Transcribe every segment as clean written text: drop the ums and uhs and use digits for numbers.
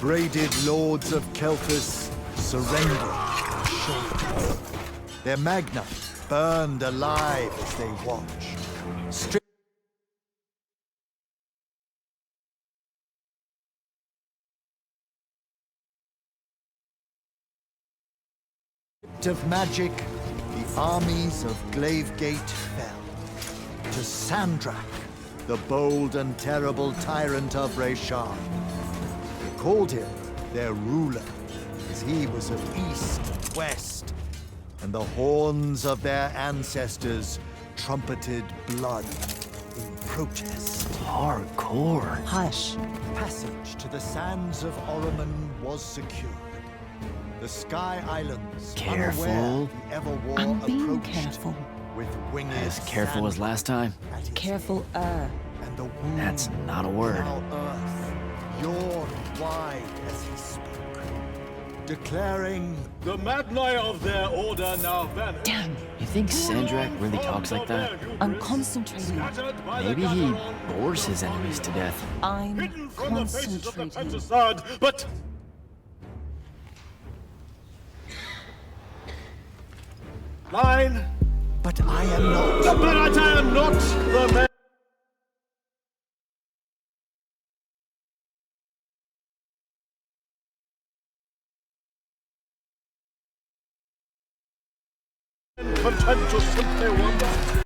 braided lords of Kelthus surrendered to shoulders. Their magna burned alive as they watched. Stripped of magic, the armies of Glavegate fell. To Sandrak, the bold and terrible tyrant of Resharn. They called him their ruler, as he was of east and west, and the horns of their ancestors trumpeted blood in protest. Hardcore. Hush. Passage to the sands of Oromon was secured. The Sky Islands, Careful. unaware the Everwar I'm being approached careful. with winged As careful as last time. at his Careful, head. And the wound That's not a word. now earth yawned wide as he spoke, declaring, The Magni of their order now vanish. Damn. You think Sandrak really talks like that? I'm concentrating. Maybe he bores his enemies to death. I'm Hidden from the faces of the concentrating. Pentastad, but... Line, but I am not. but I am not the man. Content to simply wonder.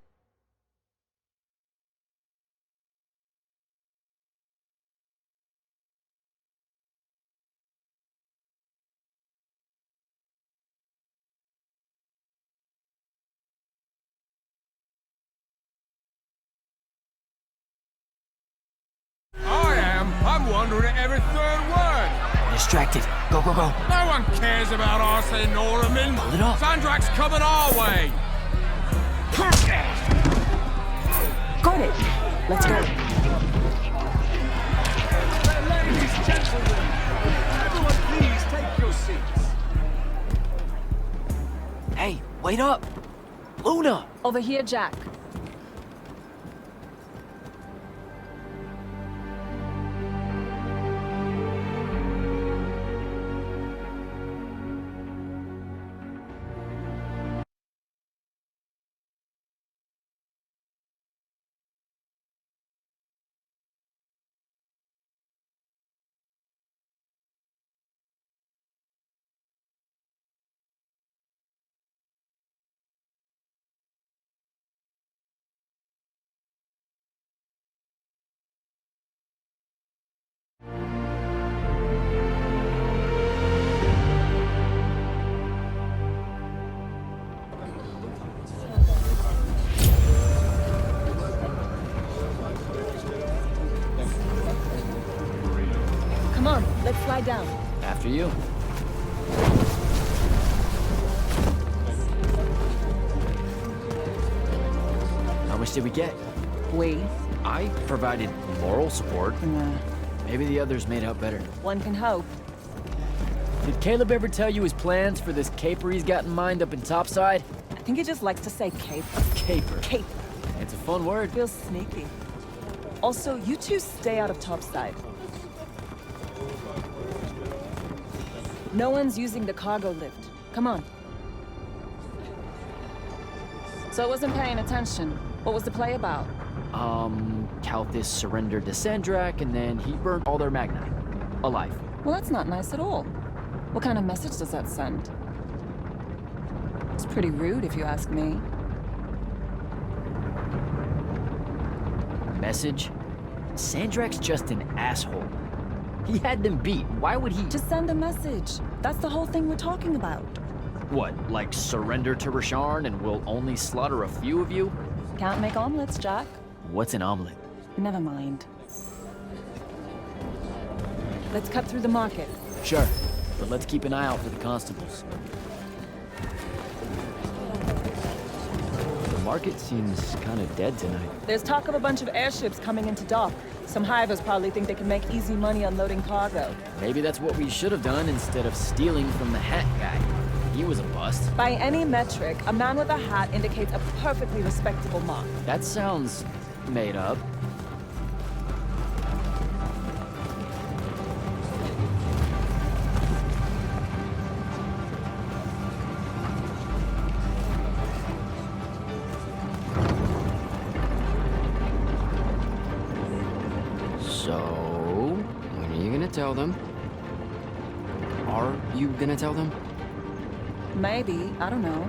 I'm wondering at every third word. Distracted. Go, go, go. No one cares about us in Oromon. Pull it off. Sandrak's coming our way. Got it. Let's go. Ladies, gentlemen, everyone please take your seats. Hey, wait up. Luna. Over here, Jack. Come on, let's slide down. After you. How much did we get? We? I provided moral support. Nah. Maybe the others made out better. One can hope. Did Caleb ever tell you his plans for this caper he's got in mind up in Topside? I think he just likes to say cape. Caper. Cape. It's a fun word. Feels sneaky. Also, you two stay out of Topside. No one's using the cargo lift. Come on. So I wasn't paying attention. What was the play about? Kalthus surrendered to Sandrak, and then he burnt all their magni. Alive. Well, that's not nice at all. What kind of message does that send? It's pretty rude, if you ask me. Message? Sandrak's just an asshole. He had them beat. Why would he... Just send a message. That's the whole thing we're talking about. What, like surrender to Resharn and we'll only slaughter a few of you? Can't make omelets, Jack. What's an omelet? Never mind. Let's cut through the market. Sure, but let's keep an eye out for the constables. The market seems kind of dead tonight. There's talk of a bunch of airships coming into dock. Some hivers probably think they can make easy money unloading cargo. Maybe that's what we should have done instead of stealing from the hat guy. He was a bust. By any metric, a man with a hat indicates a perfectly respectable mark. That sounds made up. them? Are you gonna tell them? Maybe, I don't know.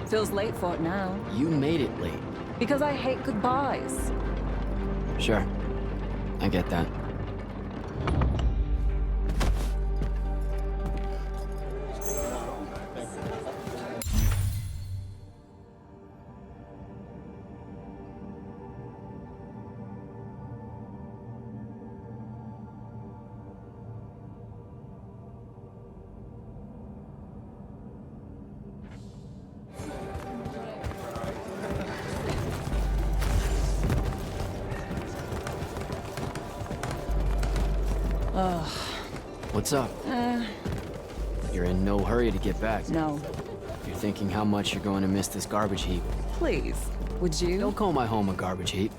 Feels late for it now. You made it late. Because I hate goodbyes. Sure. I get that. What's up? You're in no hurry to get back. No. You're thinking how much you're going to miss this garbage heap. Please, would you? Don't call my home a garbage heap.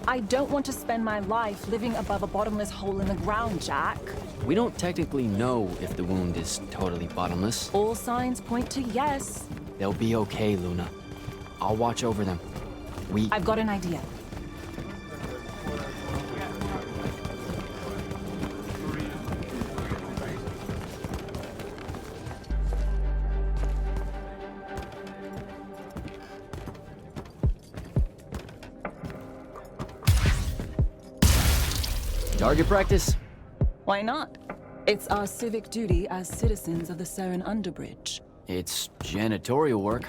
I don't want to spend my life living above a bottomless hole in the ground, Jack. We don't technically know if the wound is totally bottomless. All signs point to yes. They'll be okay, Luna. I'll watch over them. I've got an idea. Target practice? Why not? It's our civic duty as citizens of the Saren Underbridge. It's janitorial work.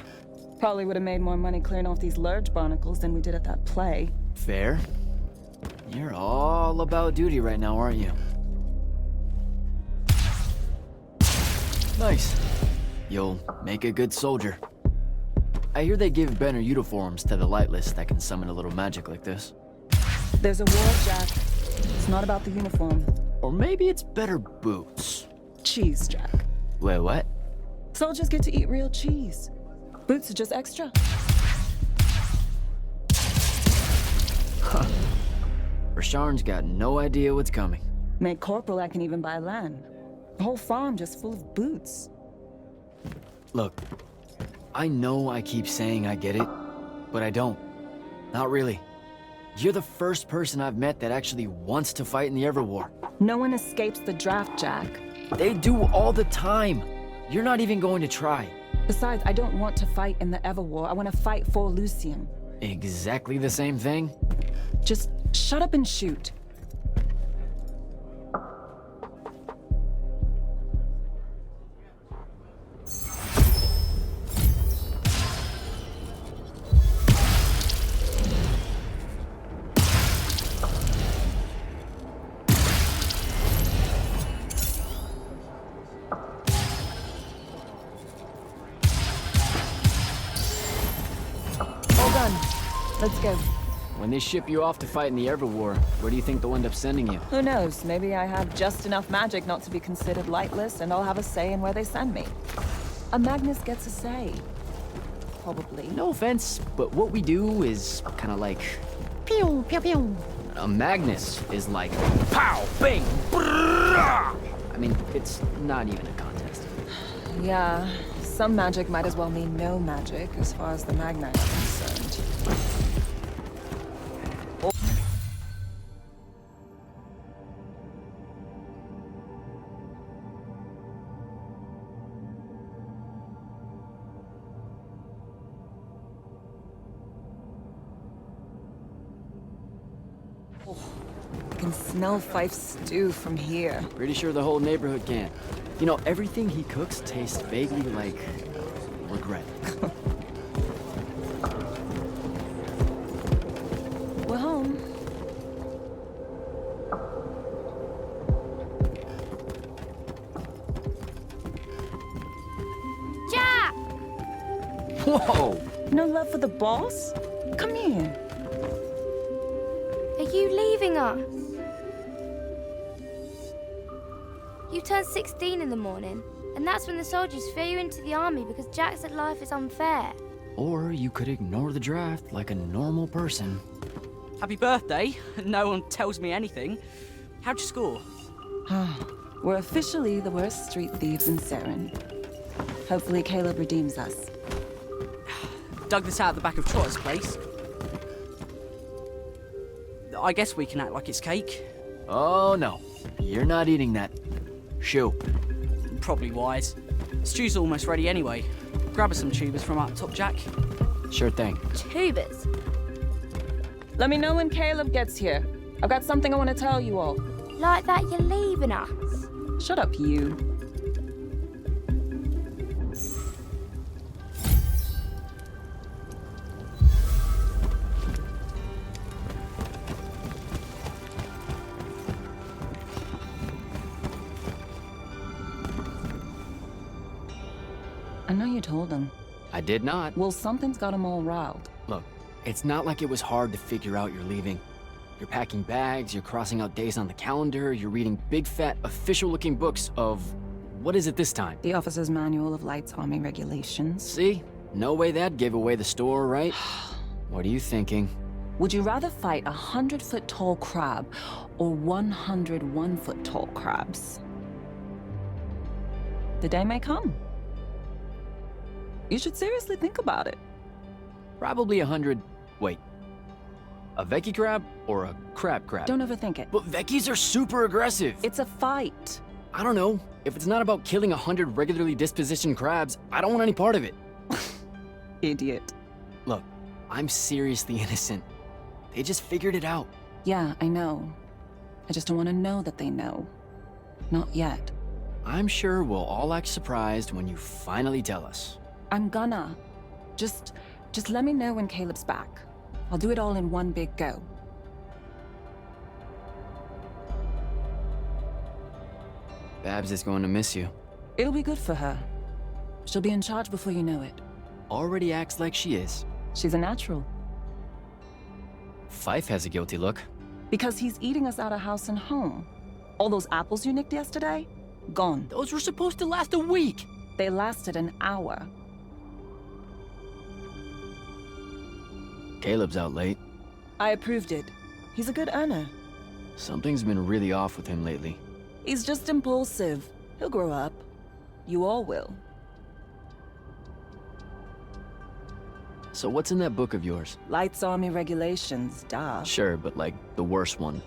Probably would have made more money clearing off these lurge barnacles than we did at that play. Fair. You're all about duty right now, aren't you? Nice. You'll make a good soldier. I hear they give better uniforms to the Lightless that can summon a little magic like this. There's a war, Jack. It's not about the uniform. Or maybe it's better boots. Cheese, Jack. Wait, what? Soldiers get to eat real cheese. Boots are just extra. Rasharn's got no idea what's coming. Made corporal, I can even buy land. The whole farm just full of boots. Look, I know I keep saying I get it, but I don't. Not really. You're the first person I've met that actually wants to fight in the Everwar. No one escapes the draft, Jack. They do all the time. You're not even going to try. Besides, I don't want to fight in the Everwar. I want to fight for Lucian. Exactly the same thing? Just shut up and shoot. Let's go. When they ship you off to fight in the Everwar, where do you think they'll end up sending you? Who knows? Maybe I have just enough magic not to be considered lightless, and I'll have a say in where they send me. A Magnus gets a say. Probably. No offense, but what we do is kind of like... Pew, pew, pew. A Magnus is like... Pow, bang, brrrah! I mean, it's not even a contest. Yeah, some magic might as well mean no magic, as far as the Magnite are concerned. I can smell Fife's stew from here. Pretty sure the whole neighborhood can. You know, everything he cooks tastes vaguely like... regret. We're home. Jack! Whoa! No love for the boss? Come here. Are you leaving us? You turned 16 in the morning, and that's when the soldiers threw you into the army because Jack said life is unfair. Or you could ignore the draft like a normal person. Happy birthday. No one tells me anything. How'd you score? We're officially the worst street thieves in Saren. Hopefully Caleb redeems us. Dug this out the back of Trotter's place. I guess we can act like it's cake. Oh no, you're not eating that. Shoo. Probably wise. Stew's almost ready anyway. Grab us some tubers from up top, Jack. Sure thing. Tubers. Let me know when Caleb gets here. I've got something I want to tell you all. Like that you're leaving us. Shut up, you. I know you told him. I did not. Well, something's got him all riled. Look, it's not like it was hard to figure out you're leaving. You're packing bags, you're crossing out days on the calendar, you're reading big fat official-looking books of... what is it this time? The Officer's Manual of Lights Army Regulations. See? No way that gave away the store, right? What are you thinking? Would you rather fight 100-foot tall crab or 101-foot tall crabs? The day may come. You should seriously think about it. Probably 100... wait. A Vecchi crab or a crab crab? Don't overthink it. But Vecchis are super aggressive. It's a fight. I don't know. If it's not about killing 100 regularly dispositioned crabs, I don't want any part of it. Idiot. Look, I'm seriously innocent. They just figured it out. Yeah, I know. I just don't want to know that they know. Not yet. I'm sure we'll all act surprised when you finally tell us. I'm gonna. Just let me know when Caleb's back. I'll do it all in one big go. Babs is going to miss you. It'll be good for her. She'll be in charge before you know it. Already acts like she is. She's a natural. Fife has a guilty look. Because he's eating us out of house and home. All those apples you nicked yesterday? Gone. Those were supposed to last a week. They lasted an hour. Caleb's out late. I approved it. He's a good earner. Something's been really off with him lately. He's just impulsive. He'll grow up. You all will. So what's in that book of yours? Lights Army Regulations, duh. Sure, but like the worst one.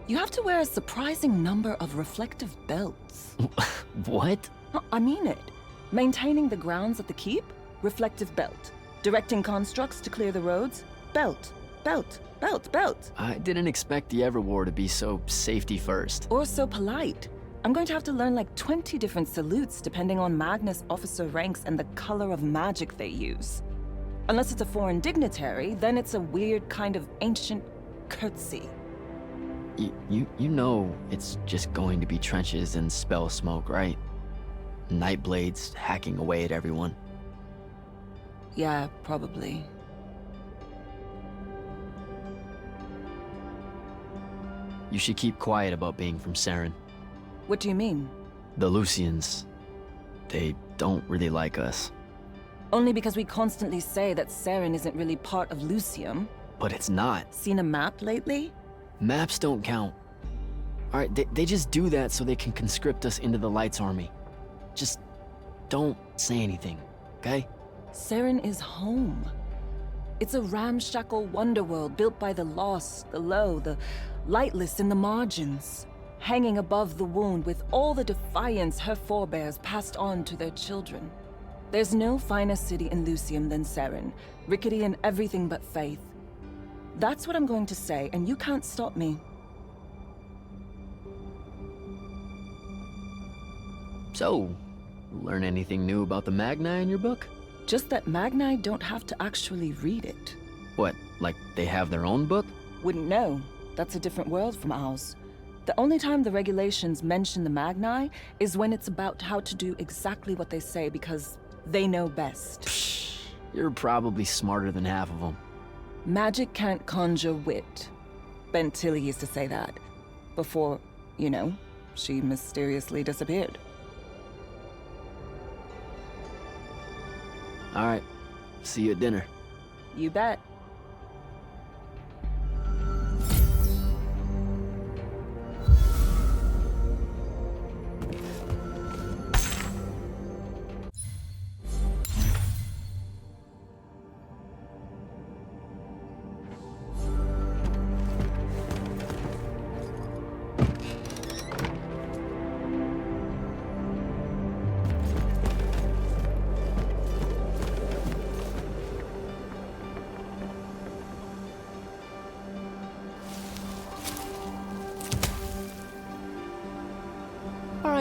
You have to wear a surprising number of reflective belts. What? I mean it. Maintaining the grounds at the keep? Reflective belt. Directing constructs to clear the roads? Belt. Belt. Belt. Belt. I didn't expect the Everwar to be so safety first. Or so polite. I'm going to have to learn like 20 different salutes depending on Magnus officer ranks and the color of magic they use. Unless it's a foreign dignitary, then it's a weird kind of ancient curtsy. You know it's just going to be trenches and spell smoke, right? Nightblades hacking away at everyone. Yeah, probably. You should keep quiet about being from Saren. What do you mean? The Lucians, they don't really like us. Only because we constantly say that Saren isn't really part of Lucium. But it's not. Seen a map lately? Maps don't count. Alright, they just do that so they can conscript us into the Lights Army. Just don't say anything, okay? Saren is home. It's a ramshackle wonderworld built by the lost, the low, the lightless in the margins, hanging above the wound with all the defiance her forebears passed on to their children. There's no finer city in Lucium than Saren, rickety in everything but faith. That's what I'm going to say, and you can't stop me. So, learn anything new about the Magni in your book? Just that Magni don't have to actually read it. What, like they have their own book? Wouldn't know. That's a different world from ours. The only time the regulations mention the Magni is when it's about how to do exactly what they say because they know best. Psh, you're probably smarter than half of them. Magic can't conjure wit. Ben Tilly used to say that. Before, you know, she mysteriously disappeared. Alright, see you at dinner. You bet.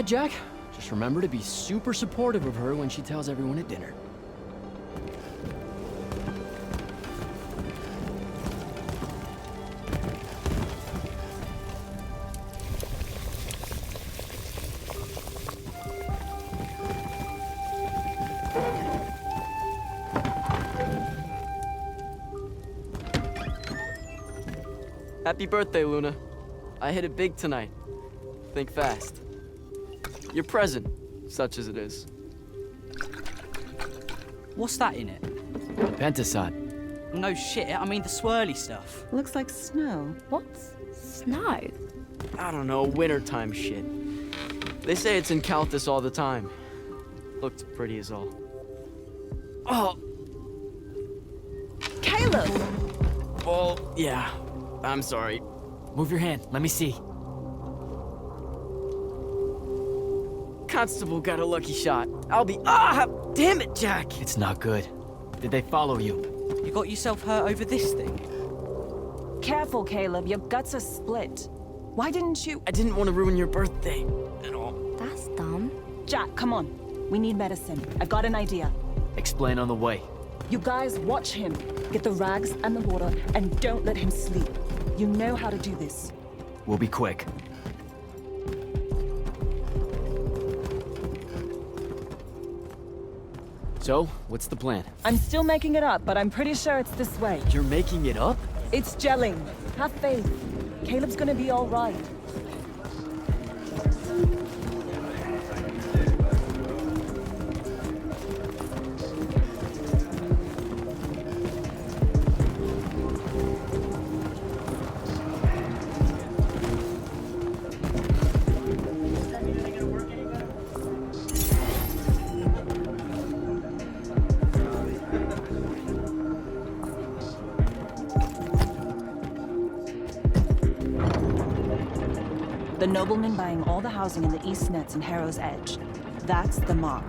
Alright, Jack. Just remember to be super supportive of her when she tells everyone at dinner. Happy birthday, Luna. I hit it big tonight. Think fast. Your present, such as it is. What's that in it? Pentasod. No shit, I mean the swirly stuff. Looks like snow. What's snow? I don't know, wintertime shit. They say it's in Calthus all the time. Looked pretty as all. Oh, Caleb! well, yeah. I'm sorry. Move your hand. Let me see. Constable got a lucky shot. I'll be— Ah! Damn it, Jack! It's not good. Did they follow you? You got yourself hurt over this thing? Careful, Caleb. Your guts are split. Why didn't you... I didn't want to ruin your birthday at all. That's dumb. Jack, come on. We need medicine. I've got an idea. Explain on the way. You guys watch him. Get the rags and the water, and don't let him sleep. You know how to do this. We'll be quick. So, what's the plan? I'm still making it up, but I'm pretty sure it's this way. You're making it up? It's gelling. Have faith. Caleb's gonna be all right. The nobleman buying all the housing in the East Nets and Harrow's Edge. That's the mark.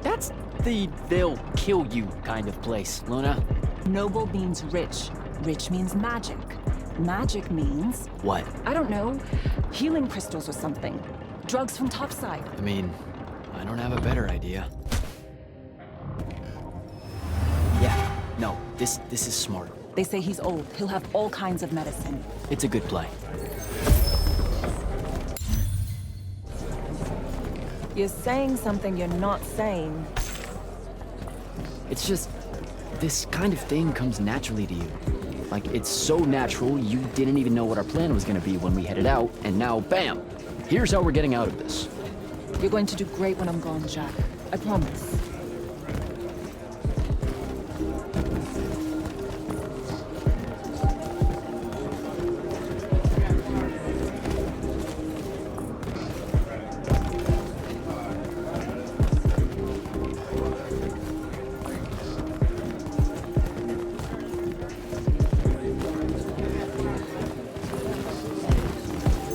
That's the they'll kill you kind of place, Luna. Noble means rich. Rich means magic. Magic means, What? I don't know, healing crystals or something. Drugs from topside. I mean, I don't have a better idea. Yeah, no, this is smart. They say he's old. He'll have all kinds of medicine. It's a good play. You're saying something you're not saying. It's just, this kind of thing comes naturally to you. Like, it's so natural, you didn't even know what our plan was gonna be when we headed out, and now, bam! Here's how we're getting out of this. You're going to do great when I'm gone, Jack. I promise.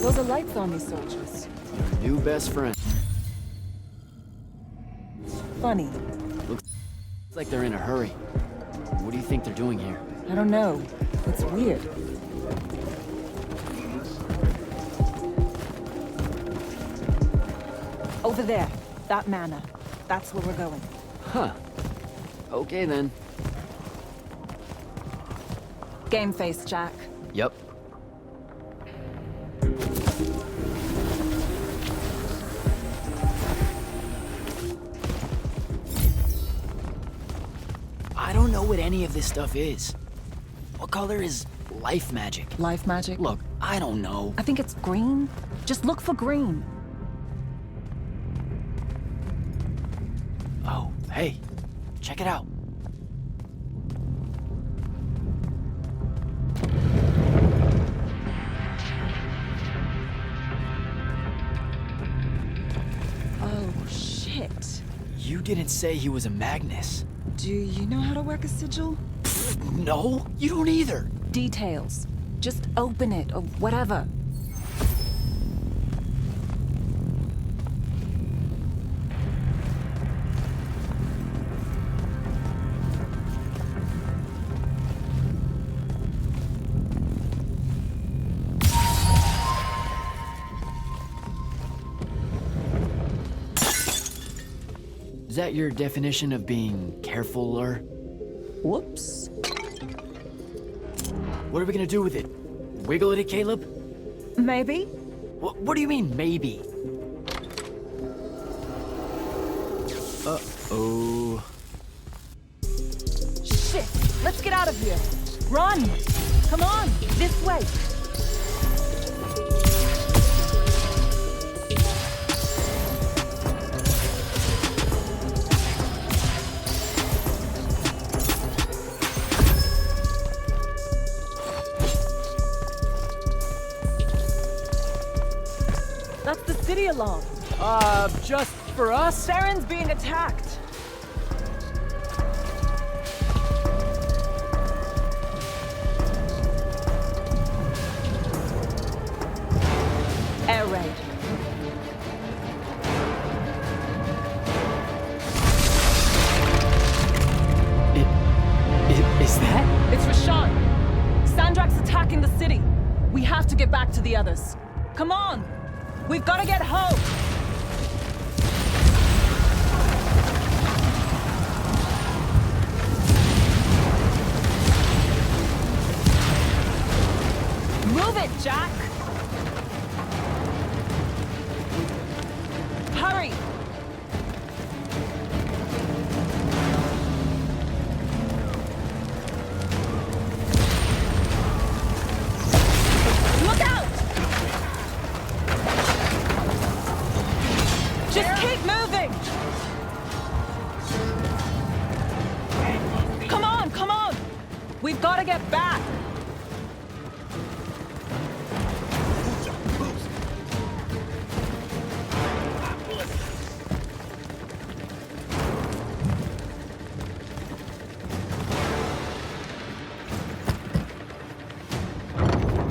Those are lights on these soldiers. New best friend. Funny. Looks like they're in a hurry. What do you think they're doing here? I don't know. It's weird. Over there. That manor. That's where we're going. Huh. Okay then. Game face, Jack. Yep. I don't know what any of this stuff is. What color is life magic? Life magic? Look, I don't know. I think it's green. Just look for green. Oh, hey, check it out. Oh, shit. You didn't say he was a Magnus. Do you know how to work a sigil? No, you don't either. Details. Just open it or whatever. Is that your definition of being carefuler? Whoops. What are we gonna do with it? Wiggle at it, Caleb? Maybe? What do you mean, maybe? Uh-oh. Shit! Let's get out of here! Run! Come on! This way! That's the city alarm. Just for us? Saren's being attacked. Air raid. Is that? It's Rashawn. Sandrak's attacking the city. We have to get back to the others. Come on! We've got to get home! Move it, Jack! Hurry! Look out! Just keep moving! Come on! We've got to get back!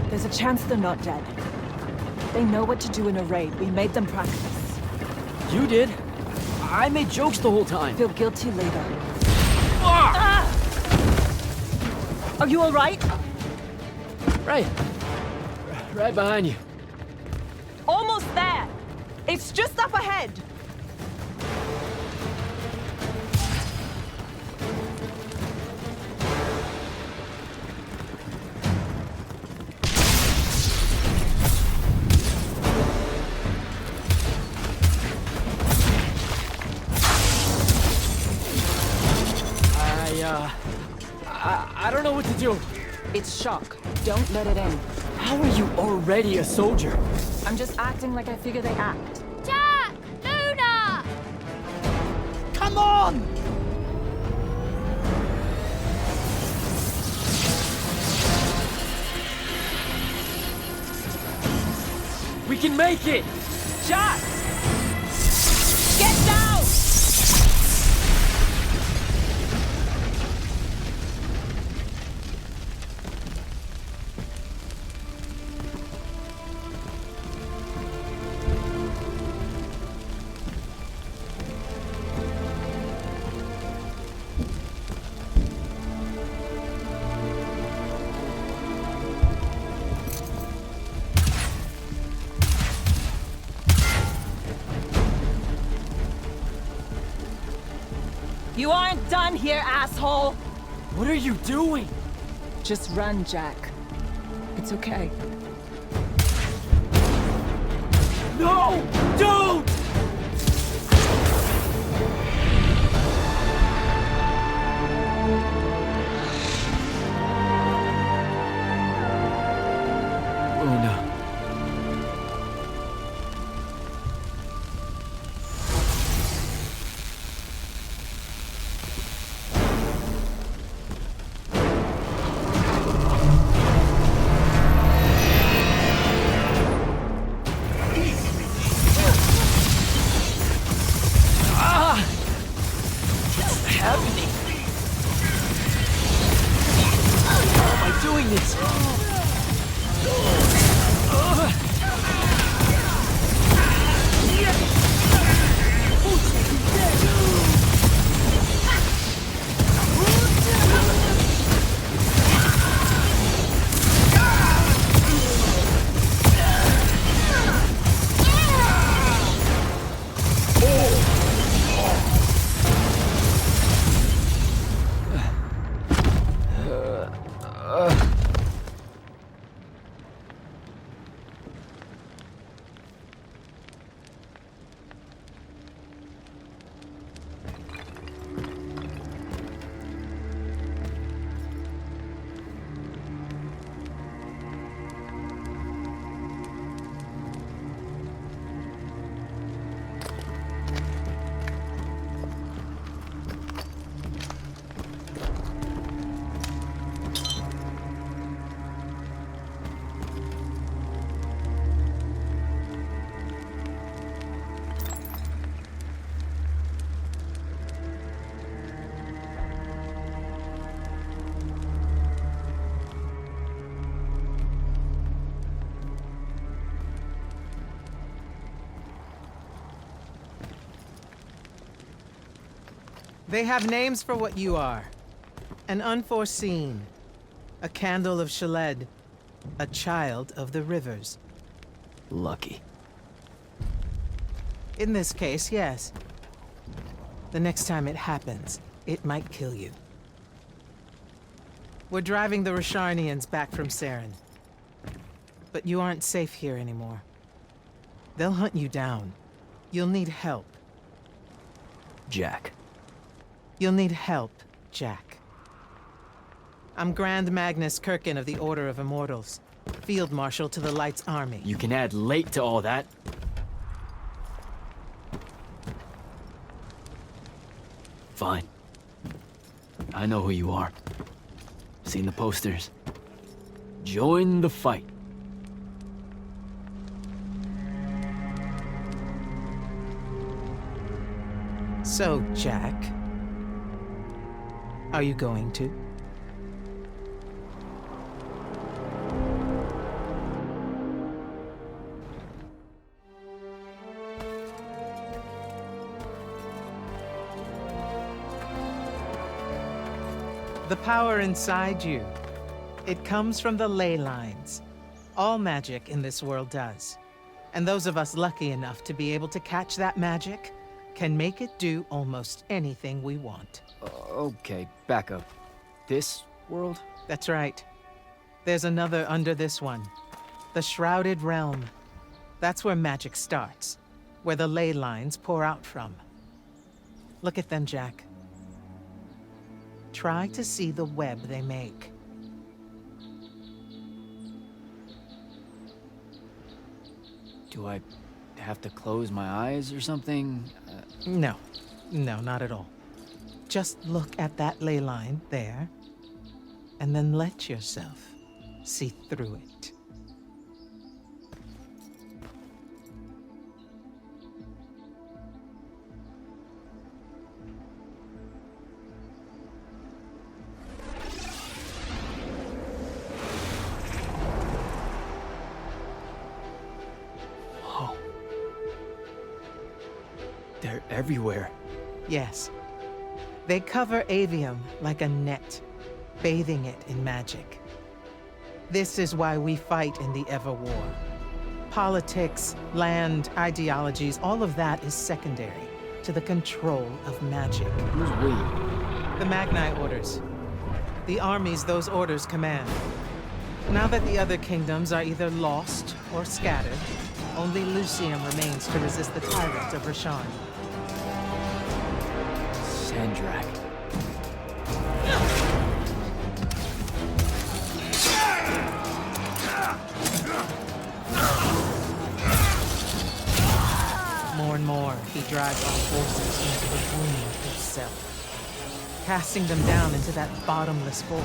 There's a chance they're not dead. They know what to do in a raid. We made them practice. You did. I made jokes the whole time. Feel guilty later. Ah! Are you all right? Right. Right behind you. Almost there. It's just up ahead. I don't know what to do. It's shock. Don't let it in. How are you already a soldier? I'm just acting like I figure they act. Jack! Luna! Come on! We can make it! Jack! Get down! You aren't done here, asshole! What are you doing? Just run, Jack. It's okay. No! Don't! Oh no. Doing this. They have names for what you are. An unforeseen, a candle of Shaled, a child of the rivers. Lucky. In this case, yes. The next time it happens, it might kill you. We're driving the Rasharnians back from Saren. But you aren't safe here anymore. They'll hunt you down. You'll need help. Jack. You'll need help, Jack. I'm Grand Magnus Kirkin of the Order of Immortals, Field Marshal to the Light's Army. You can add late to all that. Fine. I know who you are. Seen the posters. Join the fight. So, Jack, are you going to? The power inside you, it comes from the ley lines. All magic in this world does. And those of us lucky enough to be able to catch that magic can make it do almost anything we want. Okay, back up. This world? That's right. There's another under this one. The Shrouded Realm. That's where magic starts. Where the ley lines pour out from. Look at them, Jack. Try to see the web they make. Do I have to close my eyes or something? No, not at all. Just look at that ley line there, and then let yourself see through it. Whoa. They're everywhere. Yes. They cover Aveum like a net, bathing it in magic. This is why we fight in the Everwar. Politics, land, ideologies, all of that is secondary to the control of magic. Who's we? The Magnite orders. The armies those orders command. Now that the other kingdoms are either lost or scattered, only Lucium remains to resist the tyrant of Rasharn. Sandrak. More and more, he drives our forces into the womb itself, casting them down into that bottomless void,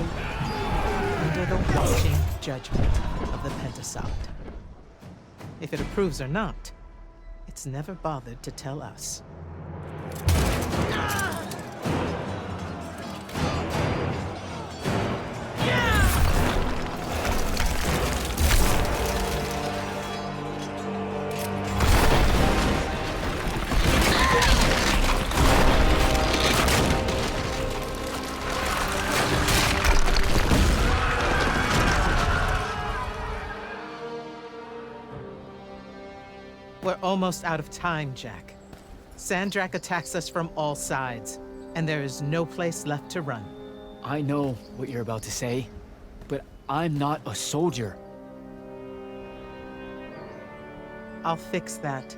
under the watching judgment of the Pentasod. If it approves or not, it's never bothered to tell us. We're almost out of time, Jack. Sandrak attacks us from all sides, and there is no place left to run. I know what you're about to say, but I'm not a soldier. I'll fix that.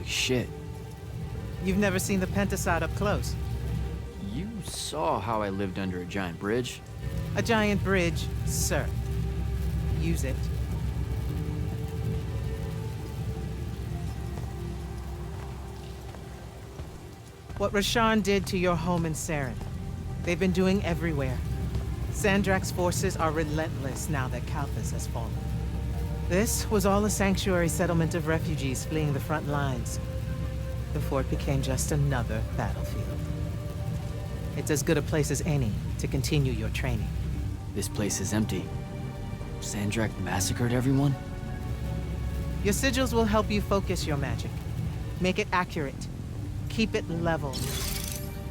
shit. You've never seen the Pentasod up close. You saw how I lived under a giant bridge. A giant bridge, sir. Use it. What Rasharn did to your home in Saren, they've been doing everywhere. Sandrak's forces are relentless now that Kalthus has fallen. This was all a sanctuary settlement of refugees fleeing the front lines. The fort became just another battlefield. It's as good a place as any to continue your training. This place is empty. Sandrak massacred everyone? Your sigils will help you focus your magic. Make it accurate. Keep it level.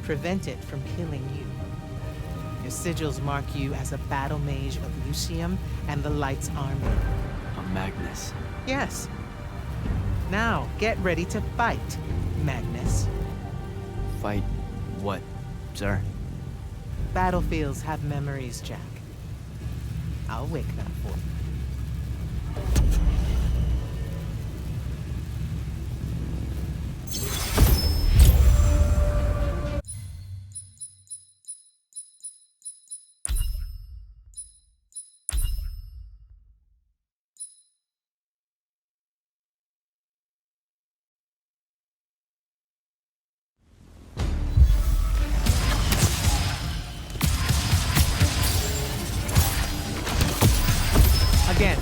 Prevent it from killing you. Your sigils mark you as a battle mage of Lucium and the Light's army. A Magnus. Yes. Now, get ready to fight, Magnus. Fight what, sir? Battlefields have memories, Jack. I'll wake them for you. Again.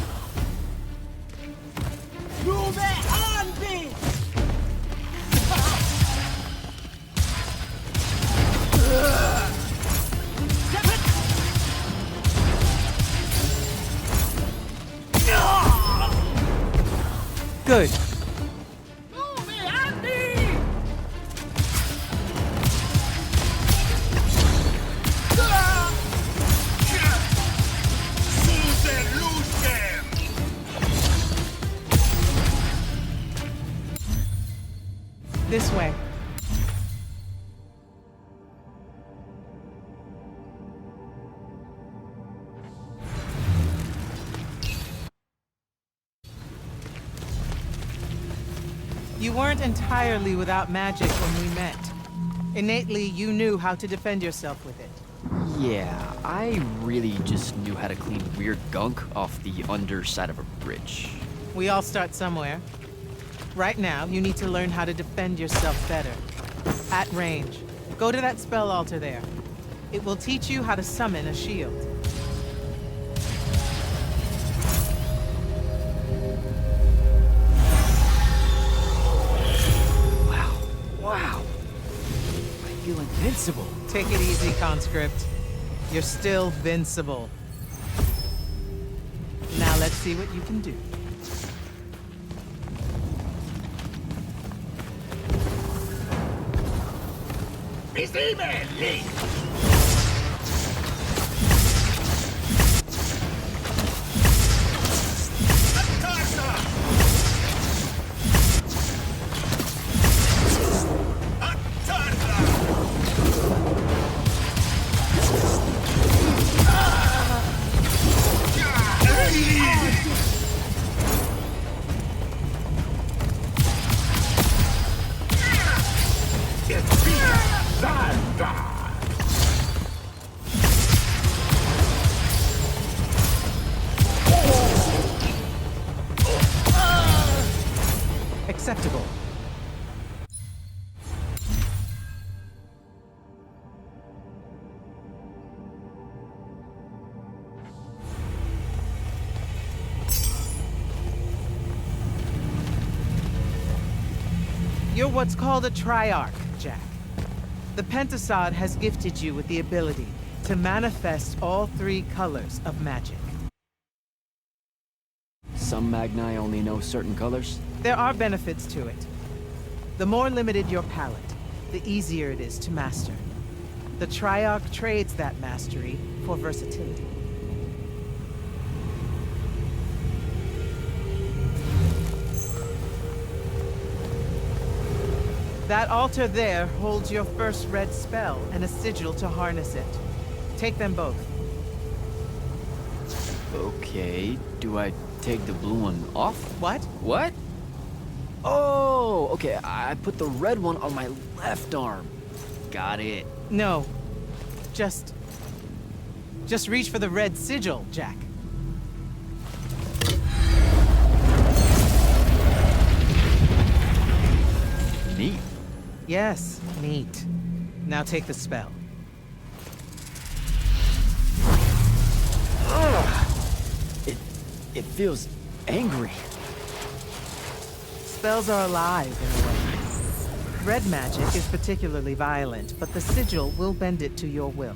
Good. This way. You weren't entirely without magic when we met. Innately, you knew how to defend yourself with it. Yeah, I really just knew how to clean weird gunk off the underside of a bridge. We all start somewhere. Right now, you need to learn how to defend yourself better. At range. Go to that spell altar there. It will teach you how to summon a shield. Wow. I feel invincible. Take it easy, conscript. You're still vincible. Now let's see what you can do. Acceptable. You're what's called a Triarch, Jack. The Pentasod has gifted you with the ability to manifest all three colors of magic. Some Magni only know certain colors. There are benefits to it. The more limited your palette, the easier it is to master. The Triarch trades that mastery for versatility. That altar there holds your first red spell and a sigil to harness it. Take them both. Okay, do I take the blue one off? What? What? Oh, okay. I put the red one on my left arm. Got it. No. Just reach for the red sigil, Jack. Neat. Yes, neat. Now take the spell. It feels angry. Spells are alive in a way. Red magic is particularly violent, but the sigil will bend it to your will.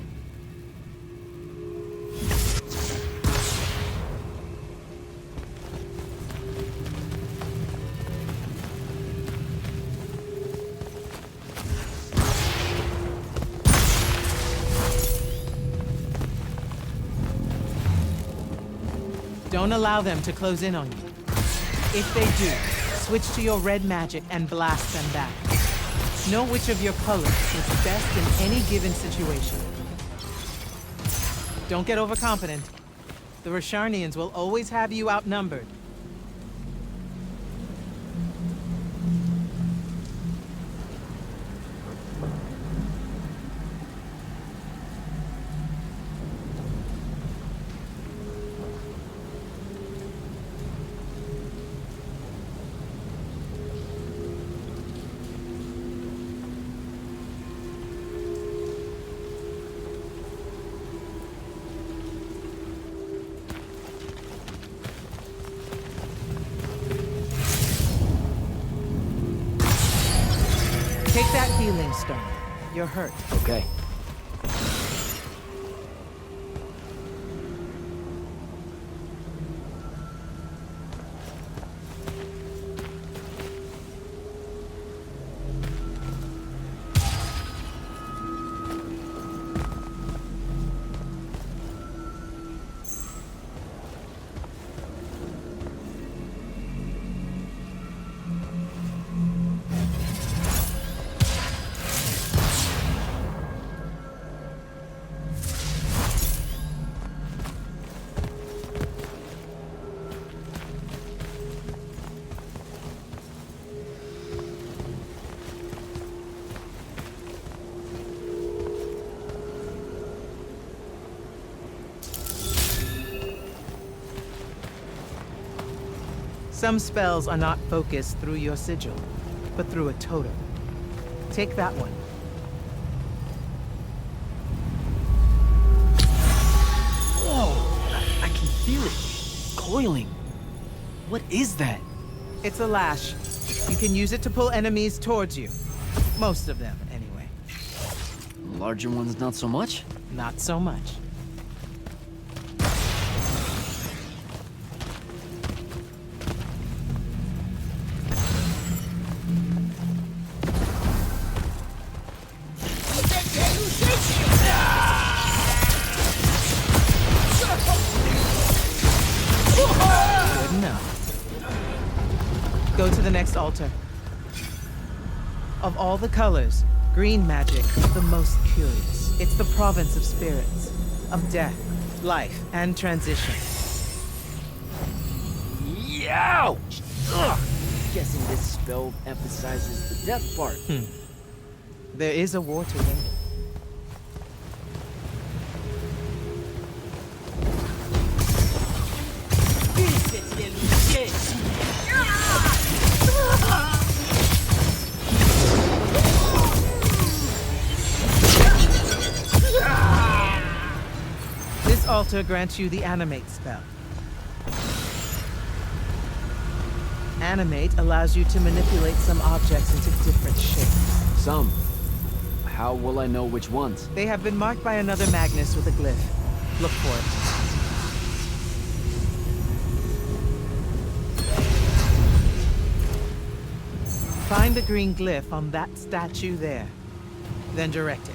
Don't allow them to close in on you. If they do, switch to your red magic and blast them back. Know which of your colors is best in any given situation. Don't get overconfident. The Rasharnians will always have you outnumbered. Take that healing stone. You're hurt. Okay. Some spells are not focused through your sigil, but through a totem. Take that one. Whoa! I can feel it. Coiling. What is that? It's a lash. You can use it to pull enemies towards you. Most of them, anyway. Larger ones, not so much? Not so much. Good enough. Go to the next altar. Of all the colors, green magic is the most curious. It's the province of spirits, of death, life, and transition. Ouch! Ugh! Guessing this spell emphasizes the death part. There is a war to win. This altar grants you the Animate spell. Animate allows you to manipulate some objects into different shapes. Some. How will I know which ones? They have been marked by another Magnus with a glyph. Look for it. Find the green glyph on that statue there. Then direct it.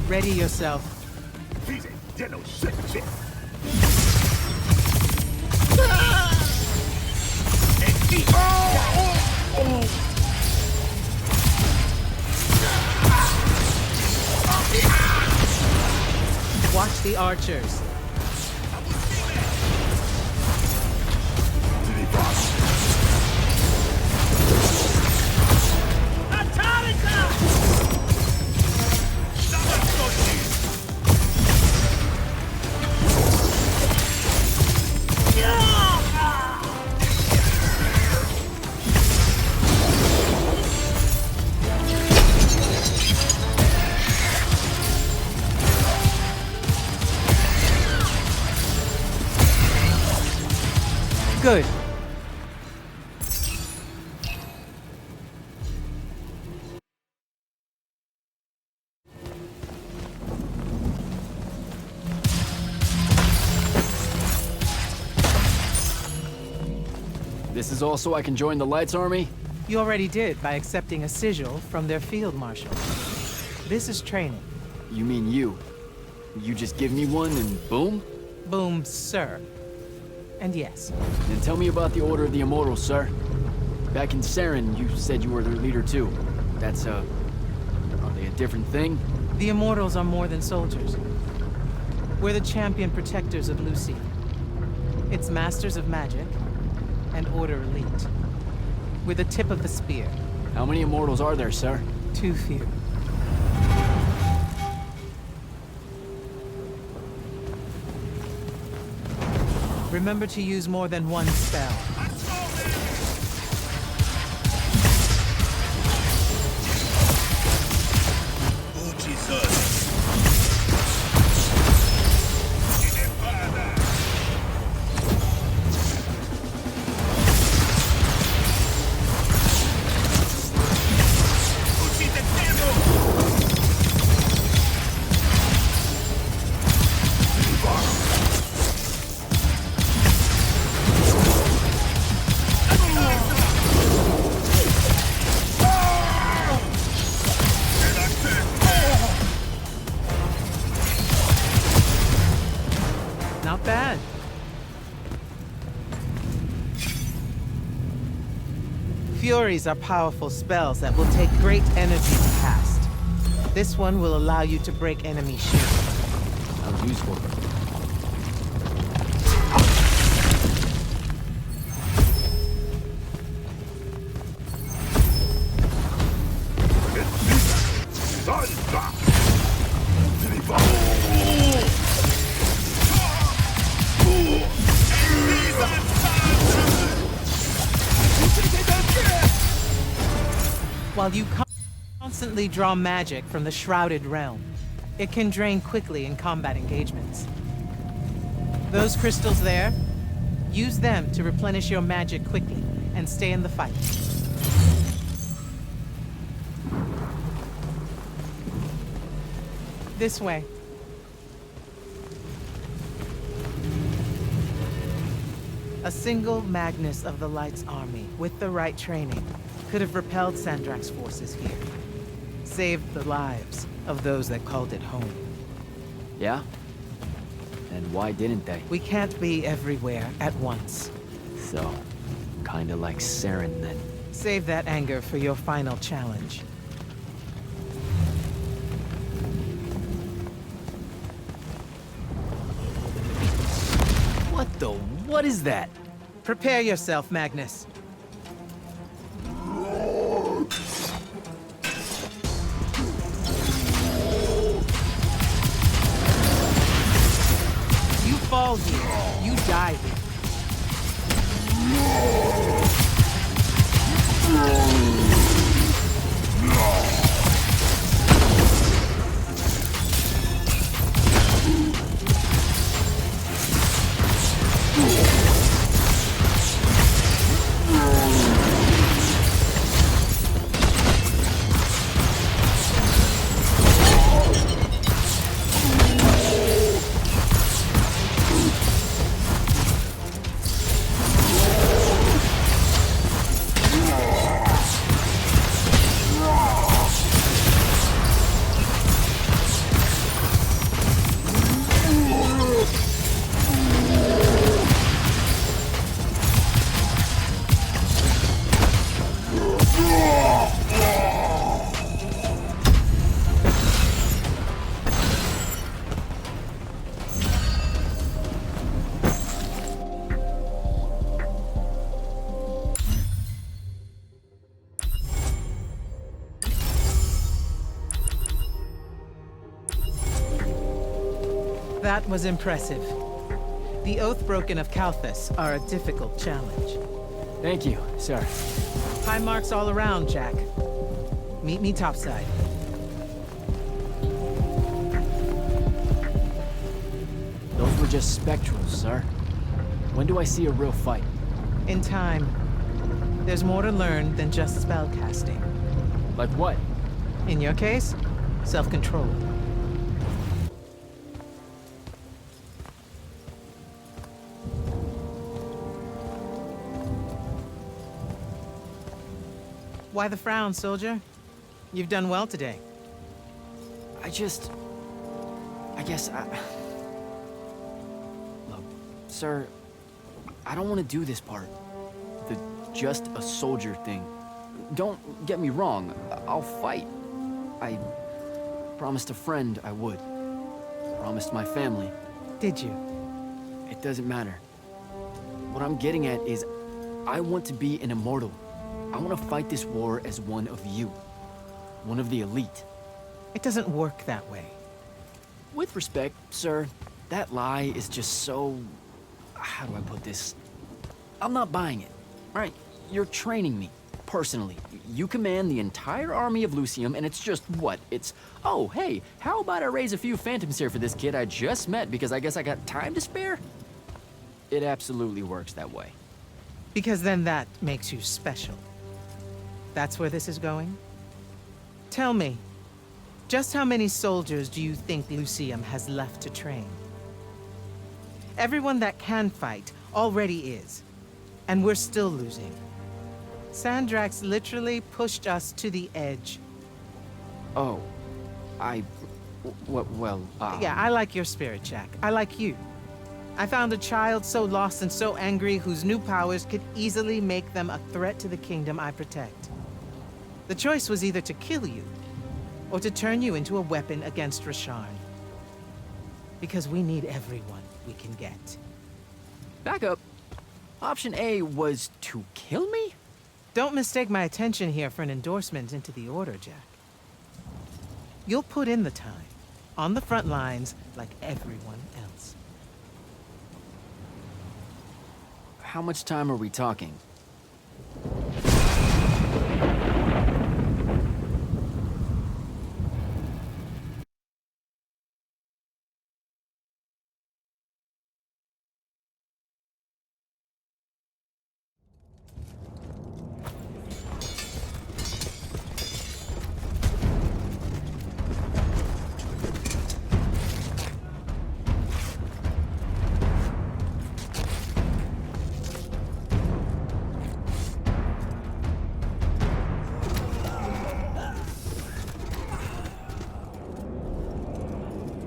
Ready yourself. Watch the archers. Good. This is all so I can join the Lights Army? You already did by accepting a sigil from their field marshal. This is training. You mean you? You just give me one and boom? Boom, sir. And yes, Then tell me about the Order of the Immortals, sir. Back in Saren, you said you were their leader too. That's, are they a different thing? the Immortals are more than soldiers. We're the champion protectors of Lucy. It's masters of magic and Order elite. We're the tip of the spear. How many Immortals are there, sir? Too few. Remember to use more than one spell. Oh, Jesus. Not bad. Furies are powerful spells that will take great energy to cast. This one will allow you to break enemy shields. Sounds useful. While you constantly draw magic from the Shrouded Realm, it can drain quickly in combat engagements. Those crystals there, use them to replenish your magic quickly and stay in the fight. This way. A single Magnus of the Light's army, with the right training, could have repelled Sandrak's forces here. Saved the lives of those that called it home. Yeah? And why didn't they? We can't be everywhere at once. So, kinda like Saren then. Save that anger for your final challenge. What is that? Prepare yourself, Magnus. You fall here, you die here. That was impressive. The Oathbroken of Kalthus are a difficult challenge. Thank you, sir. High marks all around, Jack. Meet me topside. Those were just spectrals, sir. When do I see a real fight? In time. There's more to learn than just spellcasting. Like what? In your case, self-control. Why the frown, soldier? You've done well today. I guess Look, sir, I don't want to do this part. The just a soldier thing. Don't get me wrong, I'll fight. I promised a friend I would. Promised my family. Did you? It doesn't matter. What I'm getting at is, I want to be an immortal. I want to fight this war as one of you. One of the elite. It doesn't work that way. With respect, sir, that lie is just so... How do I put this? I'm not buying it, right? You're training me, personally. You command the entire army of Lucium, and it's just what? It's, oh, hey, how about I raise a few phantoms here for this kid I just met because I guess I got time to spare? It absolutely works that way. Because then that makes you special. That's where this is going? Tell me, just how many soldiers do you think Lucium has left to train? Everyone that can fight already is, and we're still losing. Sandrax literally pushed us to the edge. Oh, Yeah, I like your spirit, Jack. I like you. I found a child so lost and so angry whose new powers could easily make them a threat to the kingdom I protect. The choice was either to kill you, or to turn you into a weapon against Rasharn. Because we need everyone we can get. Back up. Option A was to kill me? Don't mistake my attention here for an endorsement into the Order, Jack. You'll put in the time, on the front lines, like everyone else. How much time are we talking?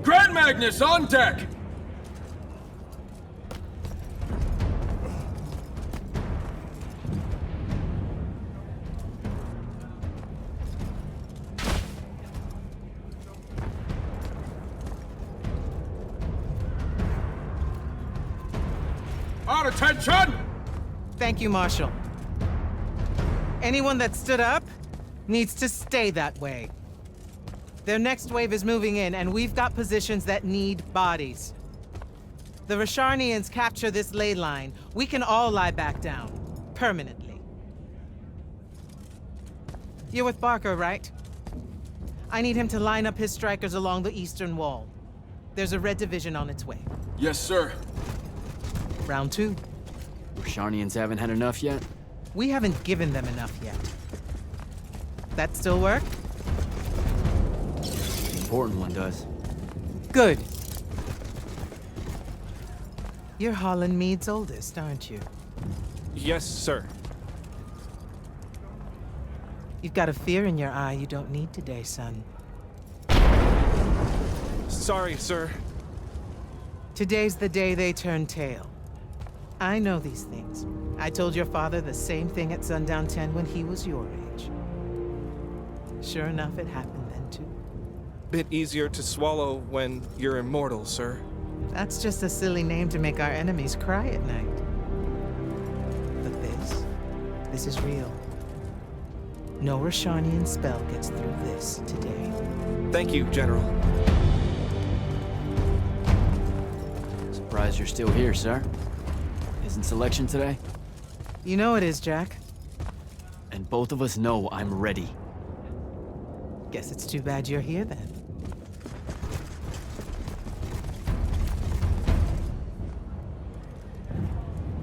Grand Magnus on deck! Out attention! Thank you, Marshal. Anyone that stood up needs to stay that way. Their next wave is moving in, and we've got positions that need bodies. The Rasharnians capture this ley line, we can all lie back down. Permanently. You're with Barker, right? I need him to line up his strikers along the eastern wall. There's a red division on its way. Yes, sir. Round 2. Rasharnians haven't had enough yet? We haven't given them enough yet. That still work? The important one does. Good. You're Holland Mead's oldest, aren't you? Yes, sir. You've got a fear in your eye you don't need today, son. Sorry, sir. Today's the day they turn tail. I know these things. I told your father the same thing at Sundown 10 when he was your age. Sure enough, it happened then too. Bit easier to swallow when you're immortal, sir. That's just a silly name to make our enemies cry at night. But this is real. No Rashanian spell gets through this today. Thank you, General. surprised you're still here, sir. Isn't selection today? You know it is, Jack. And both of us know I'm ready. Guess it's too bad you're here then.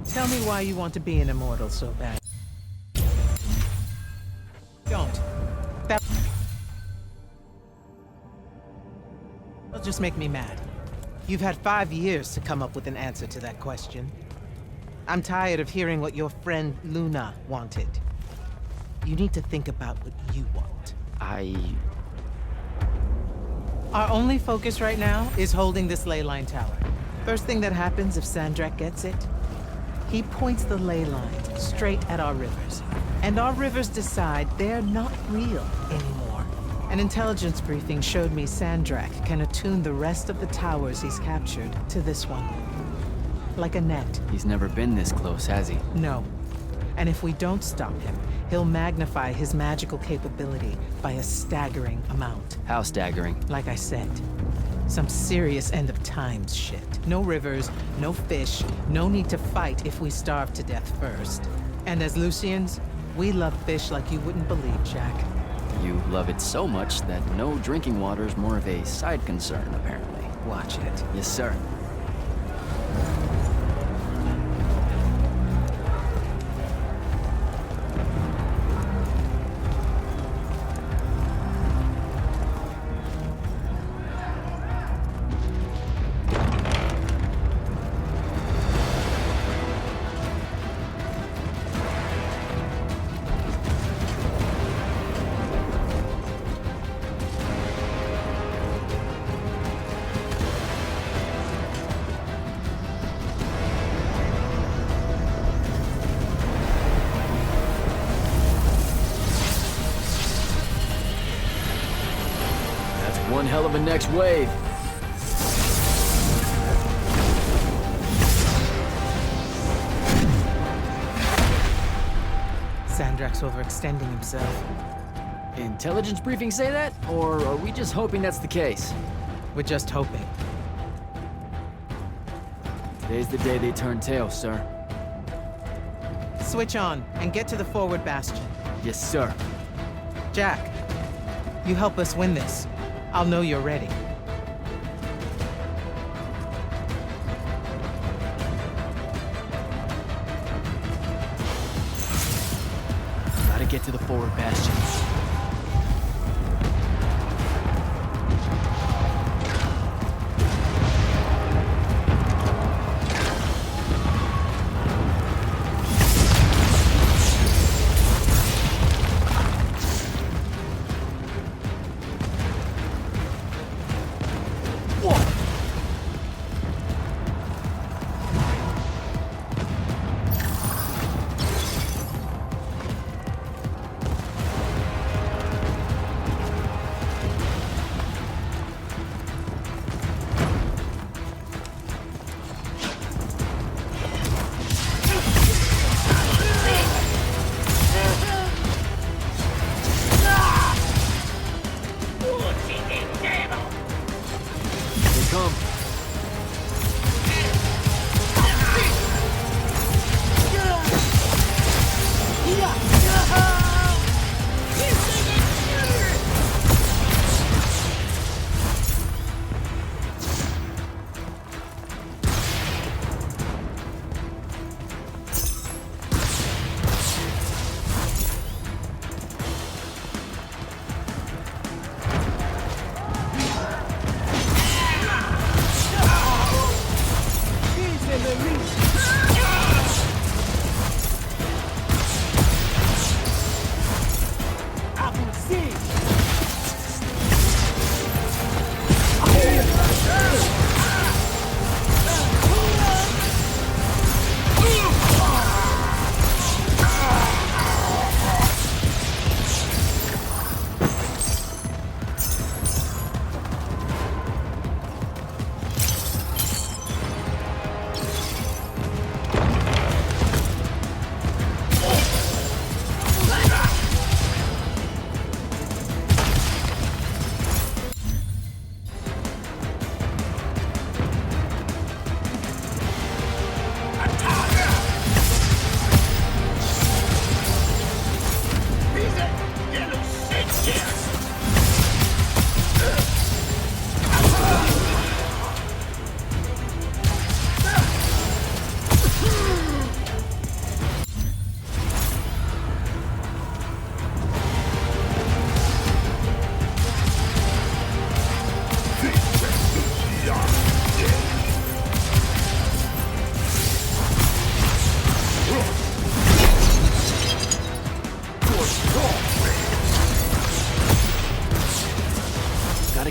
Tell me why you want to be an immortal so bad. Don't. That'll just make me mad. You've had 5 years to come up with an answer to that question. I'm tired of hearing what your friend Luna wanted. You need to think about what you want. Our only focus right now is holding this ley line tower. First thing that happens if Sandrak gets it, he points the ley line straight at our rivers. And our rivers decide they're not real anymore. An intelligence briefing showed me Sandrak can attune the rest of the towers he's captured to this one. Like a net. He's never been this close, has he? No. And if we don't stop him, he'll magnify his magical capability by a staggering amount. How staggering? Like I said, some serious end of times shit. No rivers, no fish, no need to fight if we starve to death first. And as Lucians, we love fish like you wouldn't believe, Jack. You love it so much that no drinking water is more of a side concern, apparently. Watch it. Yes, sir. One hell of a next wave. Sandrak's overextending himself. Intelligence briefing say that? Or are we just hoping that's the case? We're just hoping. Today's the day they turn tail, sir. Switch on and get to the forward bastion. Yes, sir. Jack, you help us win this. I'll know you're ready. Gotta get to the forward bastions.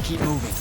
keep moving.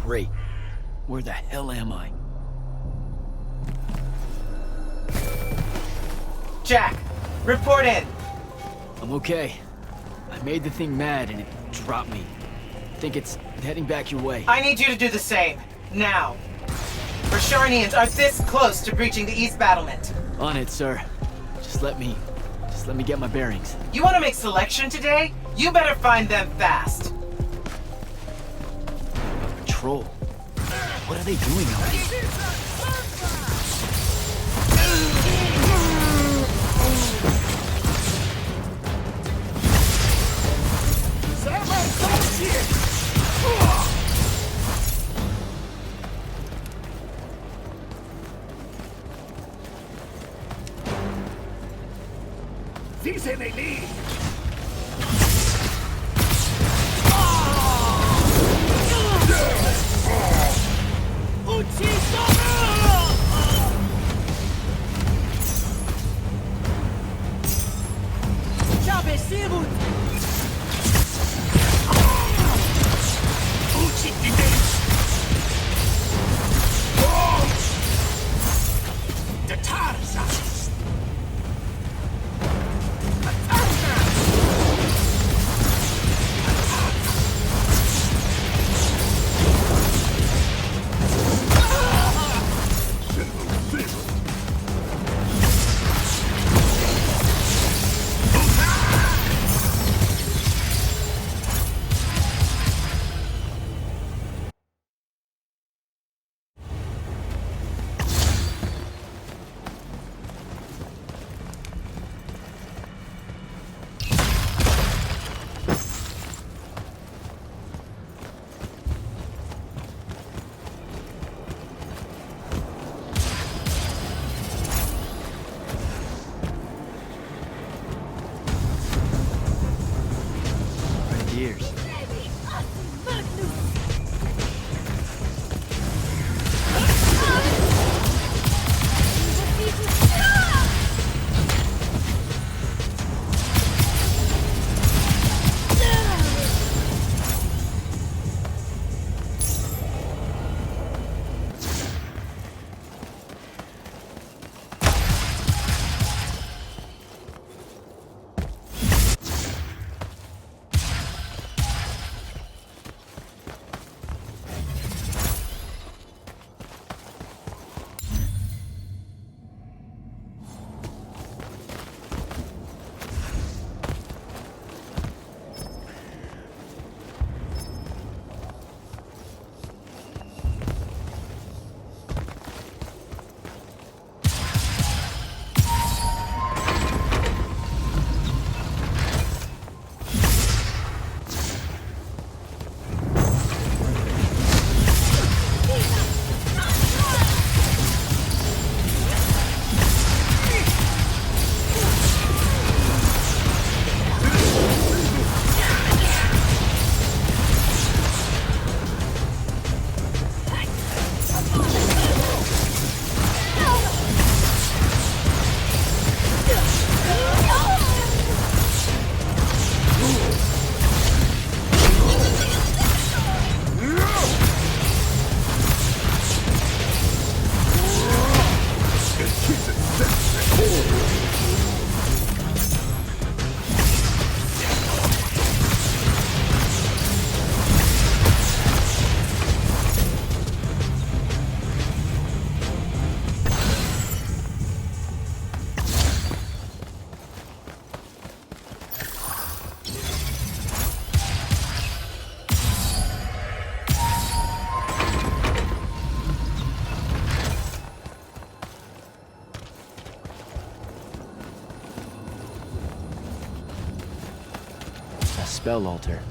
Great. Where the hell am I? Jack, report in. I'm okay. I made the thing mad and it dropped me. Think it's heading back your way. I need you to do the same. Now. Rasharnians are this close to breaching the east battlement. On it, sir. Just let me get my bearings. You want to make selection today? You better find them fast. Patrol. What are they doing out here? spell altar.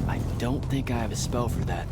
I don't think I have a spell for that.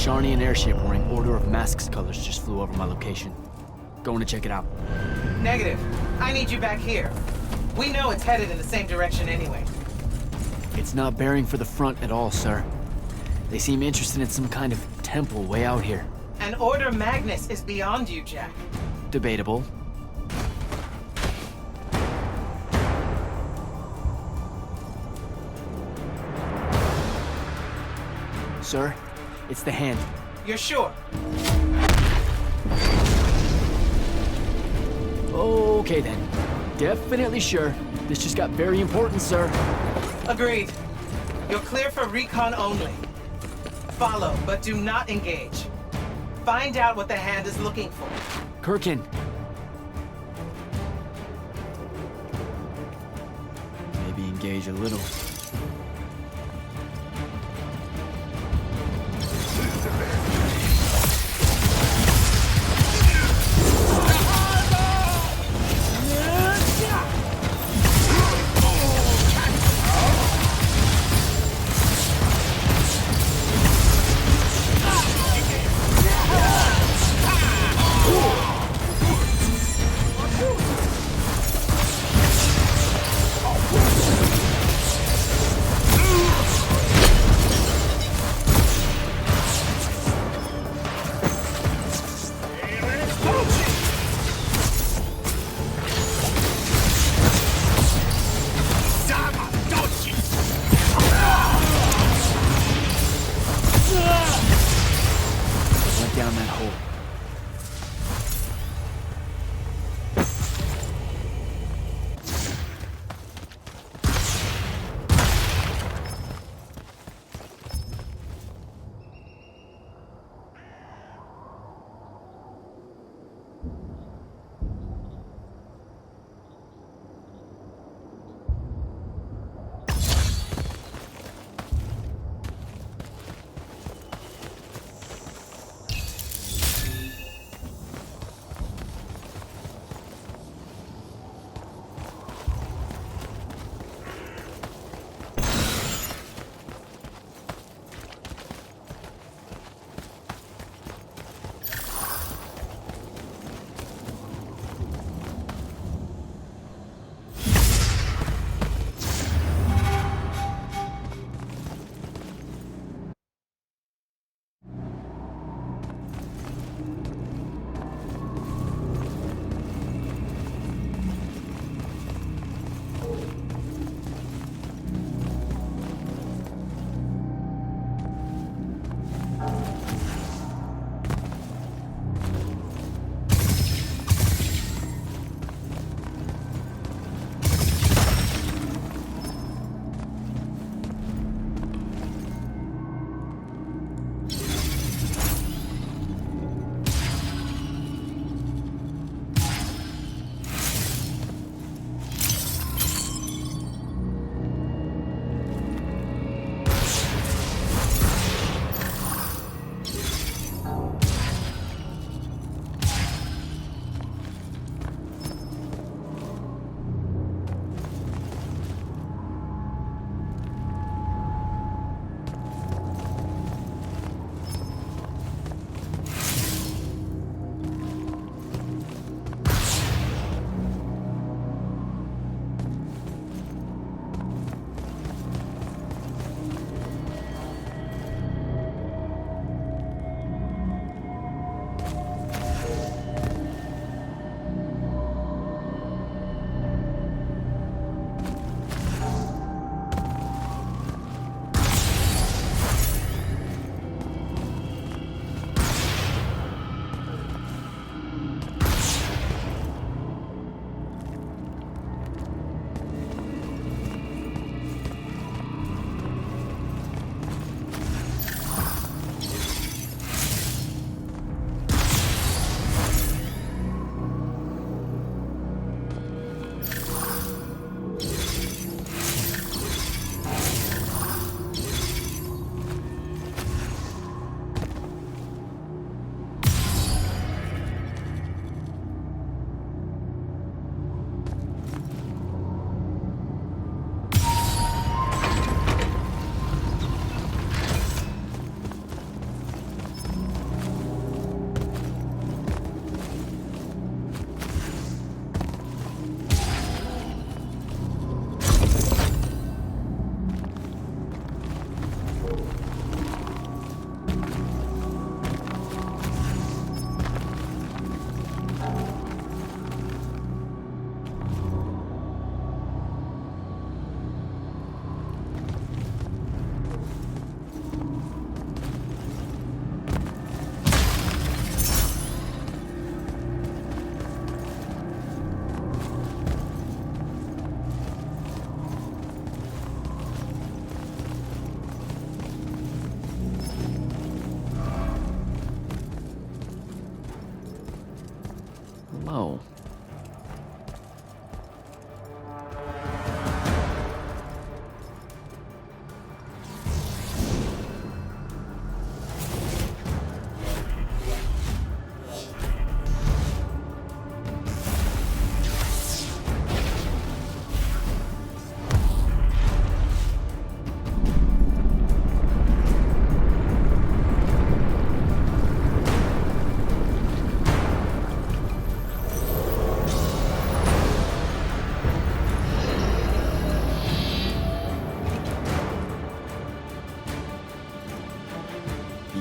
Sharnian airship wearing Order of Masks colors just flew over my location. Going to check it out. Negative. I need you back here. We know it's headed in the same direction anyway. It's not bearing for the front at all, sir. They seem interested in some kind of temple way out here. An Order Magnus is beyond you, Jack. Debatable. Sir, it's the hand. You're sure? Okay then. Definitely sure. This just got very important, sir. Agreed. You're clear for recon only. Follow, but do not engage. Find out what the hand is looking for. Kirkin. Maybe engage a little.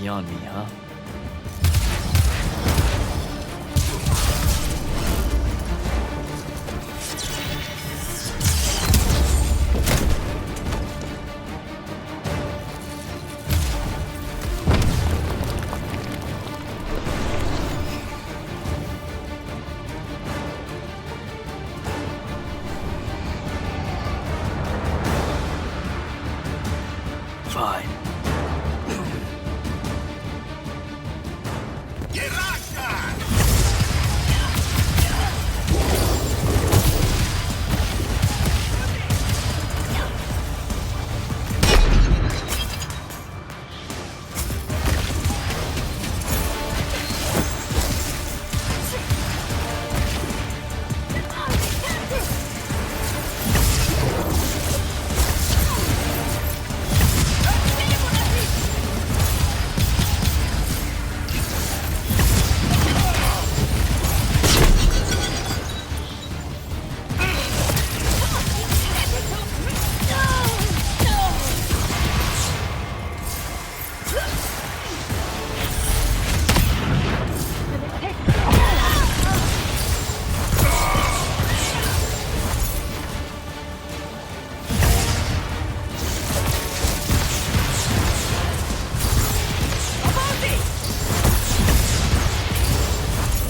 beyond me, huh? Fine.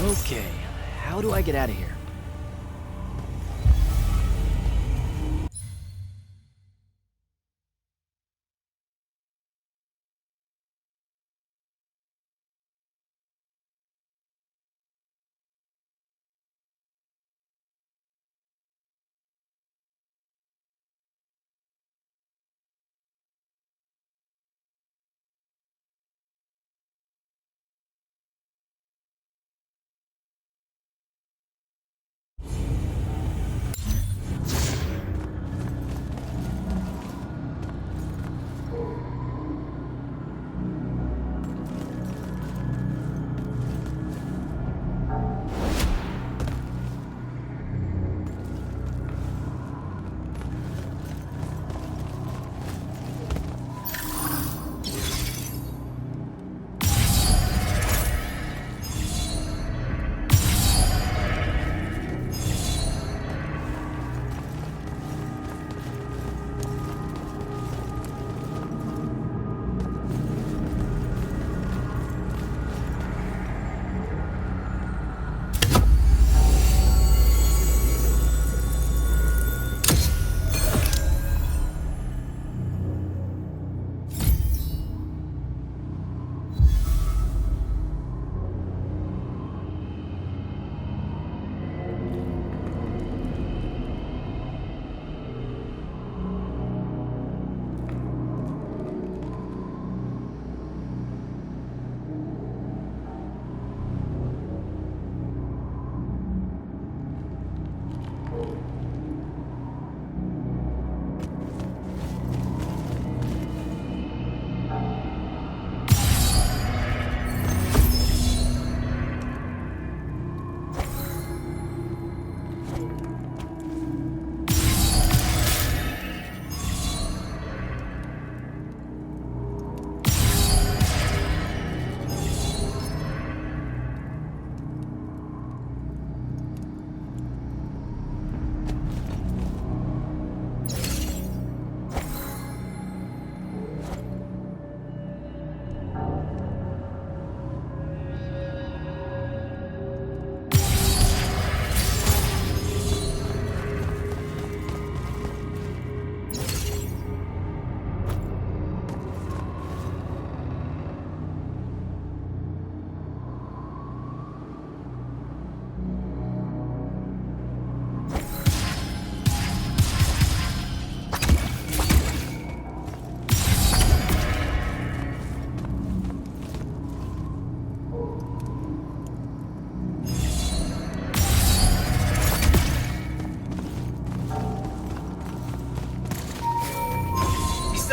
Okay, how do I get out of here?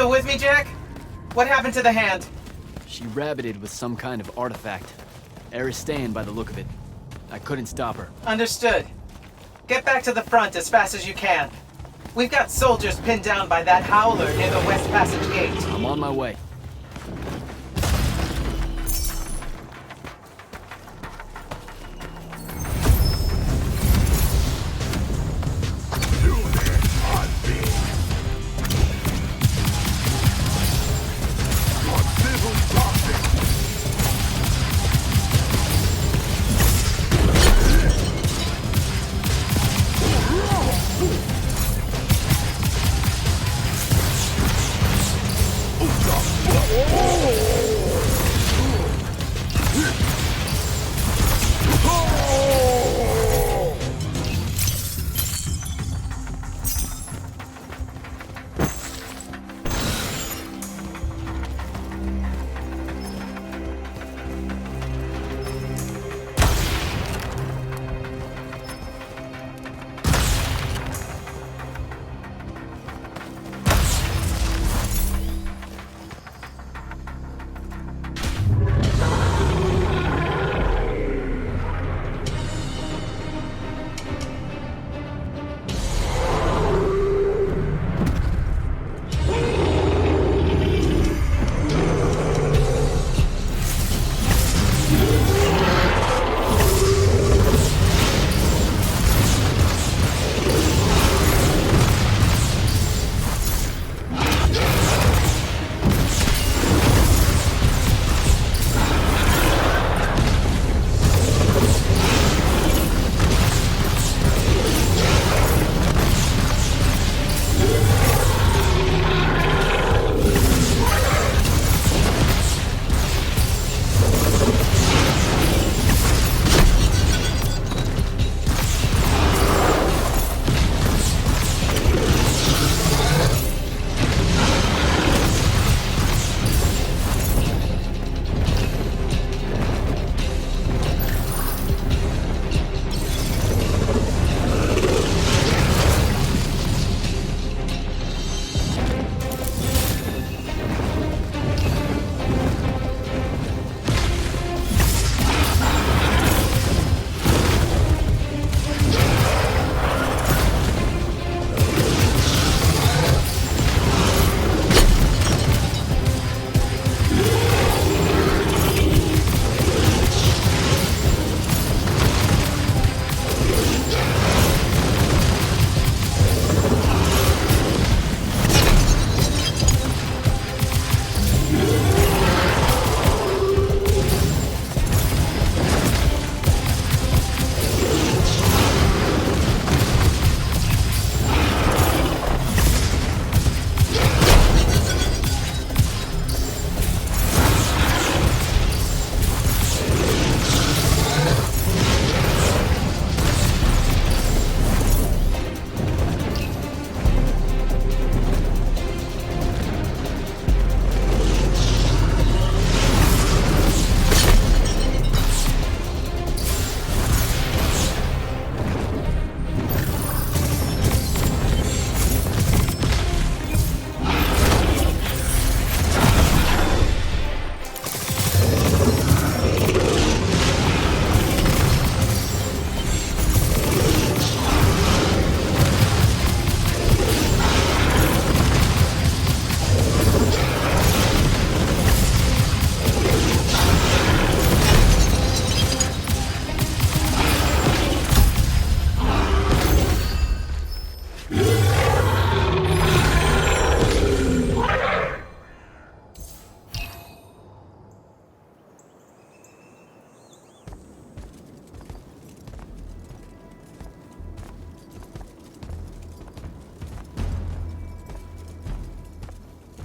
Still with me, Jack? What happened to the hand? She rabbited with some kind of artifact. Aristean by the look of it. I couldn't stop her. Understood. Get back to the front as fast as you can. We've got soldiers pinned down by that howler near the West Passage Gate. I'm on my way.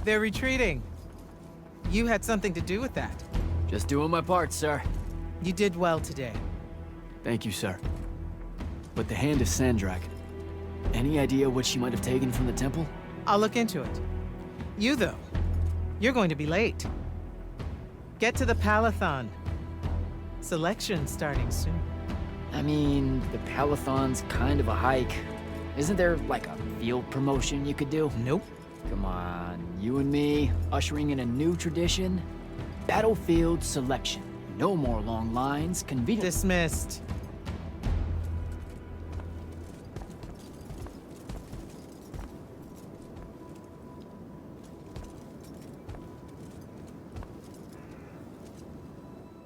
They're retreating. You had something to do with that. Just doing my part, sir. You did well today. Thank you, sir. But the hand of Sandrak, any idea what she might have taken from the temple? I'll look into it. You, though, you're going to be late. Get to the Palathon. Selection's starting soon. I mean, the Palathon's kind of a hike. Isn't there, like, a field promotion you could do? Nope. Come on, you and me, ushering in a new tradition? Battlefield selection. No more long lines, convenient. Dismissed.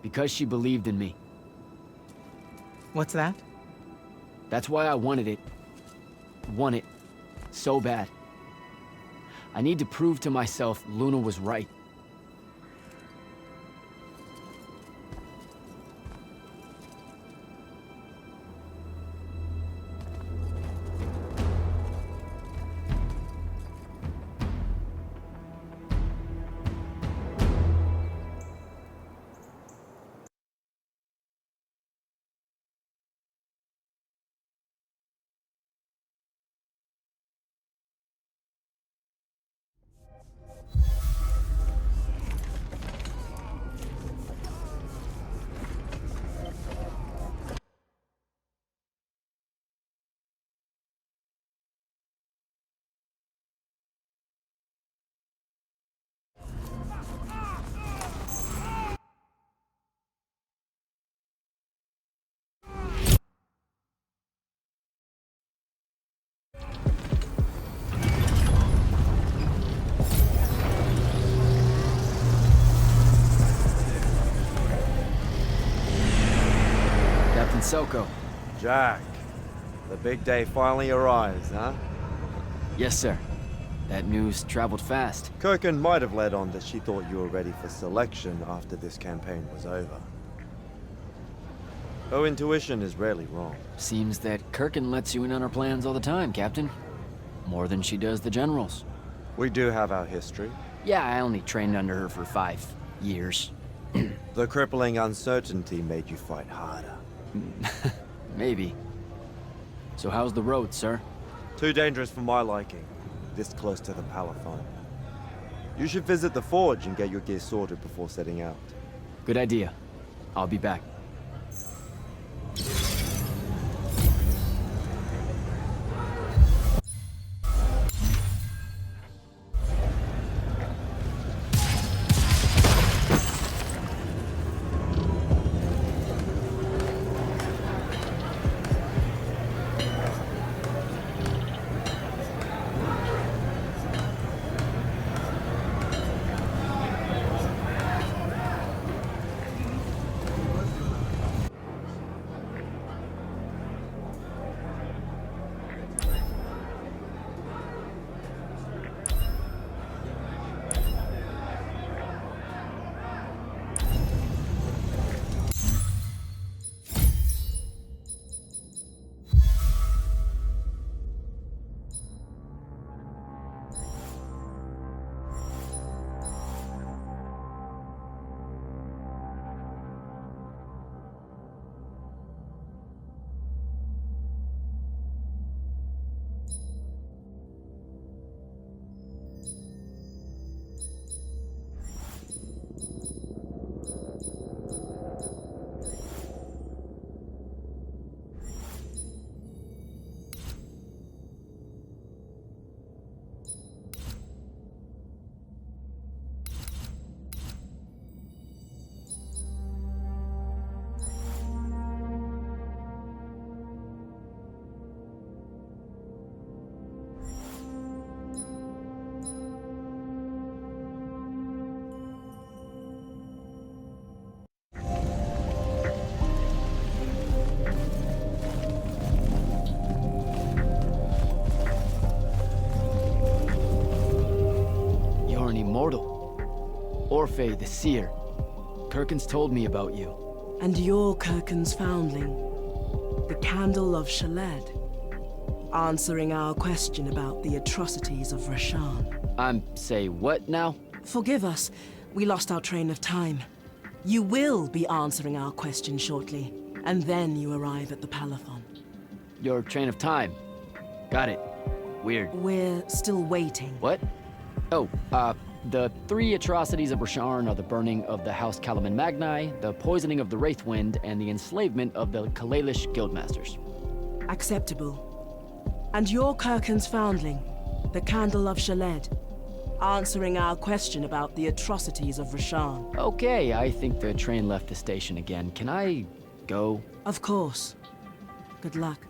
Because she believed in me. What's that? That's why I wanted it. Want it. So bad. I need to prove to myself Luna was right. Selko. Jack, the big day finally arrives, huh? Yes, sir. That news traveled fast. Kirkin might have led on that she thought you were ready for selection after this campaign was over. Her intuition is rarely wrong. Seems that Kirkin lets you in on her plans all the time, Captain. More than she does the generals. We do have our history. Yeah, I only trained under her for 5 years. The crippling uncertainty made you fight harder. Maybe. So how's the road, sir? Too dangerous for my liking, this close to the Palathon. You should visit the forge and get your gear sorted before setting out. Good idea. I'll be back. Immortal. Orphe the Seer. Kirkin's told me about you. And you're Kirkin's foundling, the Candle of Shaled, answering our question about the atrocities of Rashan. Say what now? Forgive us. We lost our train of time. You will be answering our question shortly, and then you arrive at the Palathon. Your train of time. Got it. Weird. We're still waiting. What? Oh, the 3 atrocities of Rasharn are the burning of the House Kalaman Magni, the poisoning of the Wraithwind, and the enslavement of the Kalalish Guildmasters. Acceptable. And you're Kirkin's foundling, the Candle of Shaled, answering our question about the atrocities of Rasharn. Okay, I think the train left the station again. Can I go? Of course. Good luck.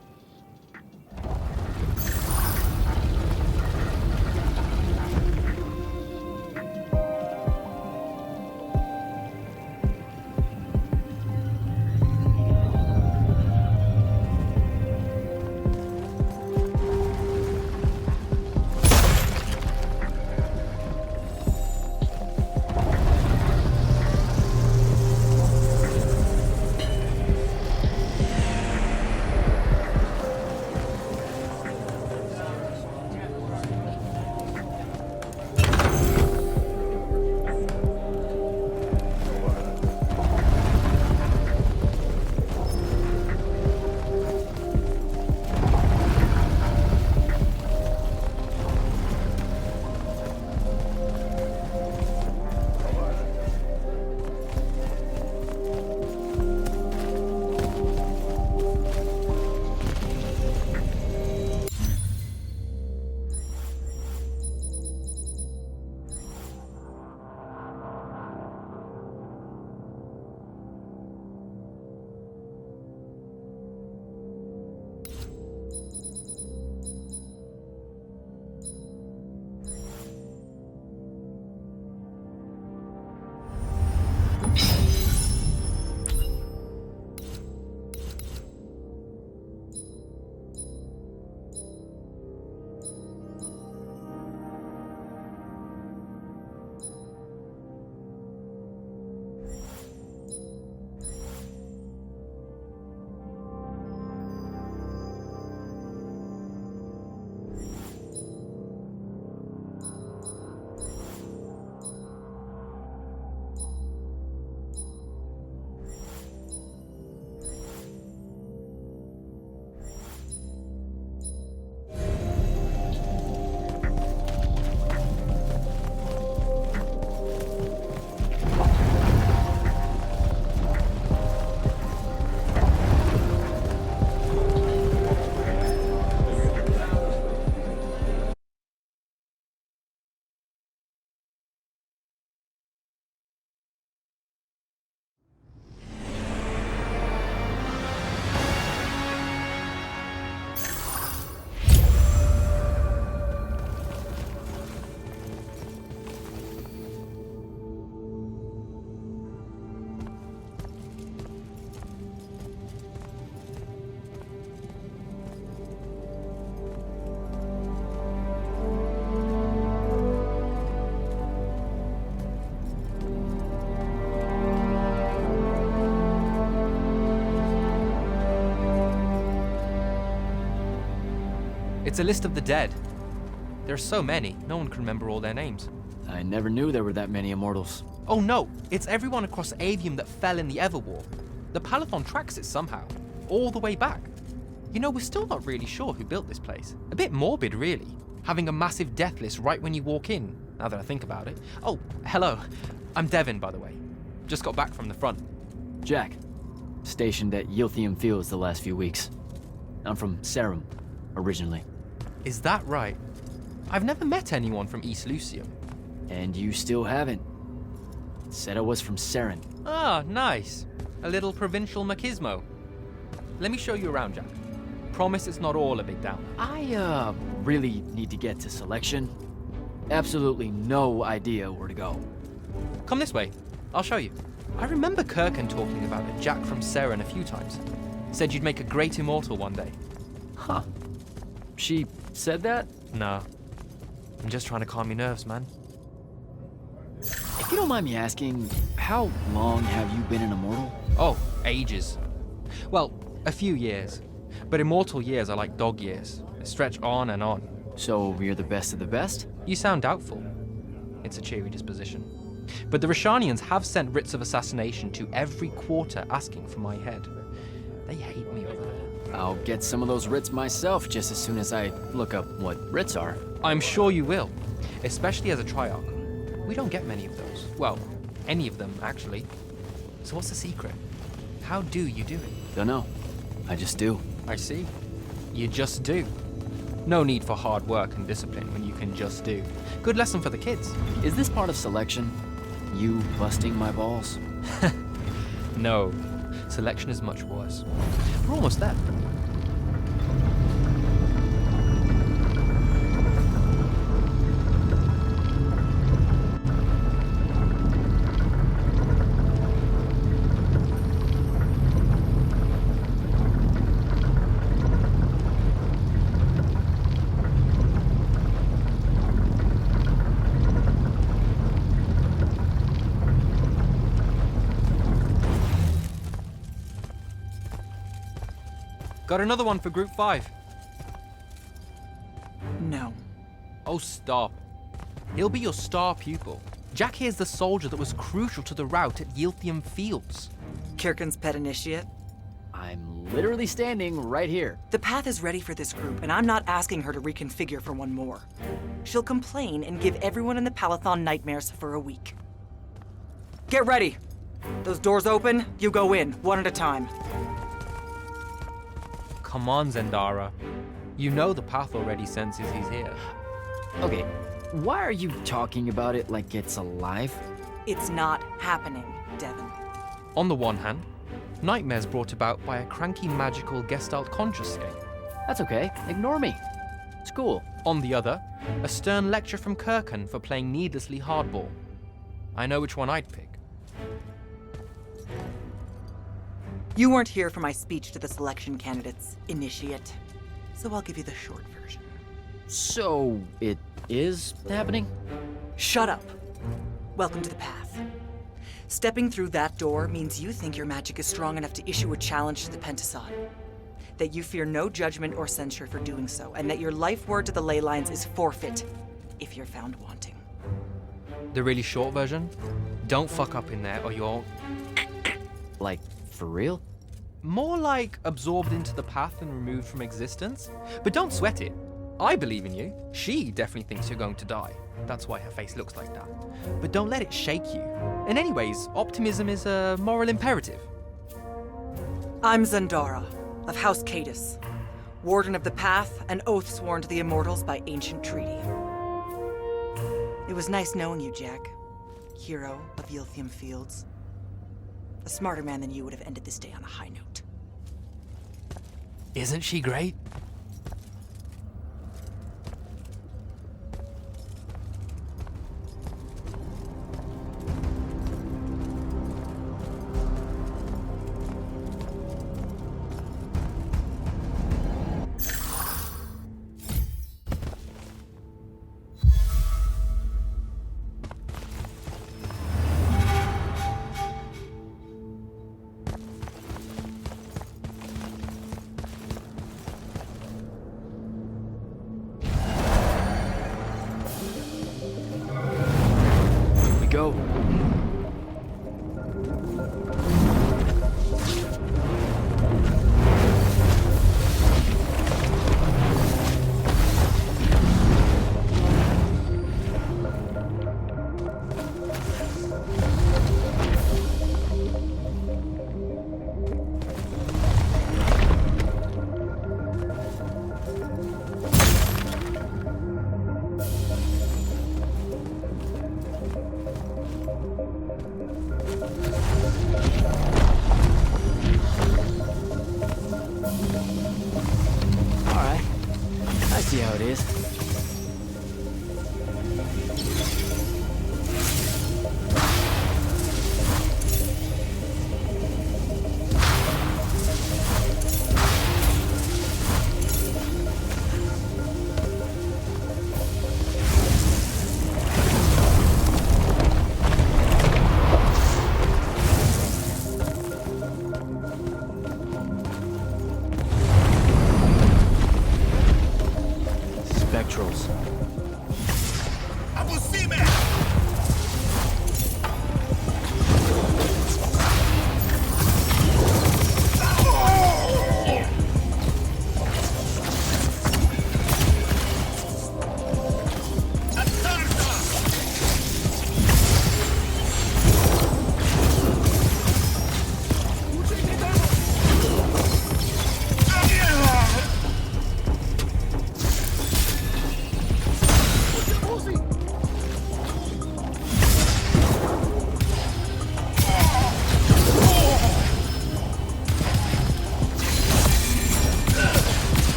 It's a list of the dead. There are so many, no one can remember all their names. I never knew there were that many Immortals. Oh no, it's everyone across Aveum that fell in the Everwar. The Palathon tracks it somehow, all the way back. You know, we're still not really sure who built this place. A bit morbid, really, having a massive death list right when you walk in, now that I think about it. Oh, hello. I'm Devin, by the way. Just got back from the front. Jack, stationed at Yilthium Fields the last few weeks. I'm from Sarum, originally. Is that right? I've never met anyone from East Lucium. And you still haven't. Said I was from Saren. Ah, nice. A little provincial machismo. Let me show you around, Jack. Promise it's not all a big down. I, really need to get to selection. Absolutely no idea where to go. Come this way. I'll show you. I remember Kirkin talking about a Jack from Saren a few times. Said you'd make a great immortal one day. Huh. She said that? No. I'm just trying to calm your nerves, man. If you don't mind me asking, how long have you been an immortal? Oh, ages. Well, a few years. But immortal years are like dog years. They stretch on and on. So you're the best of the best? You sound doubtful. It's a cheery disposition. But the Rashanians have sent writs of assassination to every quarter asking for my head. They hate me over there. I'll get some of those writs myself just as soon as I look up what writs are. I'm sure you will, especially as a Triarch. We don't get many of those. Well, any of them, actually. So what's the secret? How do you do it? Dunno. I just do. I see. You just do. No need for hard work and discipline when you can just do. Good lesson for the kids. Is this part of selection? You busting my balls? No. Selection is much worse. We're almost there. Got another one for Group 5. No. Oh, stop. He'll be your star pupil. Jack here's the soldier that was crucial to the rout at Yilthium Fields. Kirkin's pet initiate? I'm literally standing right here. The path is ready for this group, and I'm not asking her to reconfigure for one more. She'll complain and give everyone in the Palathon nightmares for a week. Get ready! Those doors open, you go in, one at a time. Come on, Zendara. You know the path already senses he's here. Okay, why are you talking about it like it's alive? It's not happening, Devon. On the one hand, nightmares brought about by a cranky magical Gestalt consciousness. That's okay, ignore me. It's cool. On the other, a stern lecture from Kirkin for playing needlessly hardball. I know which one I'd pick. You weren't here for my speech to the selection candidates, Initiate. So I'll give you the short version. So, it is happening? Shut up. Welcome to the path. Stepping through that door means you think your magic is strong enough to issue a challenge to the Pentason. That you fear no judgment or censure for doing so, and that your life word to the ley lines is forfeit if you're found wanting. The really short version? Don't fuck up in there or you're... Like, for real? More like absorbed into the path and removed from existence. But don't sweat it. I believe in you. She definitely thinks you're going to die. That's why her face looks like that. But don't let it shake you. And anyways, optimism is a moral imperative. I'm Zendara, of House Cadus, Warden of the Path, an oath sworn to the Immortals by ancient treaty. It was nice knowing you, Jack. Hero of Yilthium Fields. A smarter man than you would have ended this day on a high note. Isn't she great?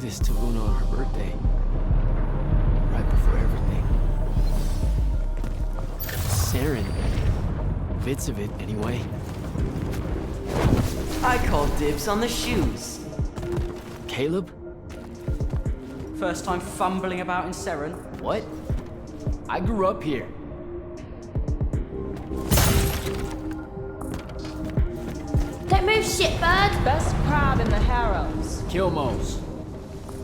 this to Luna on her birthday. Right before everything. Saren. Bits of it, anyway. I call dibs on the shoes. Caleb? First time fumbling about in Seren. What? I grew up here. Don't move, shitbird! Best crab in the Harrows. Kilmos.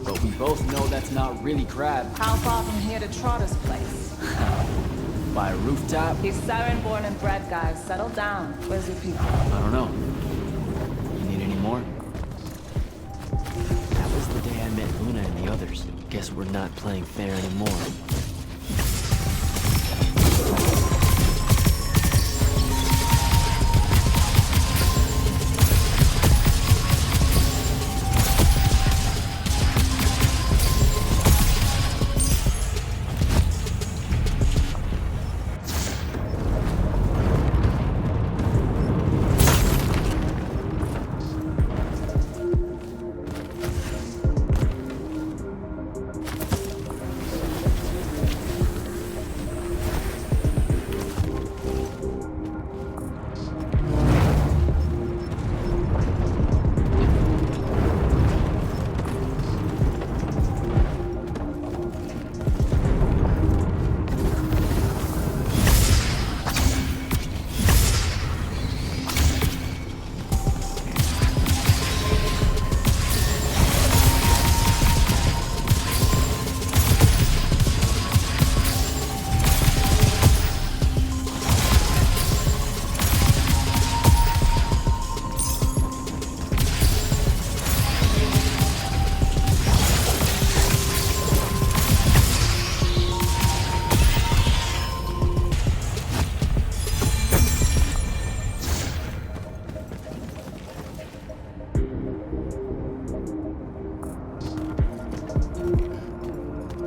But we both know that's not really crab. How far from here to Trotter's place? By a rooftop? He's Siren born and bred, guys. Settle down. Where's your people? I don't know. You need any more? That was the day I met Luna and the others. Guess we're not playing fair anymore.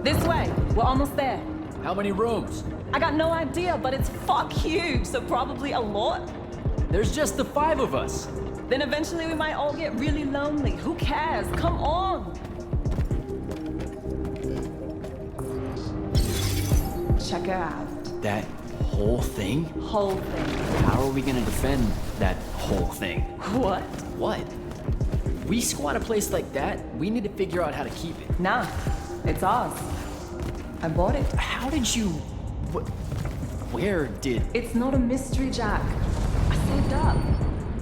This way. We're almost there. How many rooms? I got no idea, but it's fuck huge, so probably a lot. There's just the 5 of us. Then eventually we might all get really lonely. Who cares? Come on! Check it out. That whole thing? Whole thing. How are we gonna defend that whole thing? What? What? We squat a place like that, we need to figure out how to keep it. Nah, it's ours. I bought it. How did you... Where did... It's not a mystery, Jack. I saved up.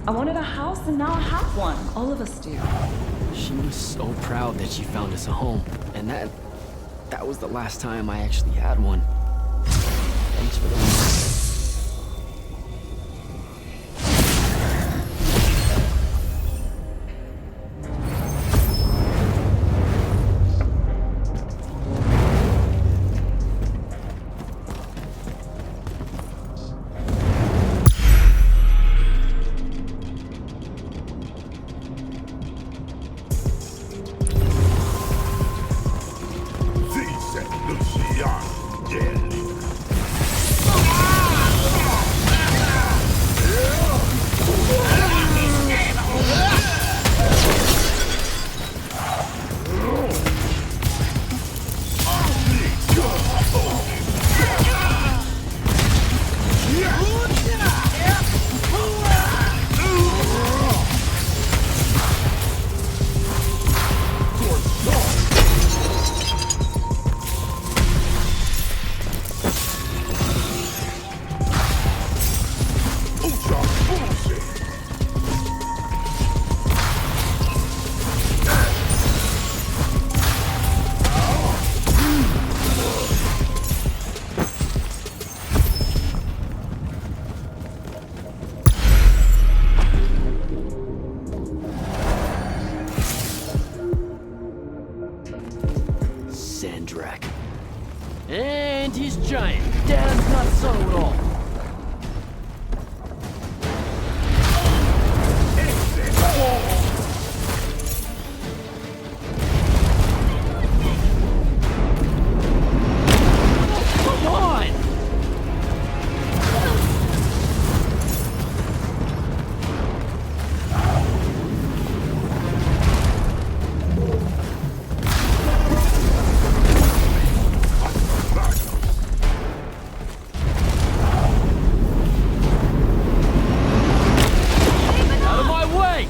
I wanted a house and now I have one. All of us do. She was so proud that she found us a home. And that was the last time I actually had one. Thanks for the... And he's giant. Dad's not so at all. Come on! Out of my way!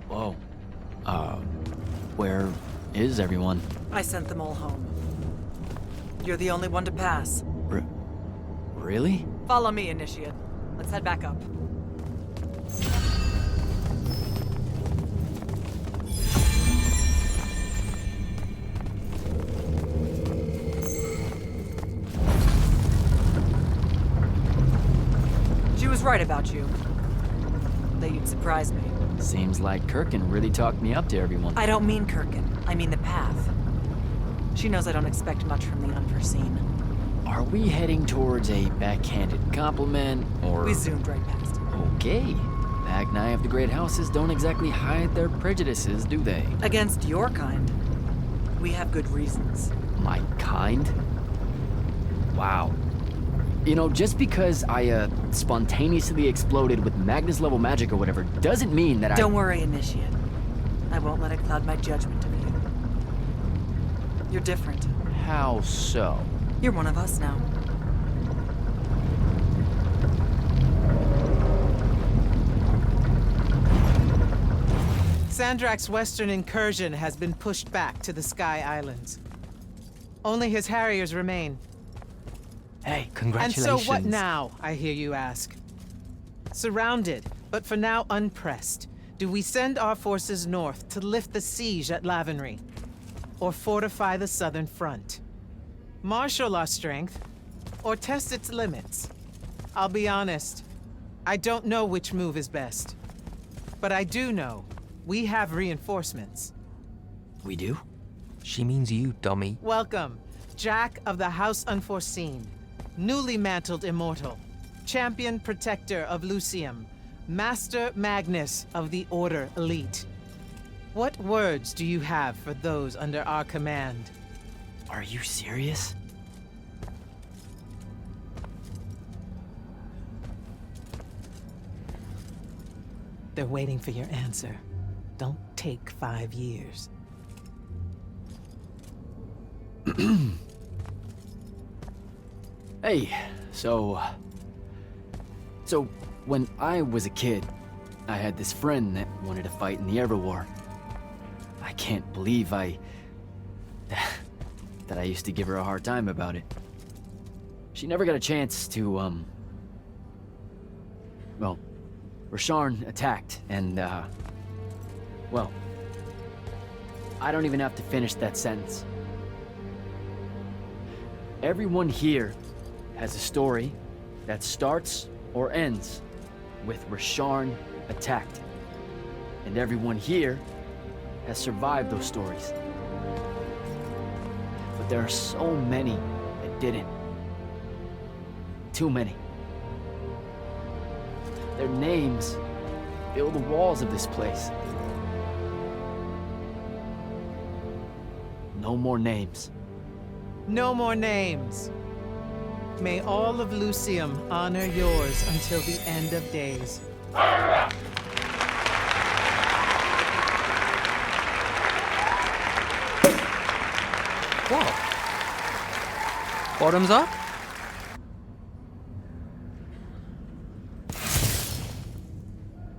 Whoa. Where is everyone? I sent them all home. You're the only one to pass. Really? Follow me, Initiate. Let's head back up. She was right about you. That you'd surprise me. Seems like Kirkin really talked me up to everyone. I don't mean Kirkin. I mean the path. She knows I don't expect much from the unforeseen. Are we heading towards a backhanded compliment, or... We zoomed right past it. Okay. Back nigh of the great houses don't exactly hide their prejudices, do they? Against your kind. We have good reasons. My kind? Wow. You know, just because I, spontaneously exploded with Magnus-level magic or whatever, doesn't mean that Don't worry, Initiate. I won't let it cloud my judgment of you. You're different. How so? You're one of us now. Sandrak's western incursion has been pushed back to the Sky Islands. Only his Harriers remain. Hey, congratulations. And so what now, I hear you ask? Surrounded, but for now unpressed, do we send our forces north to lift the siege at Lavenry? Or fortify the southern front? Marshal our strength, or test its limits? I'll be honest, I don't know which move is best. But I do know we have reinforcements. We do? She means you, dummy. Welcome, Jack of the House Unforeseen, newly mantled immortal, champion protector of Lucium, Master Magnus of the Order Elite. What words do you have for those under our command? Are you serious? They're waiting for your answer. Don't take 5 years. Hey, so when I was a kid, I had this friend that wanted to fight in the Everwar. I can't believe that I used to give her a hard time about it. She never got a chance to, well, Rasharn attacked, and, well, I don't even have to finish that sentence. Everyone here has a story that starts or ends with Rasharn attacked. And everyone here has survived those stories. But there are so many that didn't. Too many. Their names fill the walls of this place. No more names. No more names. May all of Lucium honor yours until the end of days. What? Bottoms up?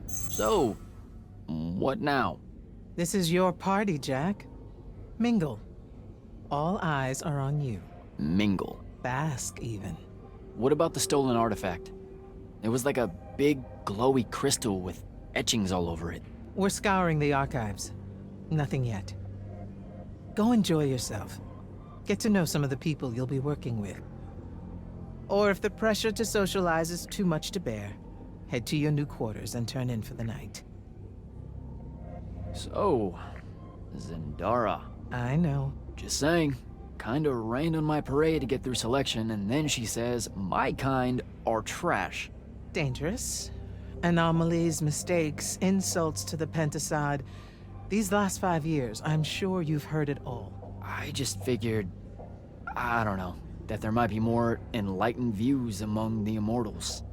So, what now? This is your party, Jack. Mingle. All eyes are on you. Mingle. Bask, even. What about the stolen artifact? It was like a big, glowy crystal with etchings all over it. We're scouring the archives. Nothing yet. Go enjoy yourself. Get to know some of the people you'll be working with. Or if the pressure to socialize is too much to bear, head to your new quarters and turn in for the night. So, Zendara. I know. Just saying. Kinda rained on my parade to get through selection, and then she says my kind are trash. Dangerous. Anomalies, mistakes, insults to the Pentasod. These last 5 years, I'm sure you've heard it all. I just figured, I don't know, that there might be more enlightened views among the Immortals.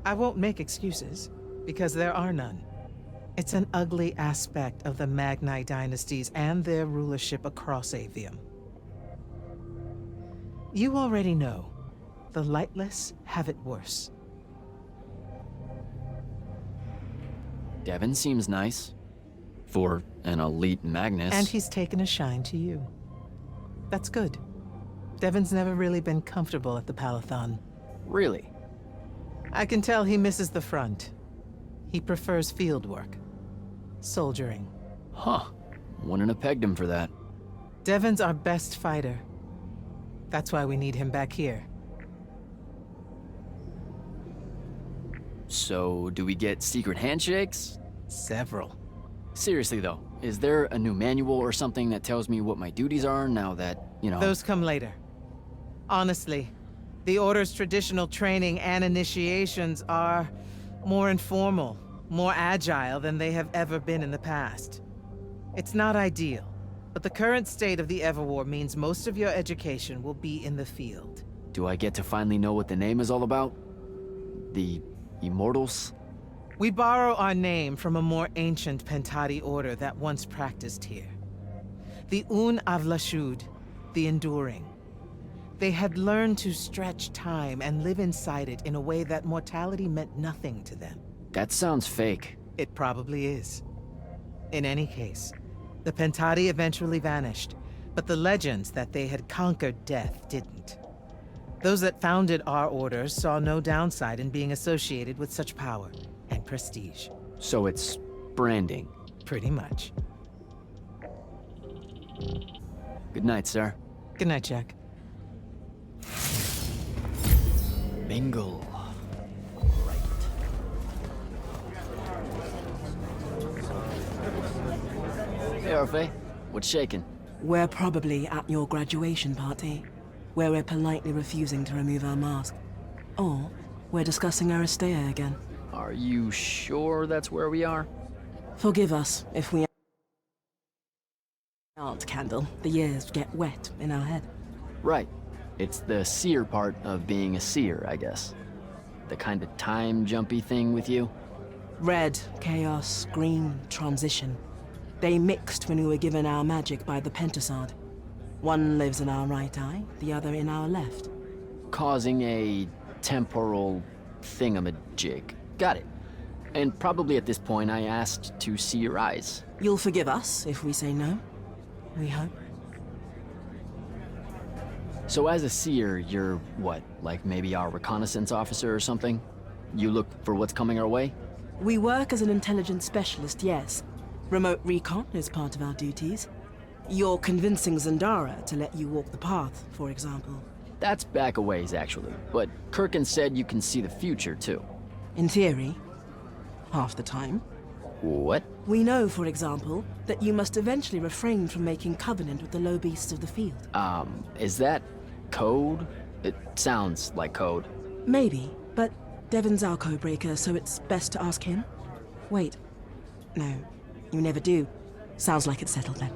I won't make excuses, because there are none. It's an ugly aspect of the Magni dynasties and their rulership across Aveum. You already know, the Lightless have it worse. Devin seems nice. For an elite Magnus. And he's taken a shine to you. That's good. Devin's never really been comfortable at the Palathon. Really? I can tell he misses the front. He prefers field work. Soldiering. Huh. Wouldn't have pegged him for that. Devin's our best fighter. That's why we need him back here. So, do we get secret handshakes? Several. Seriously though, is there a new manual or something that tells me what my duties are now that, you know... Those come later. Honestly, the Order's traditional training and initiations are more informal, more agile than they have ever been in the past. It's not ideal, but the current state of the Everwar means most of your education will be in the field. Do I get to finally know what the name is all about? The Immortals? We borrow our name from a more ancient Pentati order that once practiced here. The Un Avlashud, the Enduring. They had learned to stretch time and live inside it in a way that mortality meant nothing to them. That sounds fake. It probably is. In any case, the Pentati eventually vanished, but the legends that they had conquered death didn't. Those that founded our order saw no downside in being associated with such power and prestige. So it's branding? Pretty much. Good night, sir. Good night, Jack. Mingle. Hey, Orphe. What's shaking? We're probably at your graduation party, where we're politely refusing to remove our mask. Or we're discussing Aristea again. Are you sure that's where we are? Forgive us if we aren't, Candle. The years get wet in our head. Right. It's the seer part of being a seer, I guess. The kind of time-jumpy thing with you. Red, chaos, green, transition. They mixed when we were given our magic by the Pentasod. One lives in our right eye, the other in our left. Causing a temporal thingamajig. Got it. And probably at this point I asked to see your eyes. You'll forgive us if we say no, we hope. So as a seer, you're what, like maybe our reconnaissance officer or something? You look for what's coming our way? We work as an intelligence specialist, yes. Remote recon is part of our duties. You're convincing Zendara to let you walk the path, for example. That's back a ways, actually. But Kirkin said you can see the future, too. In theory. Half the time. What? We know, for example, that you must eventually refrain from making covenant with the low beasts of the field. Is that code? It sounds like code. Maybe, but Devon's our codebreaker, so it's best to ask him. Wait. No, you never do. Sounds like it's settled then.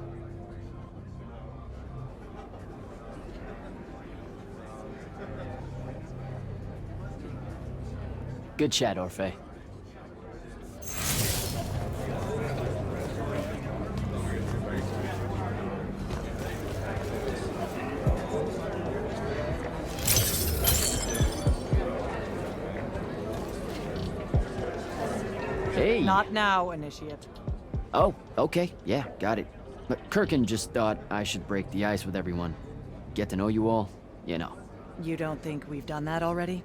Good chat, Orphe. Hey! Not now, Initiate. Oh, okay. Yeah, got it. But Kirkin just thought I should break the ice with everyone. Get to know you all, you know. You don't think we've done that already?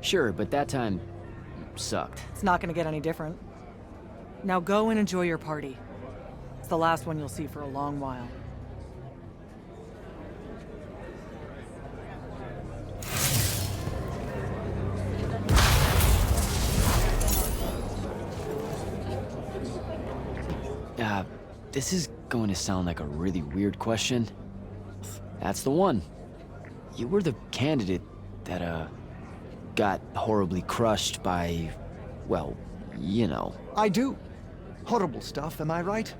Sure, but that time sucked. It's not gonna get any different. Now go and enjoy your party. It's the last one you'll see for a long while. This is going to sound like a really weird question. That's the one. You were the candidate that, got horribly crushed by, well, you know. I do. Horrible stuff, am I right?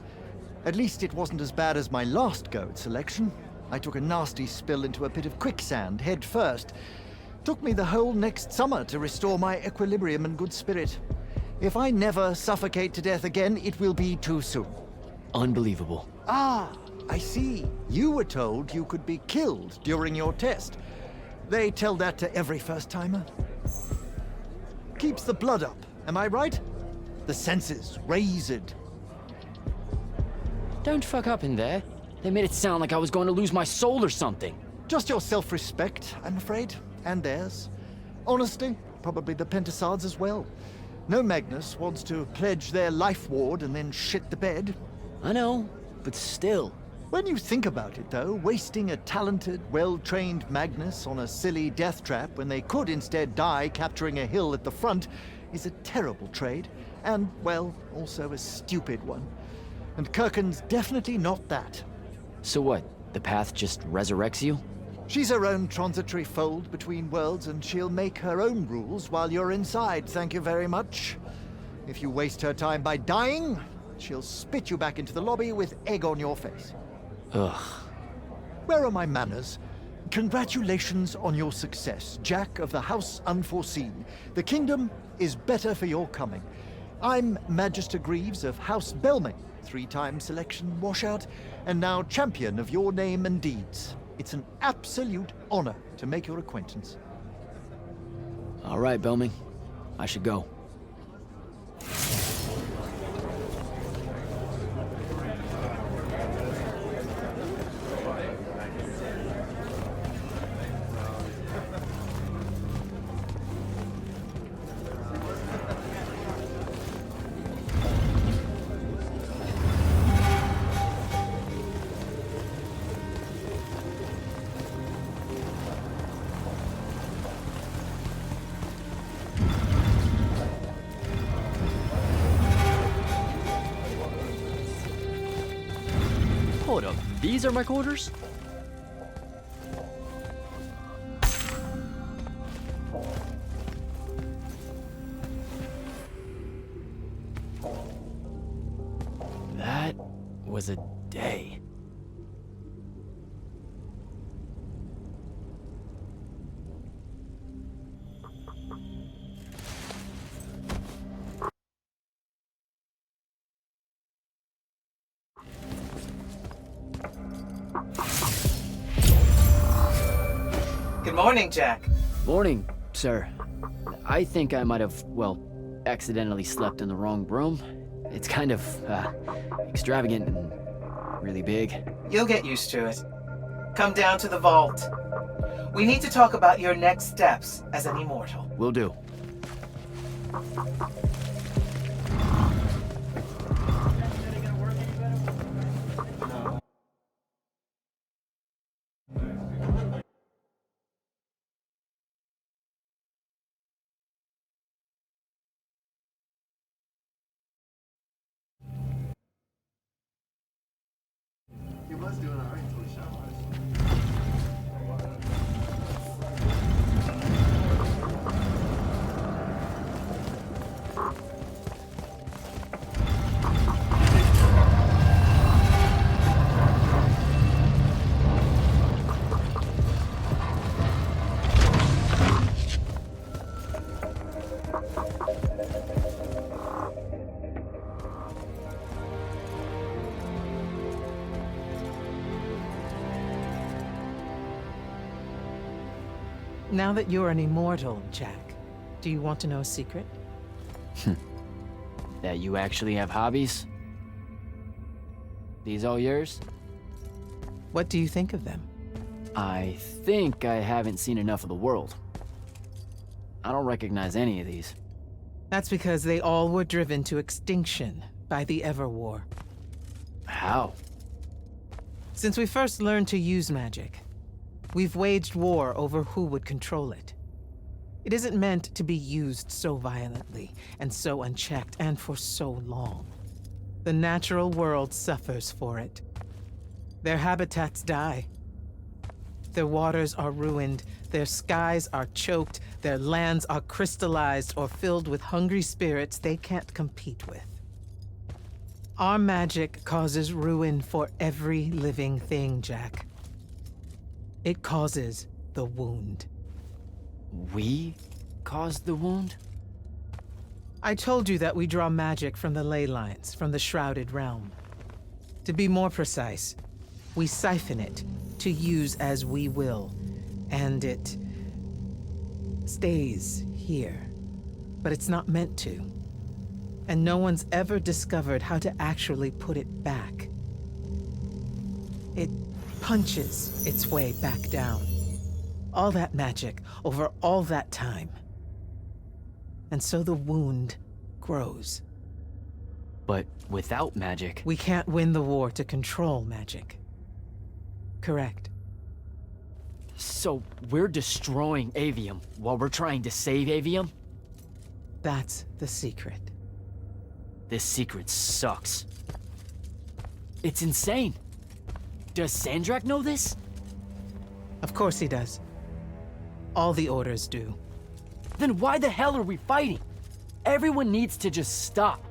At least it wasn't as bad as my last go at selection. I took a nasty spill into a pit of quicksand, head first. Took me the whole next summer to restore my equilibrium and good spirit. If I never suffocate to death again, it will be too soon. Unbelievable. Ah, I see. You were told you could be killed during your test. They tell that to every first-timer. Keeps the blood up, am I right? The senses raised. Don't fuck up in there. They made it sound like I was going to lose my soul or something. Just your self-respect, I'm afraid, and theirs. Honestly, probably the Pentasod's as well. No Magnus wants to pledge their life ward and then shit the bed. I know, but still. When you think about it, though, wasting a talented, well-trained Magnus on a silly death trap when they could instead die capturing a hill at the front is a terrible trade, and, well, also a stupid one. And Kirkin's definitely not that. So what, the path just resurrects you? She's her own transitory fold between worlds, and she'll make her own rules while you're inside, thank you very much. If you waste her time by dying, she'll spit you back into the lobby with egg on your face. Ugh. Where are my manners? Congratulations on your success, Jack of the House Unforeseen. The kingdom is better for your coming. I'm Magister Greaves of House Belming, 3-time selection washout, and now champion of your name and deeds. It's an absolute honor to make your acquaintance. All right, Belming. I should go. Hold up, these are my quarters? That was a day. Good morning, Jack. Morning, sir. I think I might have, well, accidentally slept in the wrong room. It's kind of, extravagant and really big. You'll get used to it. Come down to the vault. We need to talk about your next steps as an immortal. Will do. He was doing alright until he shot us. Now that you're an immortal, Jack, do you want to know a secret? That you actually have hobbies? These all yours? What do you think of them? I think I haven't seen enough of the world. I don't recognize any of these. That's because they all were driven to extinction by the Everwar. How? Since we first learned to use magic, we've waged war over who would control it. It isn't meant to be used so violently and so unchecked and for so long. The natural world suffers for it. Their habitats die. Their waters are ruined, their skies are choked, their lands are crystallized or filled with hungry spirits they can't compete with. Our magic causes ruin for every living thing, Jack. It causes the wound. We caused the wound? I told you that we draw magic from the ley lines, from the Shrouded Realm. To be more precise, we siphon it to use as we will, and it stays here. But it's not meant to. And no one's ever discovered how to actually put it back. It punches its way back down. All that magic over all that time. And so the wound grows. But without magic... We can't win the war to control magic. Correct. So we're destroying Aveum while we're trying to save Aveum? That's the secret. This secret sucks. It's insane. Does Sandrak know this? Of course he does. All the orders do. Then why the hell are we fighting? Everyone needs to just stop.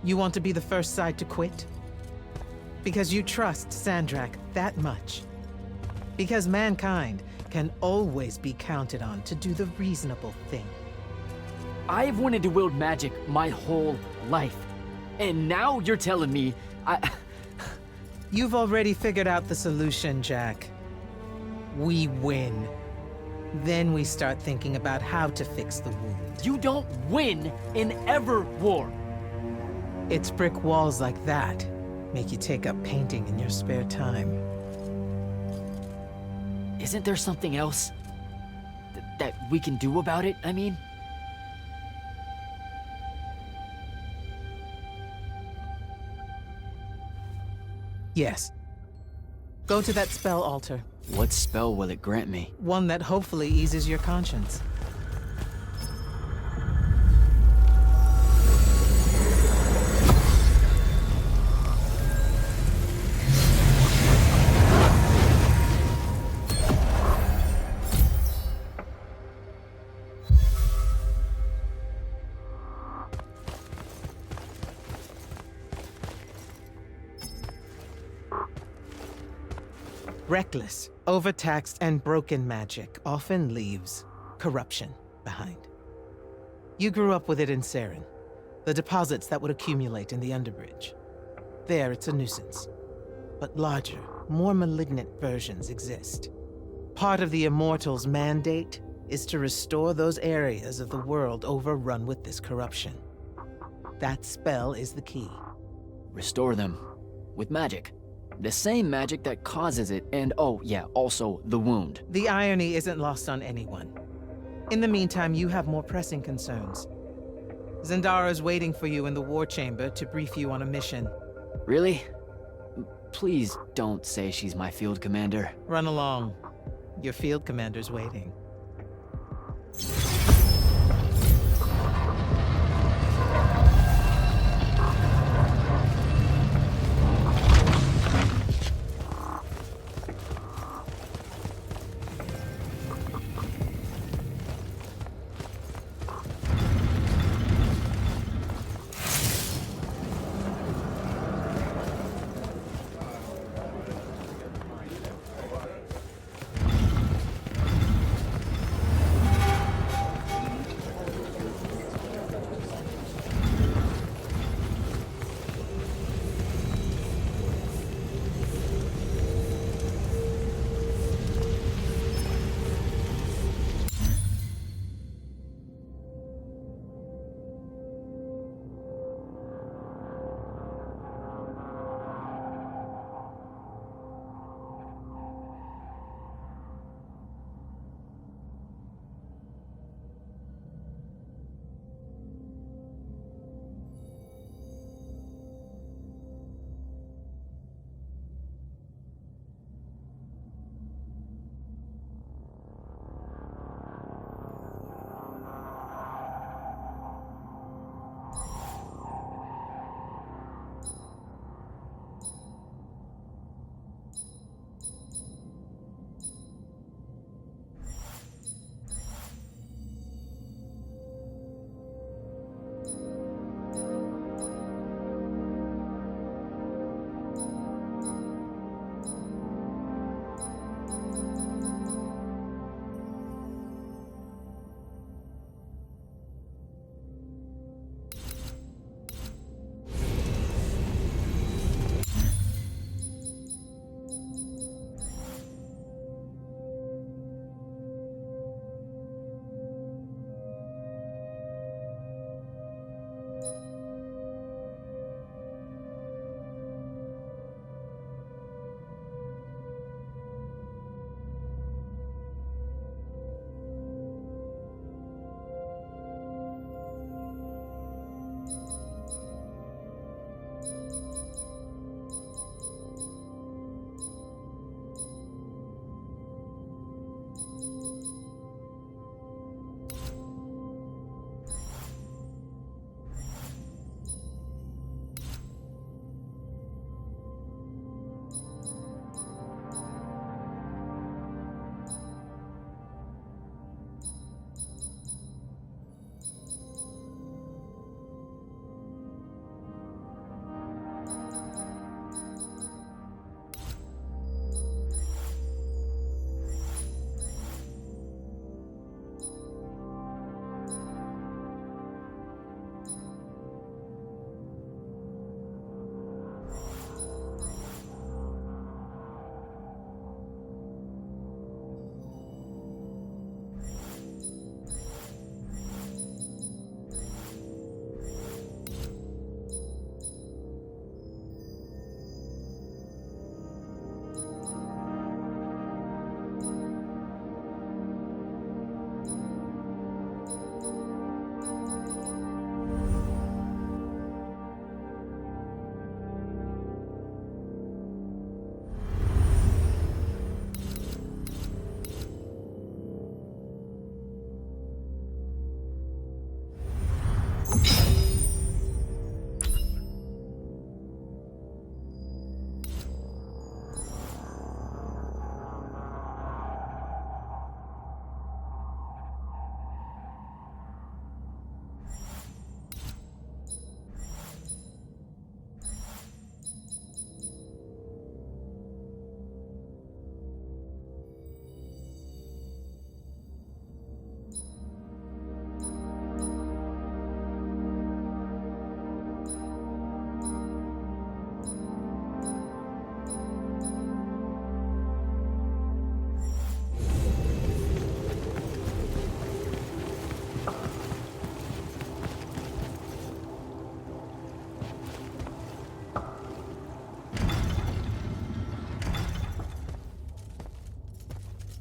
You want to be the first side to quit? Because you trust Sandrak that much. Because mankind can always be counted on to do the reasonable thing. I've wanted to wield magic my whole life. And now you're telling me You've already figured out the solution, Jack. We win. Then we start thinking about how to fix the wound. You don't win in ever war. It's brick walls like that make you take up painting in your spare time. Isn't there something else that we can do about it, I mean? Yes. Go to that spell altar. What spell will it grant me? One that hopefully eases your conscience. Reckless, overtaxed, and broken magic often leaves corruption behind. You grew up with it in Saren, the deposits that would accumulate in the Underbridge. There, it's a nuisance. But larger, more malignant versions exist. Part of the Immortals' mandate is to restore those areas of the world overrun with this corruption. That spell is the key. Restore them. With magic. The same magic that causes it, and oh yeah, also the wound. The irony isn't lost on anyone. In the meantime, you have more pressing concerns. Zendara's waiting for you in the war chamber to brief you on a mission. Really? Please don't say she's my field commander. Run along. Your field commander's waiting.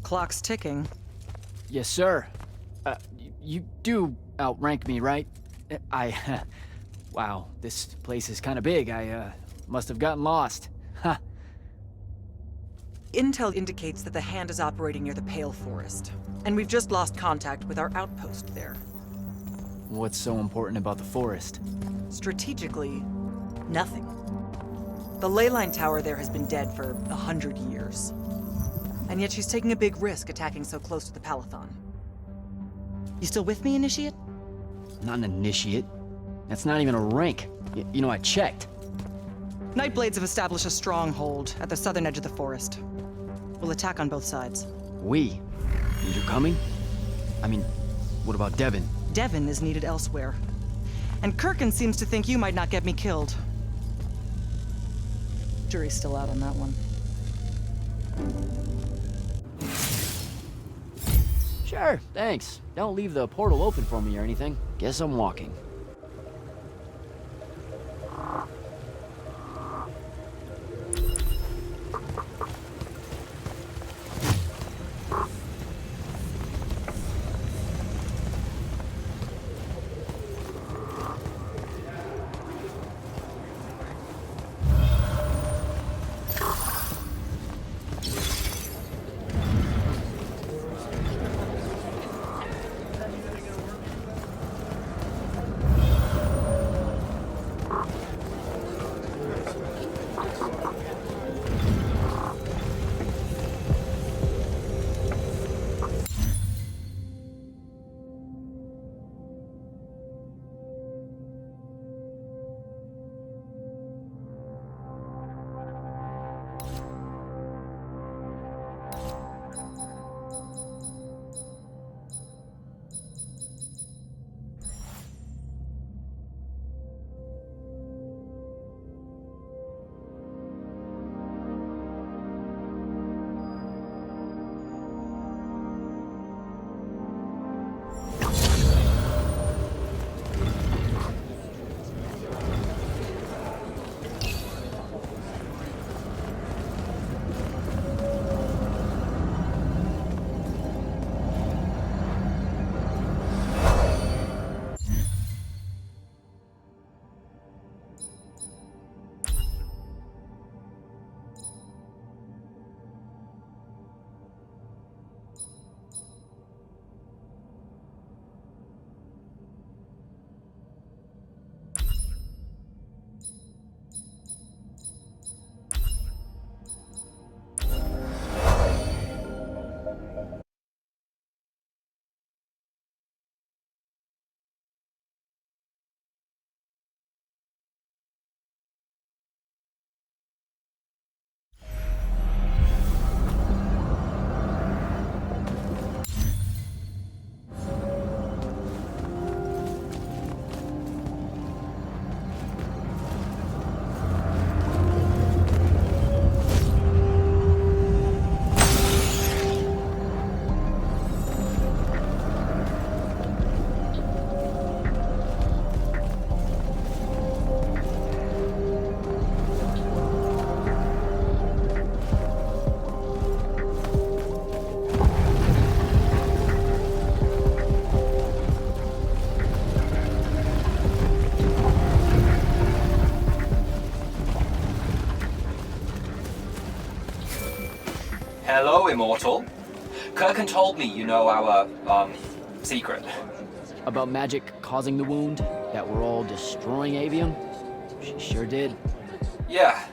clock's ticking. Yes, sir. You do outrank me, right? Wow, this place is kind of big. I must have gotten lost. Ha. Intel indicates that the Hand is operating near the Pale Forest, and we've just lost contact with our outpost there. What's so important about the forest? Strategically, nothing. The ley line tower there has been dead for 100 years. And yet she's taking a big risk attacking so close to the Palathon. You still with me, Initiate? Not an initiate. That's not even a rank. You know, I checked. Nightblades have established a stronghold at the southern edge of the forest. We'll attack on both sides. We? And you're coming? I mean, what about Devin? Devin is needed elsewhere. And Kirkin seems to think you might not get me killed. Jury's still out on that one. Sure, thanks. Don't leave the portal open for me or anything. Guess I'm walking. Hello, Immortal. Kirkin told me you know our, secret. About magic causing the wound? That we're all destroying Aveum? She sure did. Yeah,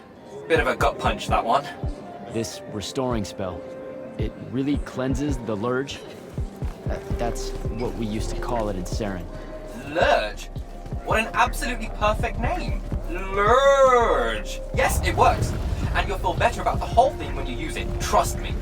bit of a gut punch, that one. This restoring spell, it really cleanses the Lurge? That's what we used to call it in Saren. Lurge? What an absolutely perfect name. Lurge! Yes, it works. And you'll feel better about the whole thing when you use it. Trust me.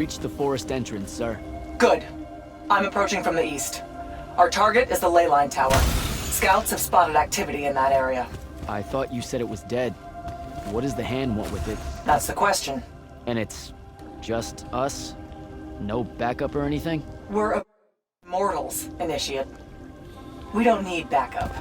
reached the forest entrance, sir. Good. I'm approaching from the east. Our target is the ley line tower. Scouts have spotted activity in that area. I thought you said it was dead. What does the hand want with it? That's the question. And it's just us? No backup or anything? We're Immortals, Initiate. We don't need backup.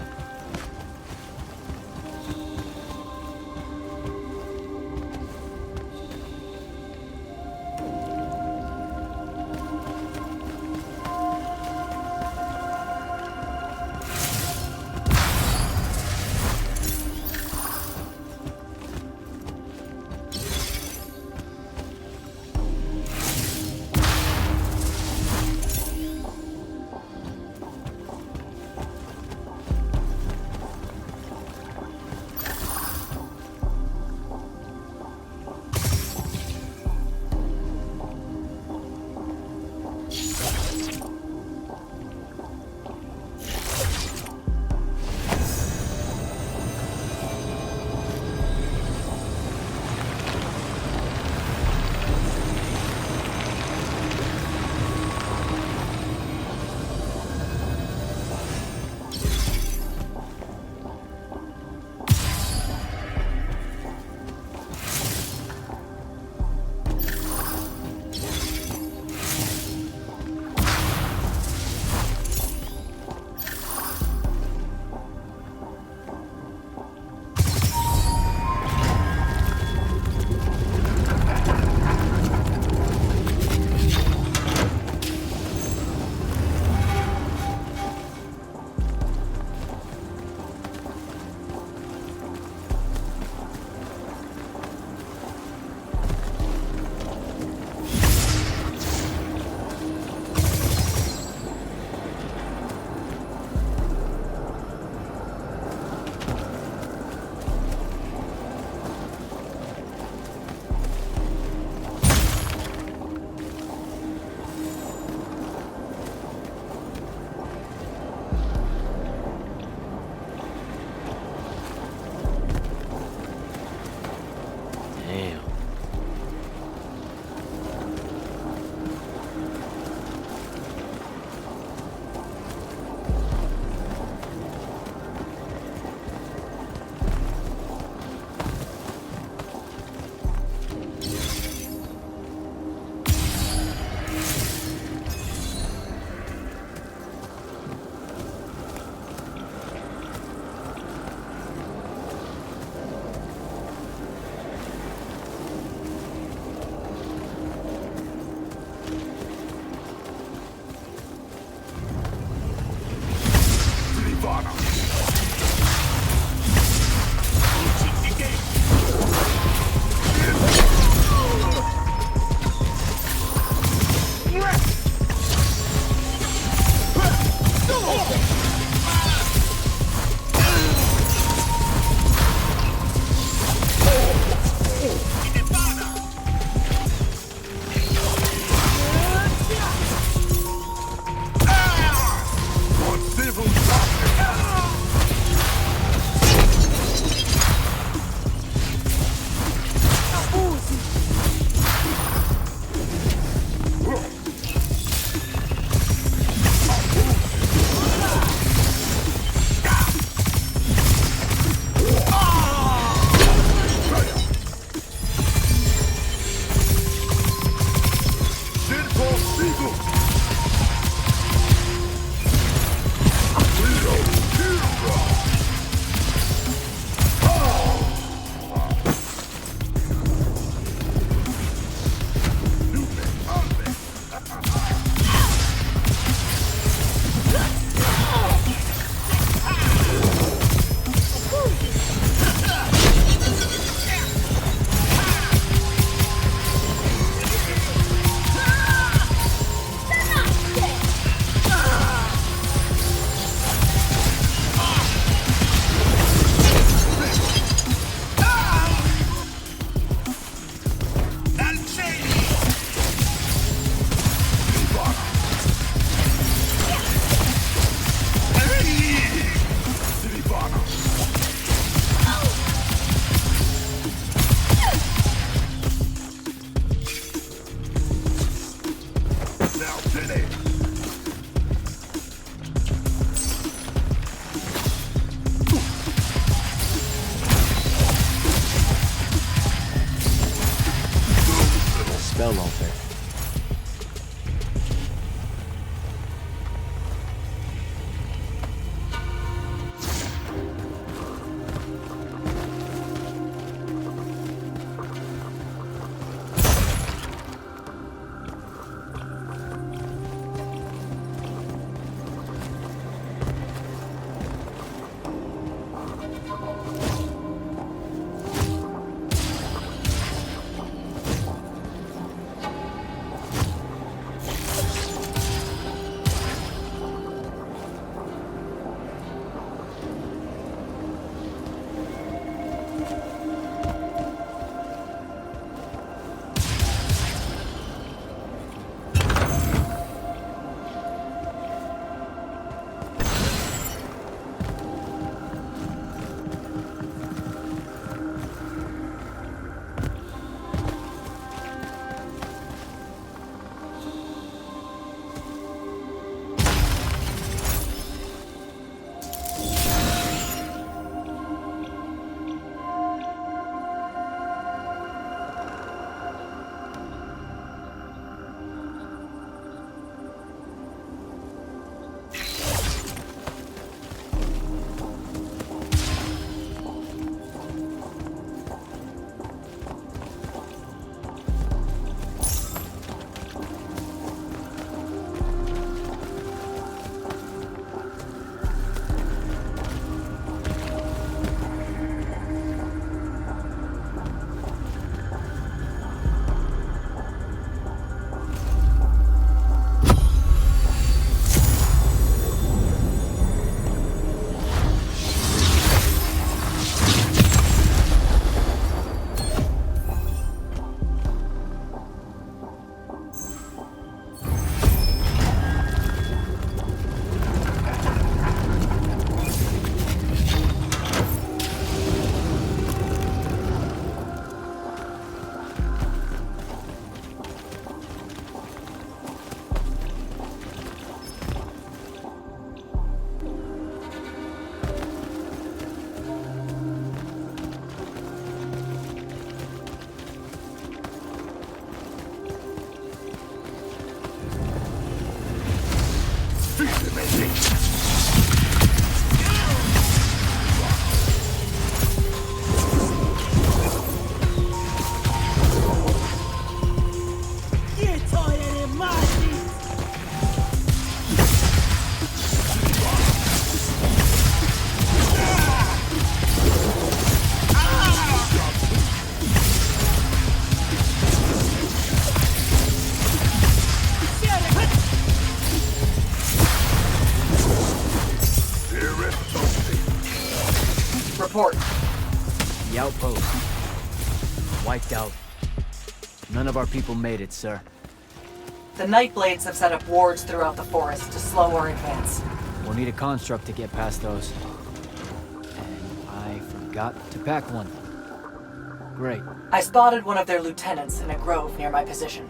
Spell alter. Report. The outpost. Wiped out. None of our people made it, sir. The Nightblades have set up wards throughout the forest to slow our advance. We'll need a construct to get past those. And I forgot to pack one. Great. I spotted one of their lieutenants in a grove near my position.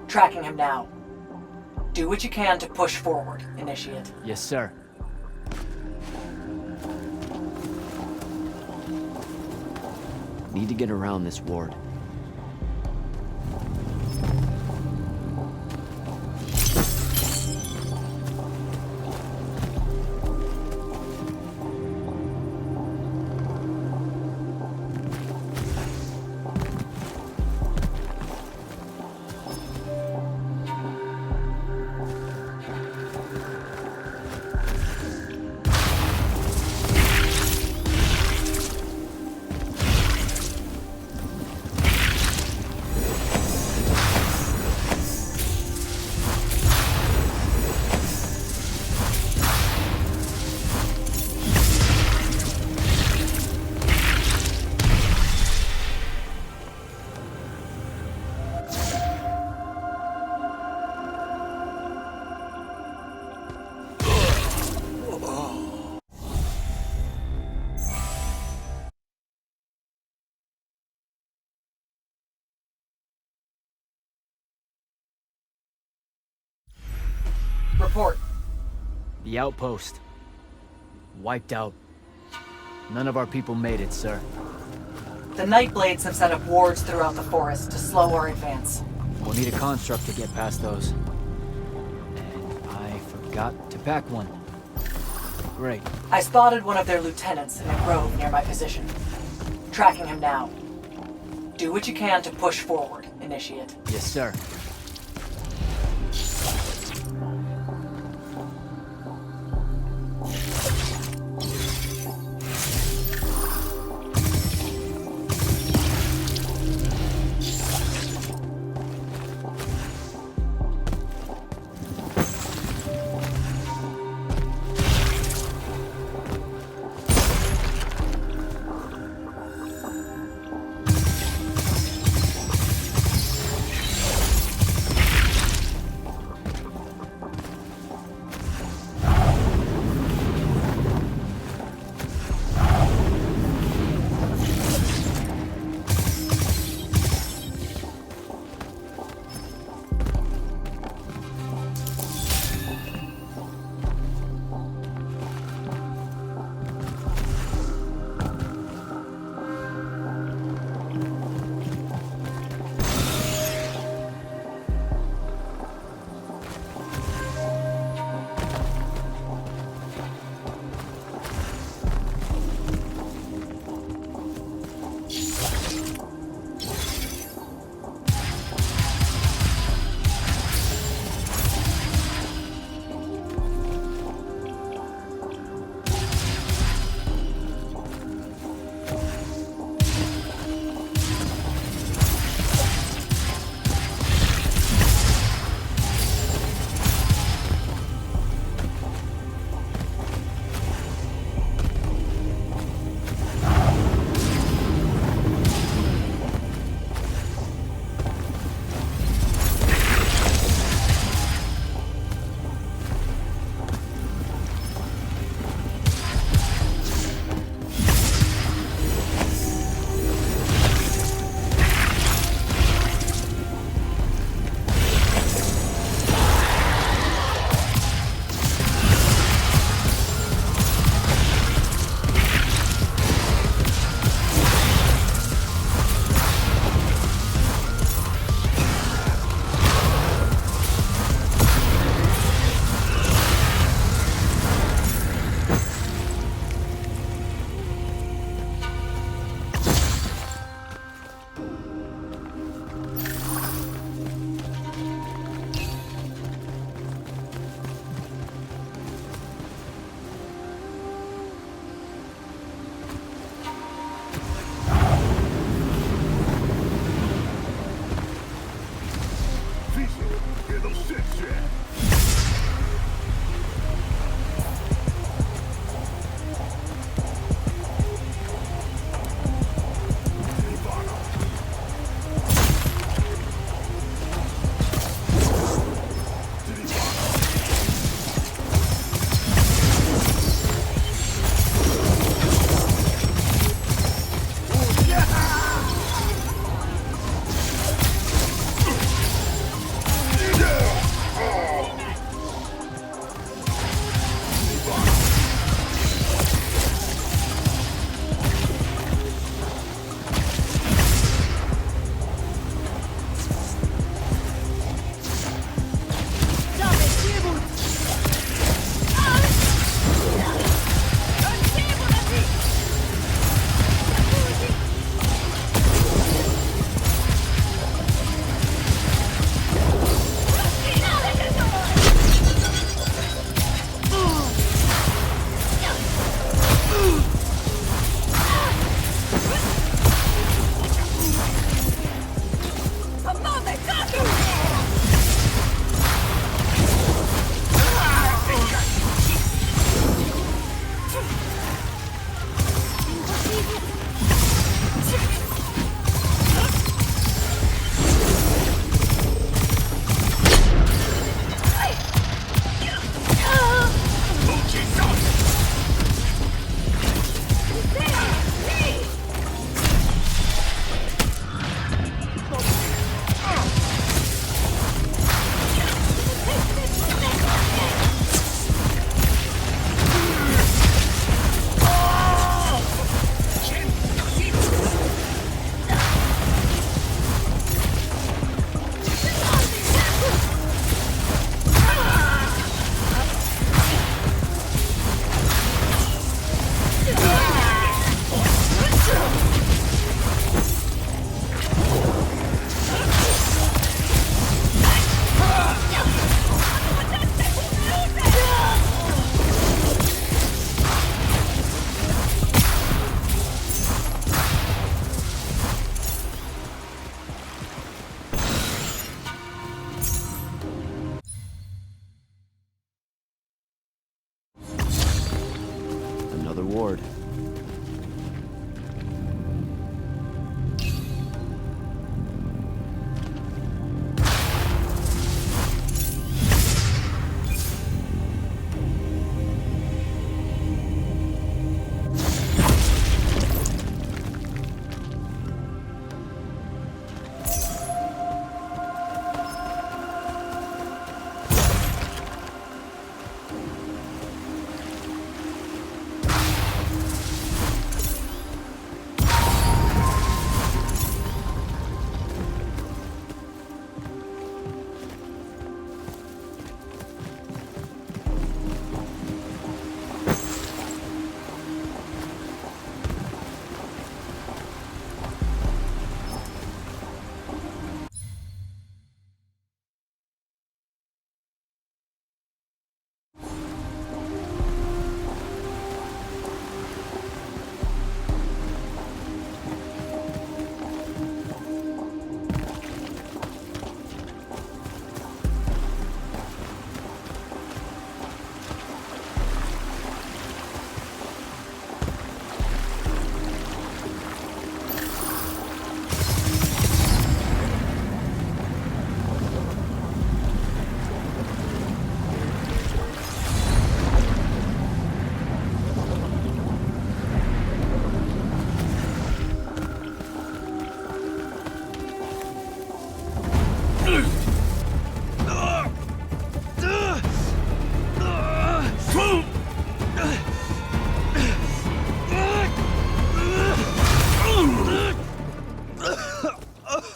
Tracking him now. Do what you can to push forward, Initiate. Yes, sir. Need to get around this ward. report? The outpost. Wiped out. None of our people made it, sir. The Nightblades have set up wards throughout the forest to slow our advance. We'll need a construct to get past those. And I forgot to pack one. Great. I spotted one of their lieutenants in a grove near my position. Tracking him now. Do what you can to push forward, Initiate. Yes, sir. ward.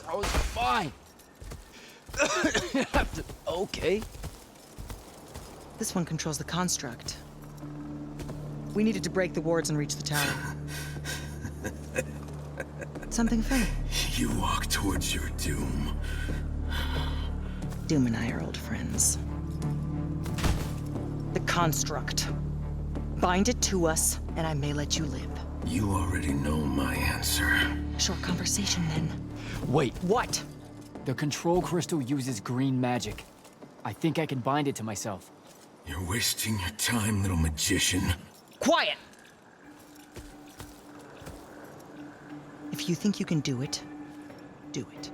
I was fine. Okay. This one controls the construct. We needed to break the wards and reach the tower. Something funny? You walk towards your doom. Doom and I are old friends. The construct. Bind it to us, and I may let you live. You already know my answer. Short conversation, then. Wait. What? The control crystal uses green magic. I think I can bind it to myself. You're wasting your time, little magician. Quiet! If you think you can do it, do it.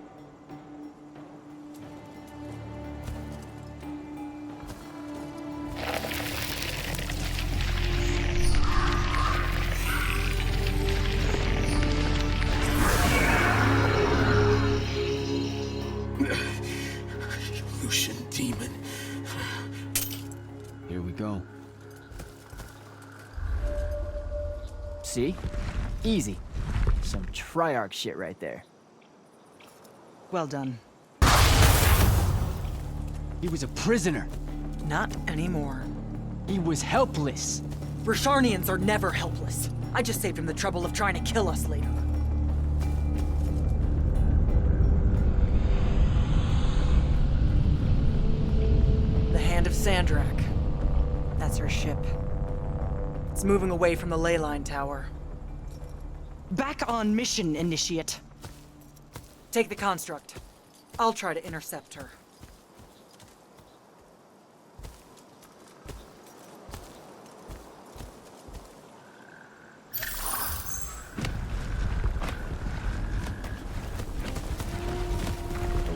Lucian demon. Here we go. See? Easy. Some Triarch shit right there. Well done. He was a prisoner. Not anymore. He was helpless. Rasharnians are never helpless. I just saved him the trouble of trying to kill us later. The Hand of Sandrak. That's her ship. It's moving away from the ley line tower. Back on mission, Initiate. Take the construct. I'll try to intercept her.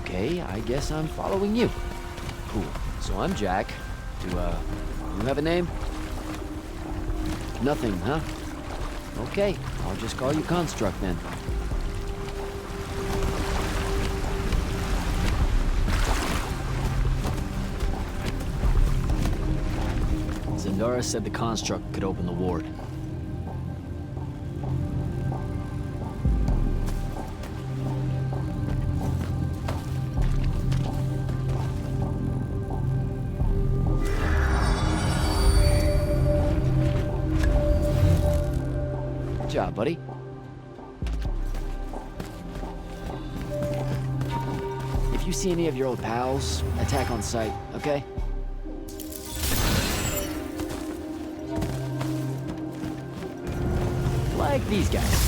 Okay, I guess I'm following you. Cool. So I'm Jack. Do, you have a name? Nothing, huh? Okay, I'll just call you Construct then. Zendara said the Construct could open the ward. Good job, buddy. If you see any of your old pals, attack on sight, okay? Like these guys.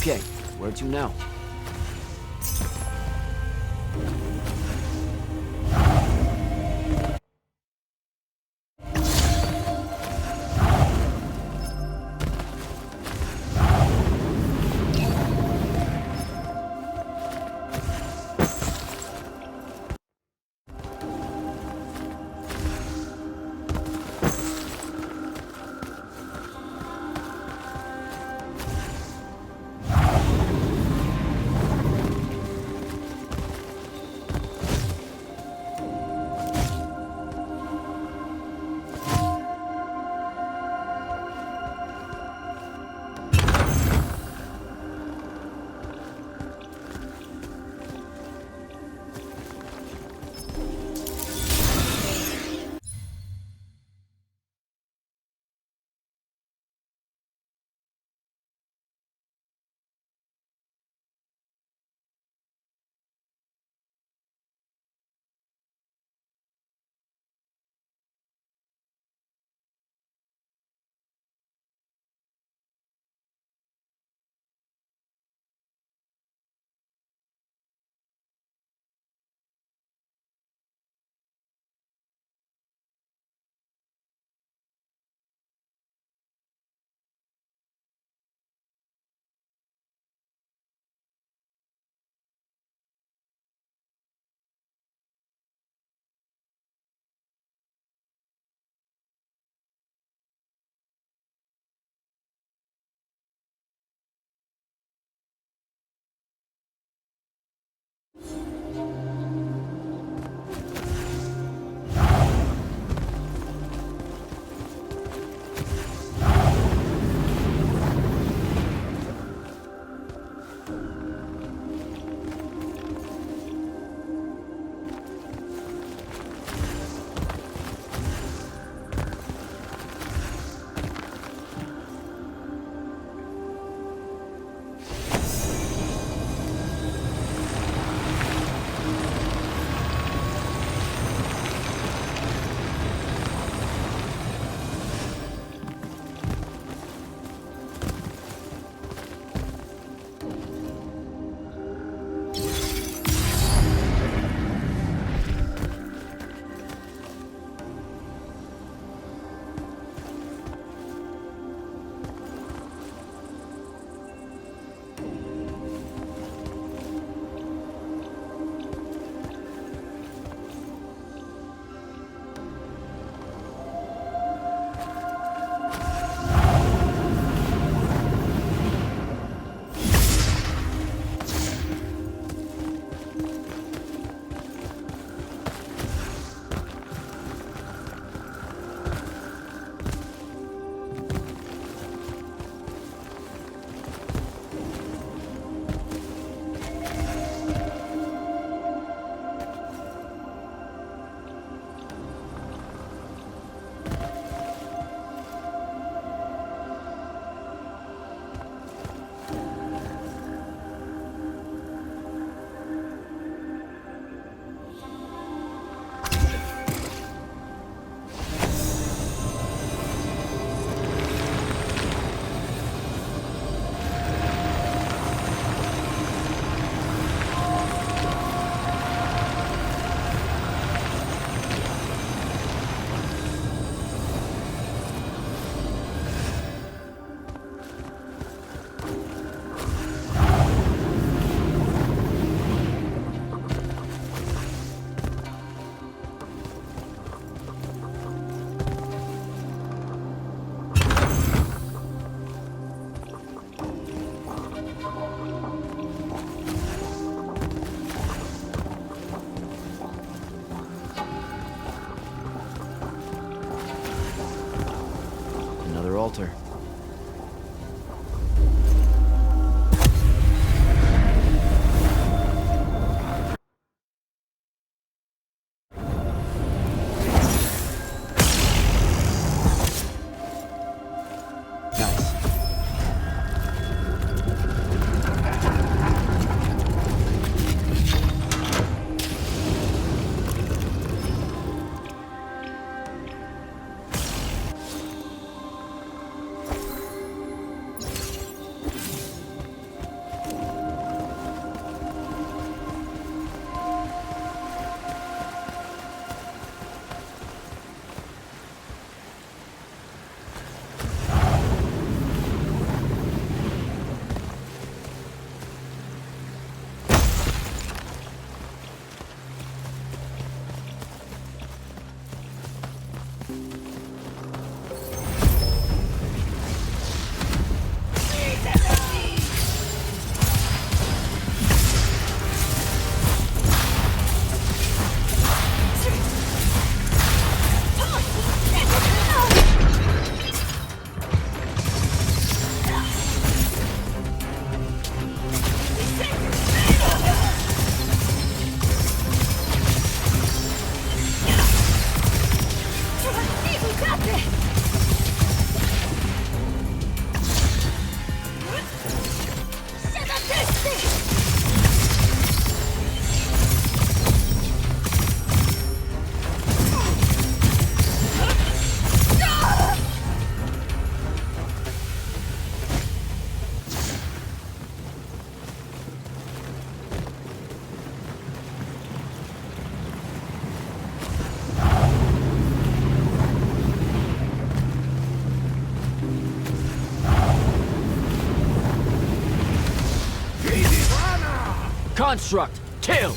Okay, where to now? another altar. Construct, kill!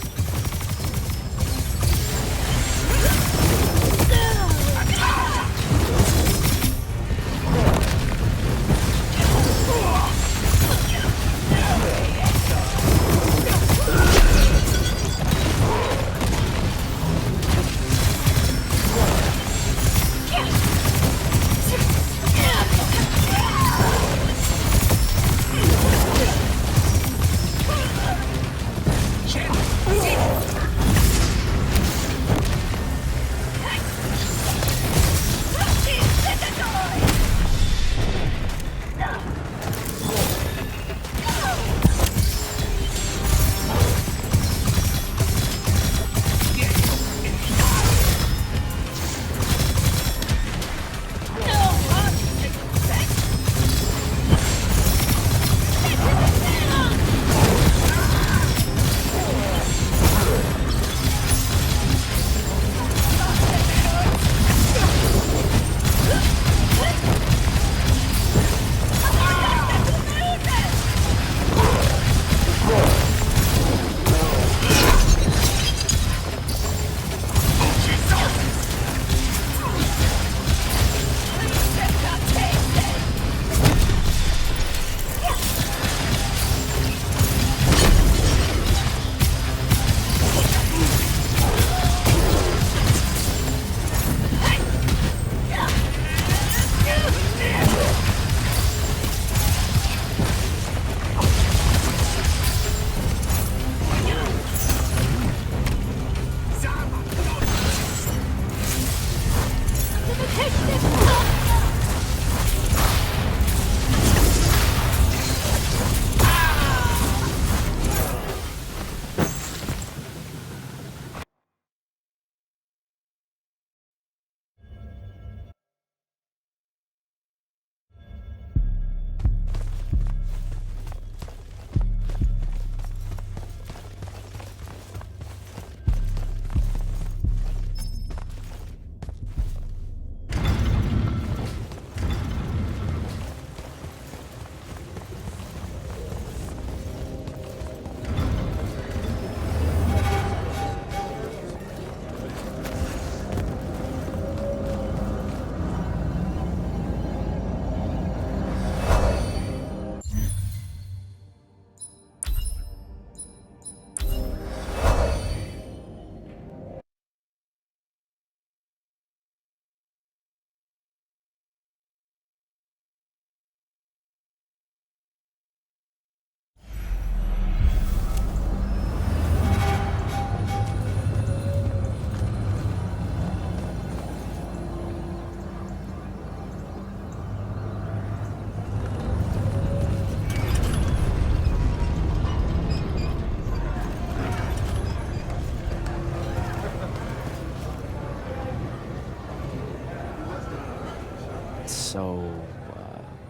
Shit!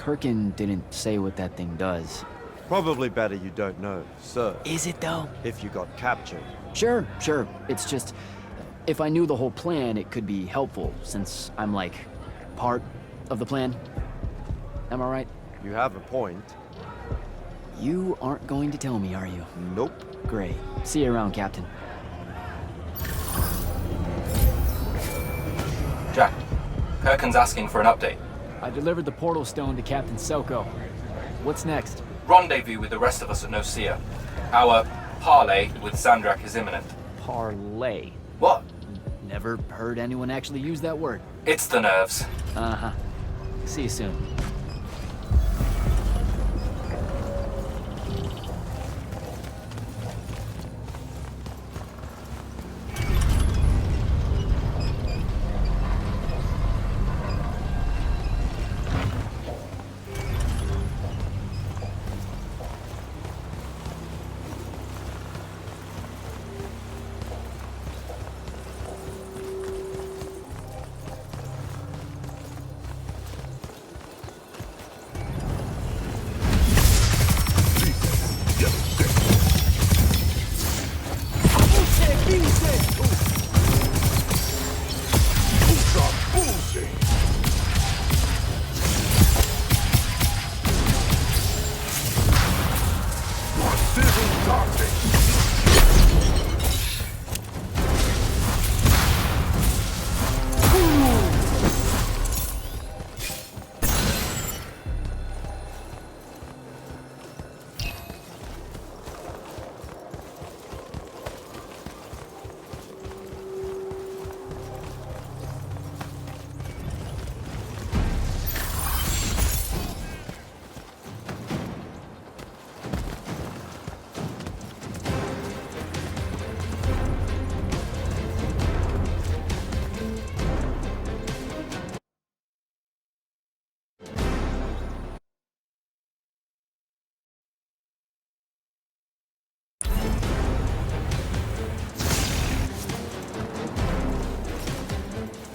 Perkin didn't say what that thing does. Probably better you don't know, sir. Is it though? If you got captured. Sure. It's just, if I knew the whole plan, it could be helpful, since I'm like, part of the plan. Am I right? You have a point. You aren't going to tell me, are you? Nope. Great. See you around, Captain. Jack, Perkin's asking for an update. I delivered the portal stone to Captain Selko. What's next? Rendezvous with the rest of us at Nocia. Our parley with Sandrak is imminent. Parlay. What? Never heard anyone actually use that word. It's the nerves. Uh-huh. See you soon.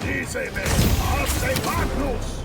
Díseme, hazte Magnus!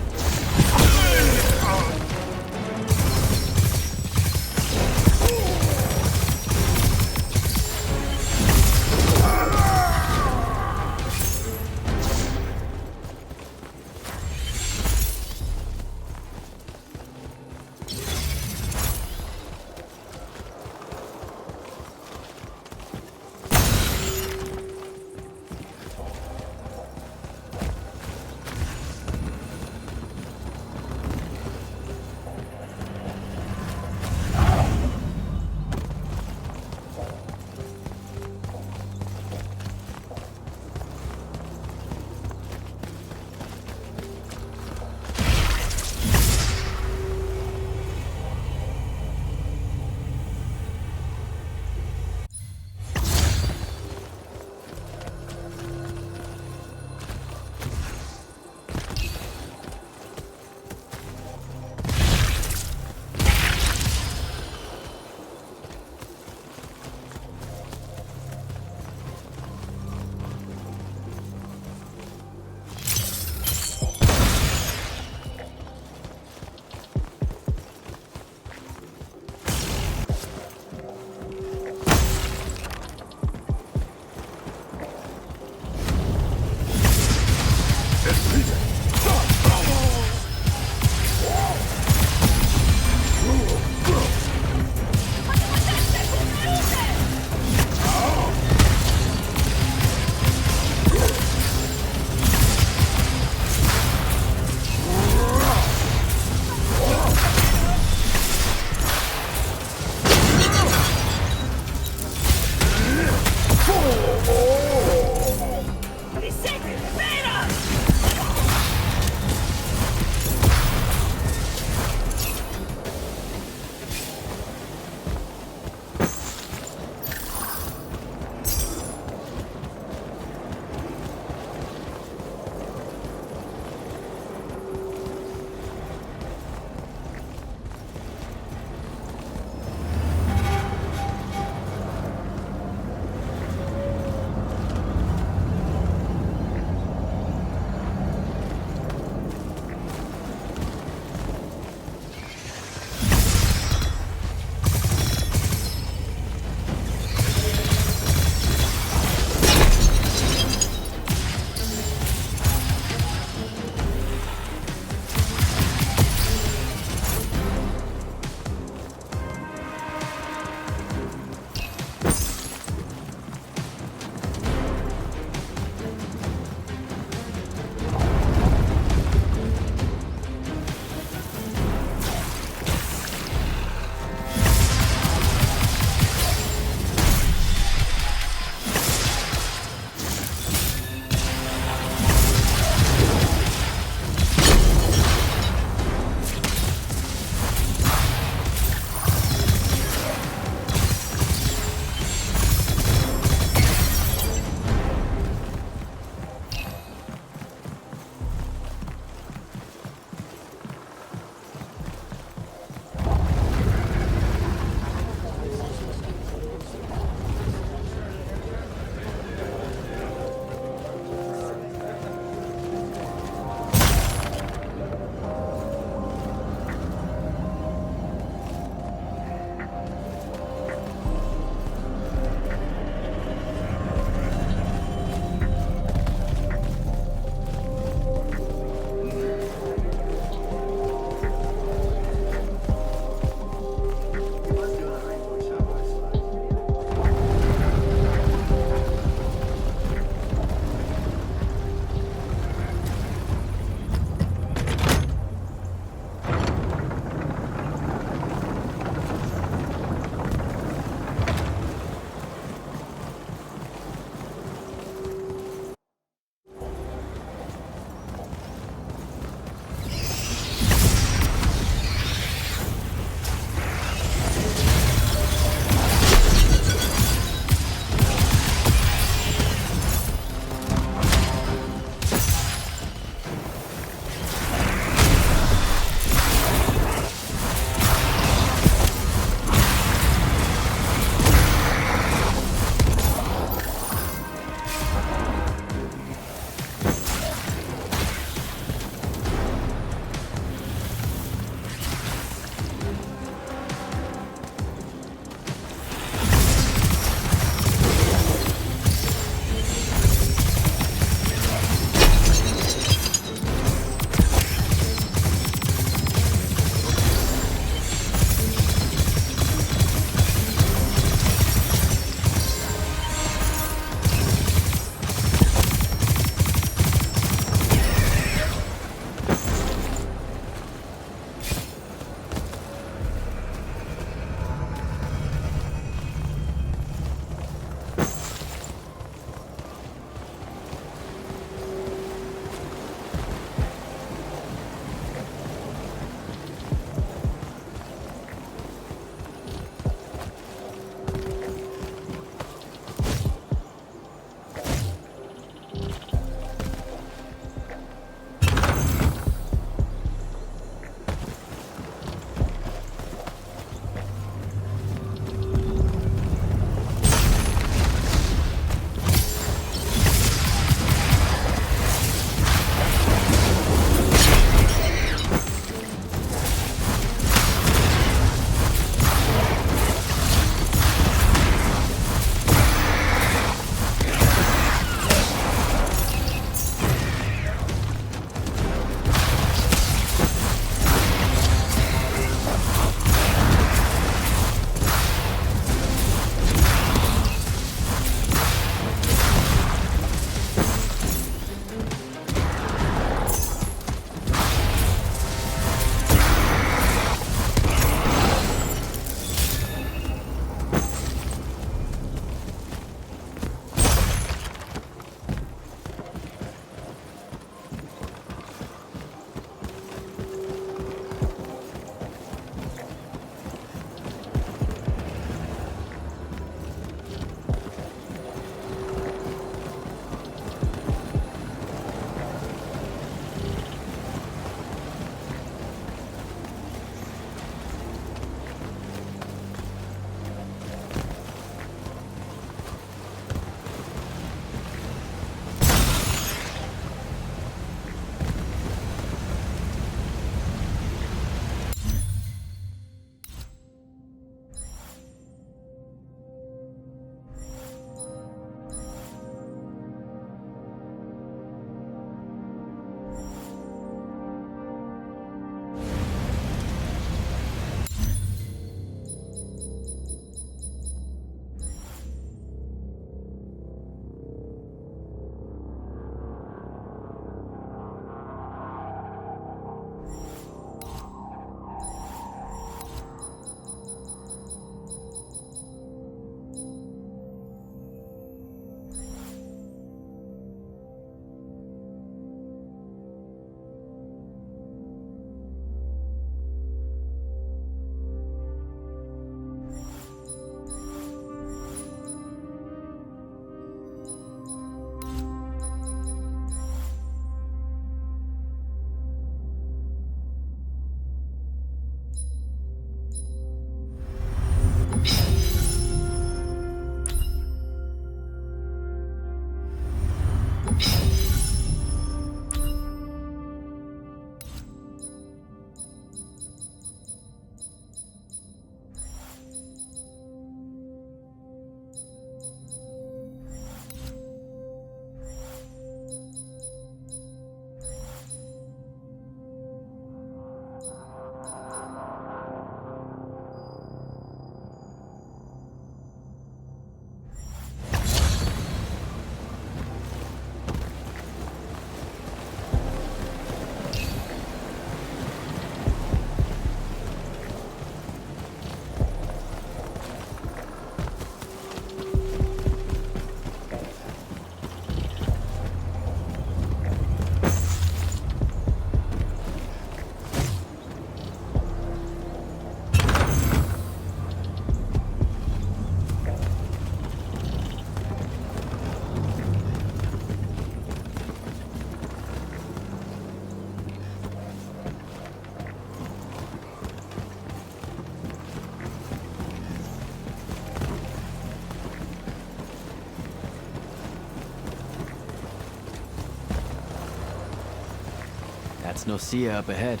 That's Nocia up ahead.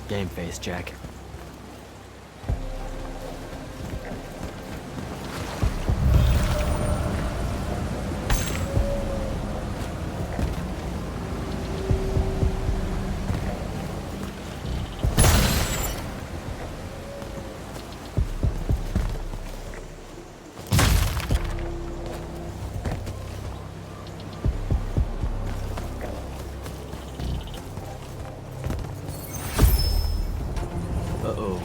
Game face, Jack. Uh-oh.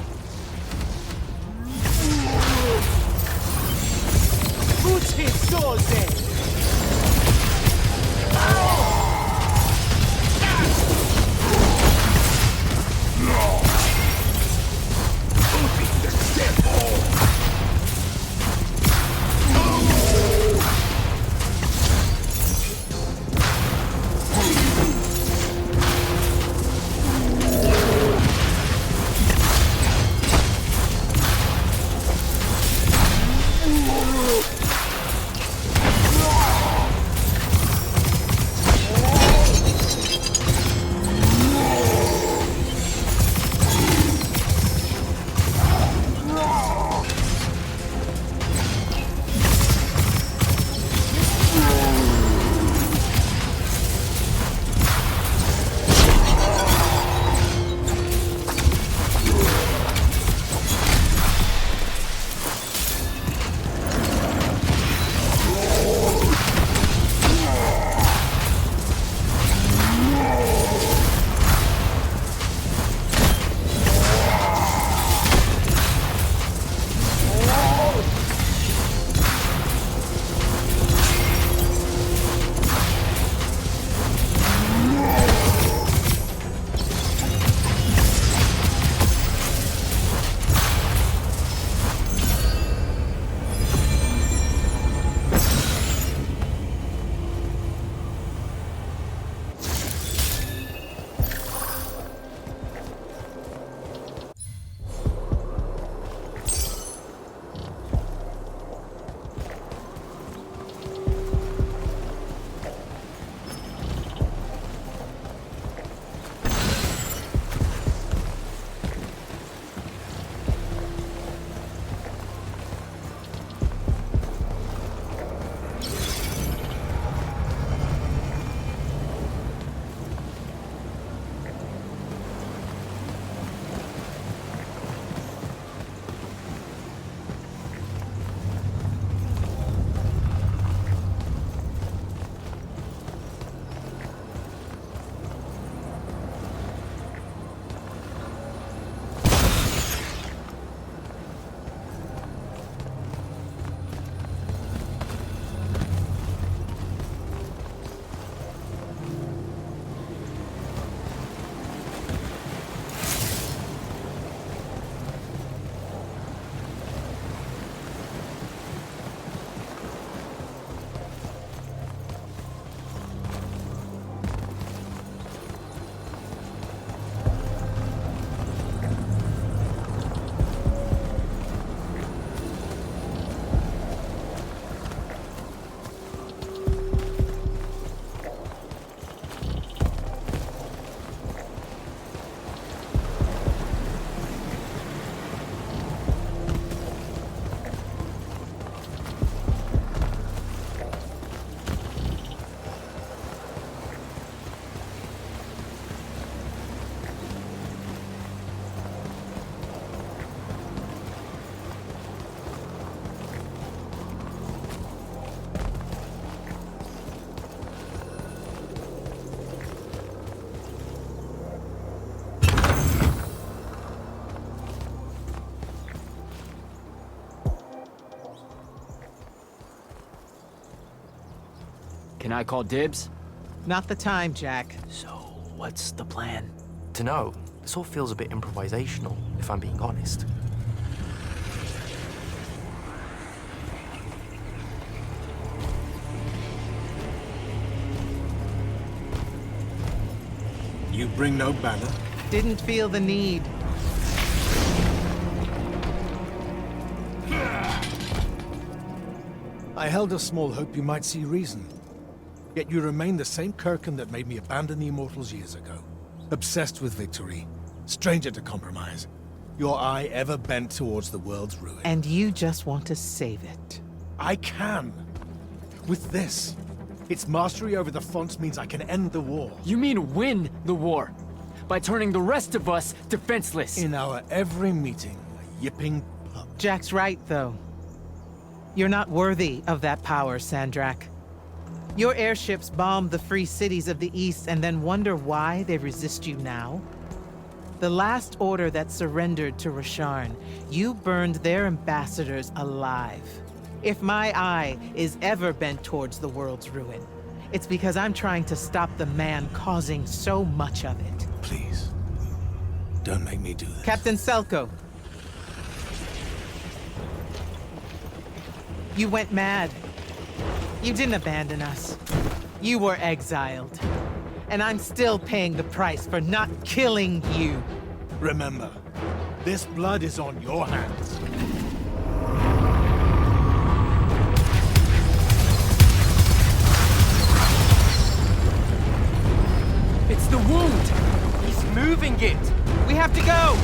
Can I call dibs? Not the time, Jack. So, what's the plan? To know, this all feels a bit improvisational, if I'm being honest. You bring no banner? Didn't feel the need. I held a small hope you might see reason. Yet you remain the same Kirkin that made me abandon the Immortals years ago. Obsessed with victory. Stranger to compromise. Your eye ever bent towards the world's ruin. And you just want to save it. I can. With this. Its mastery over the fonts means I can end the war. You mean win the war? By turning the rest of us defenseless? In our every meeting, a yipping pup. Jack's right, though. You're not worthy of that power, Sandrak. Your airships bomb the free cities of the East and then wonder why they resist you now? The last order that surrendered to Rasharn, you burned their ambassadors alive. If my eye is ever bent towards the world's ruin, it's because I'm trying to stop the man causing so much of it. Please, don't make me do this. Captain Selko. You went mad. You didn't abandon us. You were exiled. And I'm still paying the price for not killing you. Remember, this blood is on your hands. It's the wound! He's moving it! We have to go!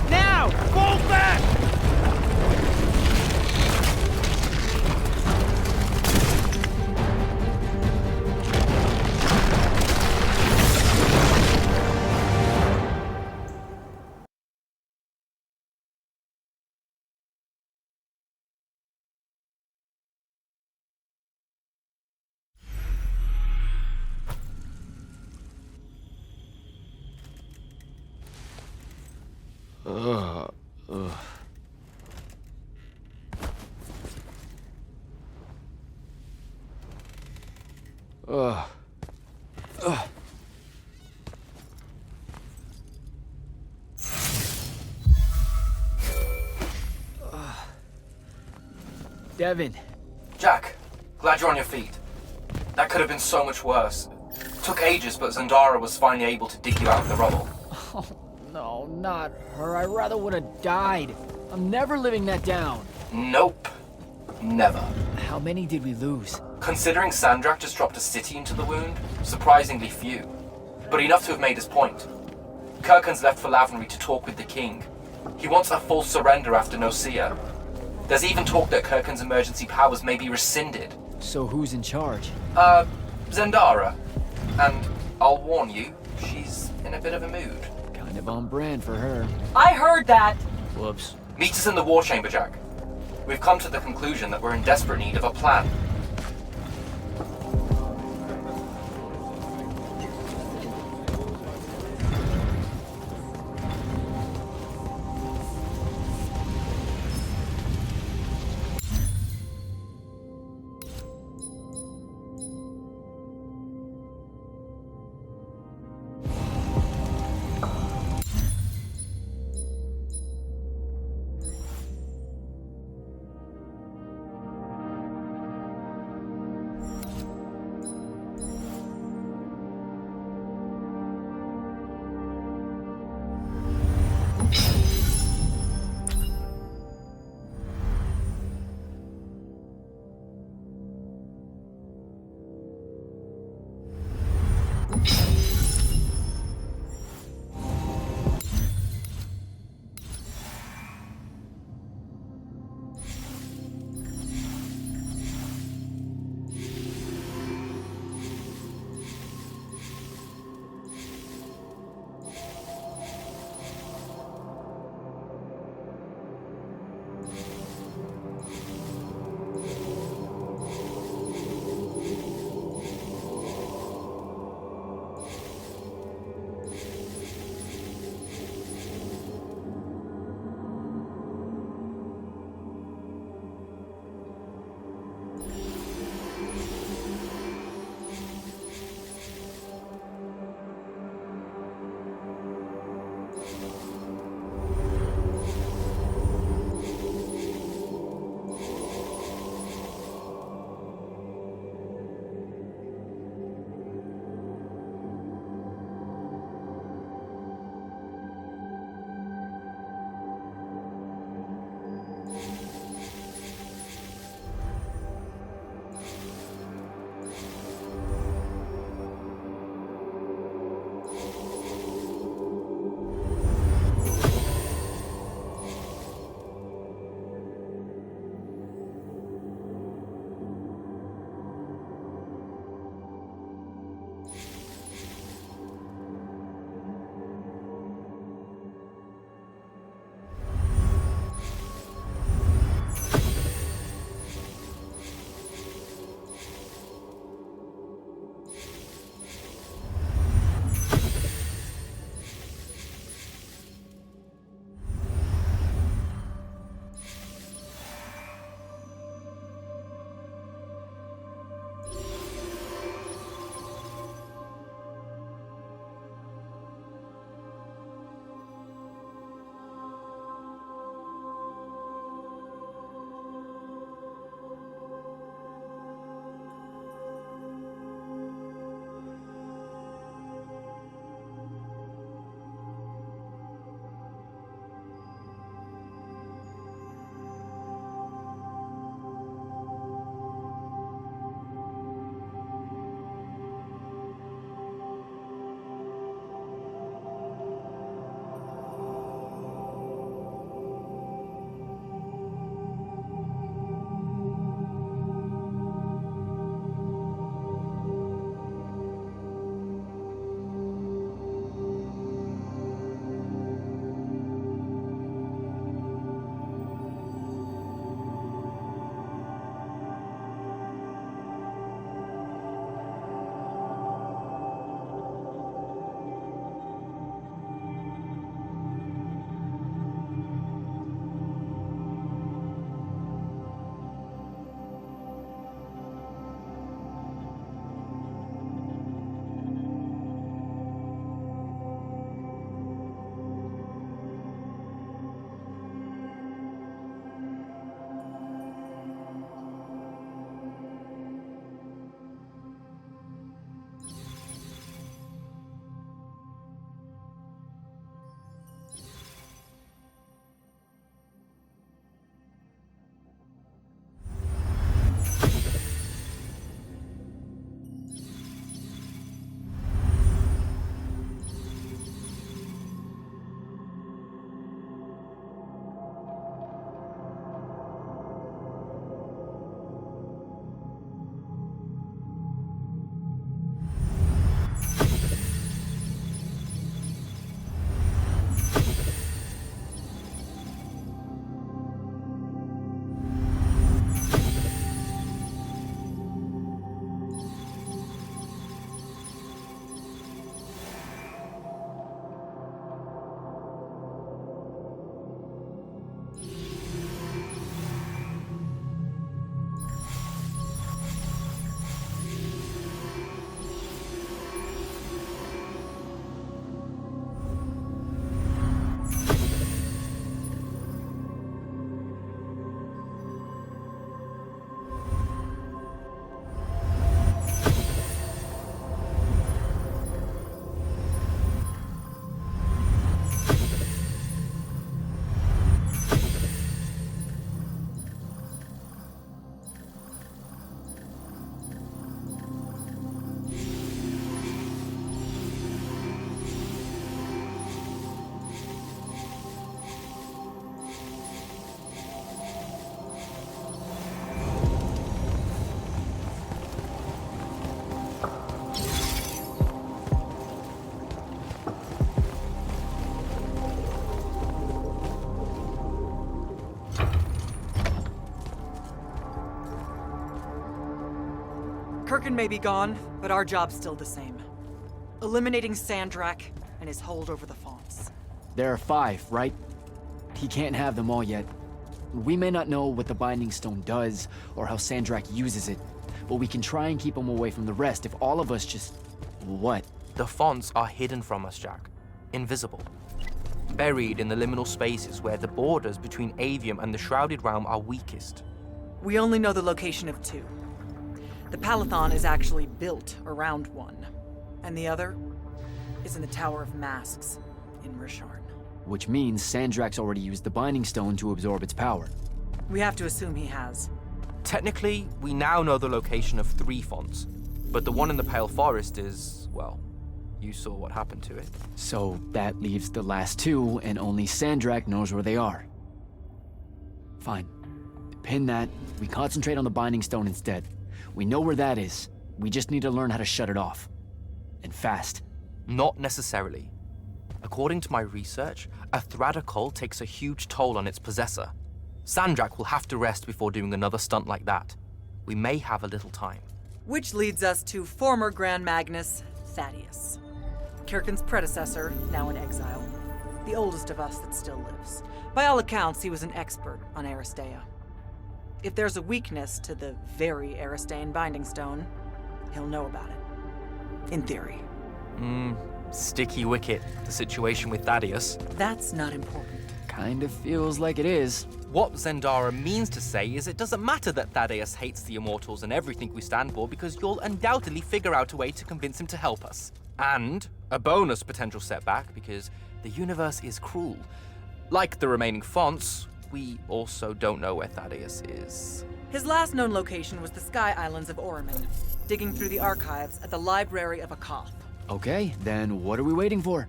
Now! Fall back! Devin. Jack, glad you're on your feet. That could have been so much worse. Took ages, but Zendara was finally able to dig you out of the rubble. Oh, no, not her. I rather would have died. I'm never living that down. Nope. Never. How many did we lose? Considering Sandrak just dropped a city into the wound, surprisingly few. But enough to have made his point. Kirkhan's left for Lavenry to talk with the king. He wants a full surrender after Nicaea. There's even talk that Kirkhan's emergency powers may be rescinded. So who's in charge? Zendara. And I'll warn you, she's in a bit of a mood. Kind of on brand for her. I heard that! Whoops. Meet us in the war chamber, Jack. We've come to the conclusion that we're in desperate need of a plan. Kirkin may be gone, but our job's still the same. Eliminating Sandrak and his hold over the fonts. There are 5, right? He can't have them all yet. We may not know what the Binding Stone does, or how Sandrak uses it, but we can try and keep him away from the rest if all of us just... What? The fonts are hidden from us, Jack. Invisible. Buried in the liminal spaces where the borders between Aveum and the Shrouded Realm are weakest. We only know the location of 2. The Palathon is actually built around one, and the other is in the Tower of Masks in Risharn. Which means Sandrak's already used the Binding Stone to absorb its power. We have to assume he has. Technically, we now know the location of 3 fonts, but the one in the Pale Forest is, well, you saw what happened to it. So that leaves the last 2, and only Sandrak knows where they are. Fine. Pin that. We concentrate on the Binding Stone instead. We know where that is. We just need to learn how to shut it off. And fast. Not necessarily. According to my research, a Thradda cult takes a huge toll on its possessor. Sandrak will have to rest before doing another stunt like that. We may have a little time. Which leads us to former Grand Magnus, Thaddeus. Kirkin's predecessor, now in exile. The oldest of us that still lives. By all accounts, he was an expert on Aristea. If there's a weakness to the very Aristean Binding Stone, he'll know about it. In theory. Sticky wicket, the situation with Thaddeus. That's not important. Kind of feels like it is. What Zendara means to say is it doesn't matter that Thaddeus hates the Immortals and everything we stand for, because you'll undoubtedly figure out a way to convince him to help us. And a bonus potential setback, because the universe is cruel. Like the remaining fonts, we also don't know where Thaddeus is. His last known location was the Sky Islands of Oromon, digging through the archives at the Library of Akoth. Okay, then what are we waiting for?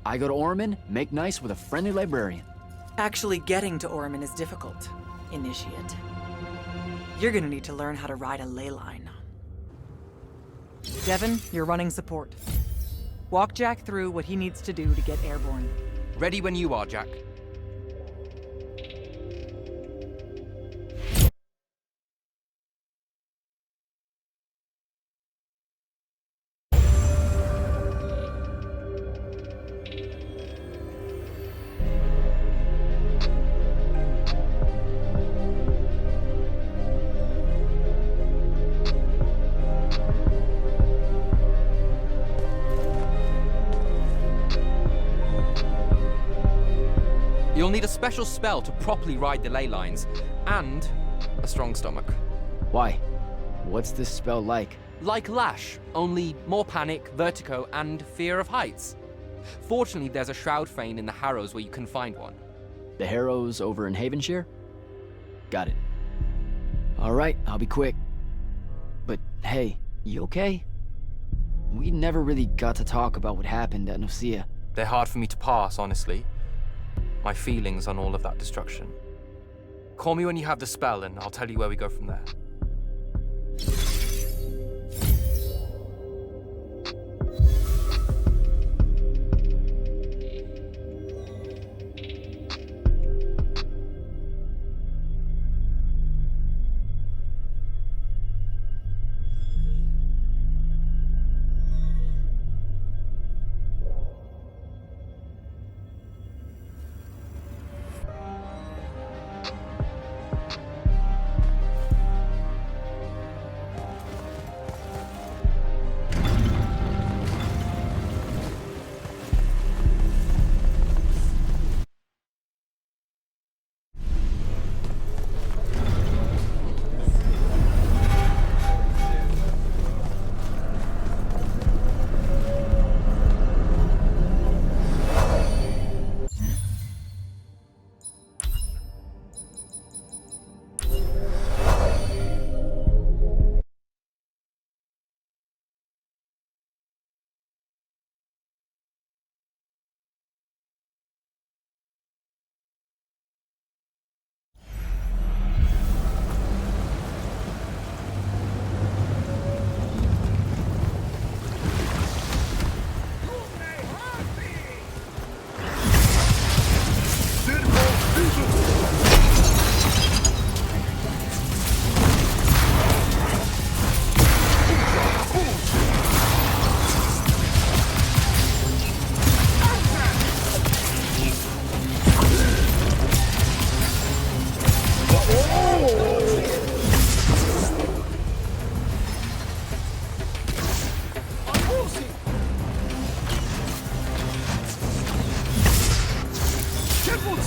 I go to Oromon, make nice with a friendly librarian. Actually getting to Oromon is difficult, Initiate. You're gonna need to learn how to ride a ley line. Devin, you're running support. Walk Jack through what he needs to do to get airborne. Ready when you are, Jack. You'll need a special spell to properly ride the ley lines, and a strong stomach. Why? What's this spell like? Like Lash, only more panic, vertigo, and fear of heights. Fortunately, there's a Shroud Fane in the Harrows where you can find one. The Harrows over in Havenshire? Got it. Alright, I'll be quick. But hey, you okay? We never really got to talk about what happened at Nicaea. They're hard for me to pass, honestly. My feelings on all of that destruction. Call me when you have the spell and I'll tell you where we go from there.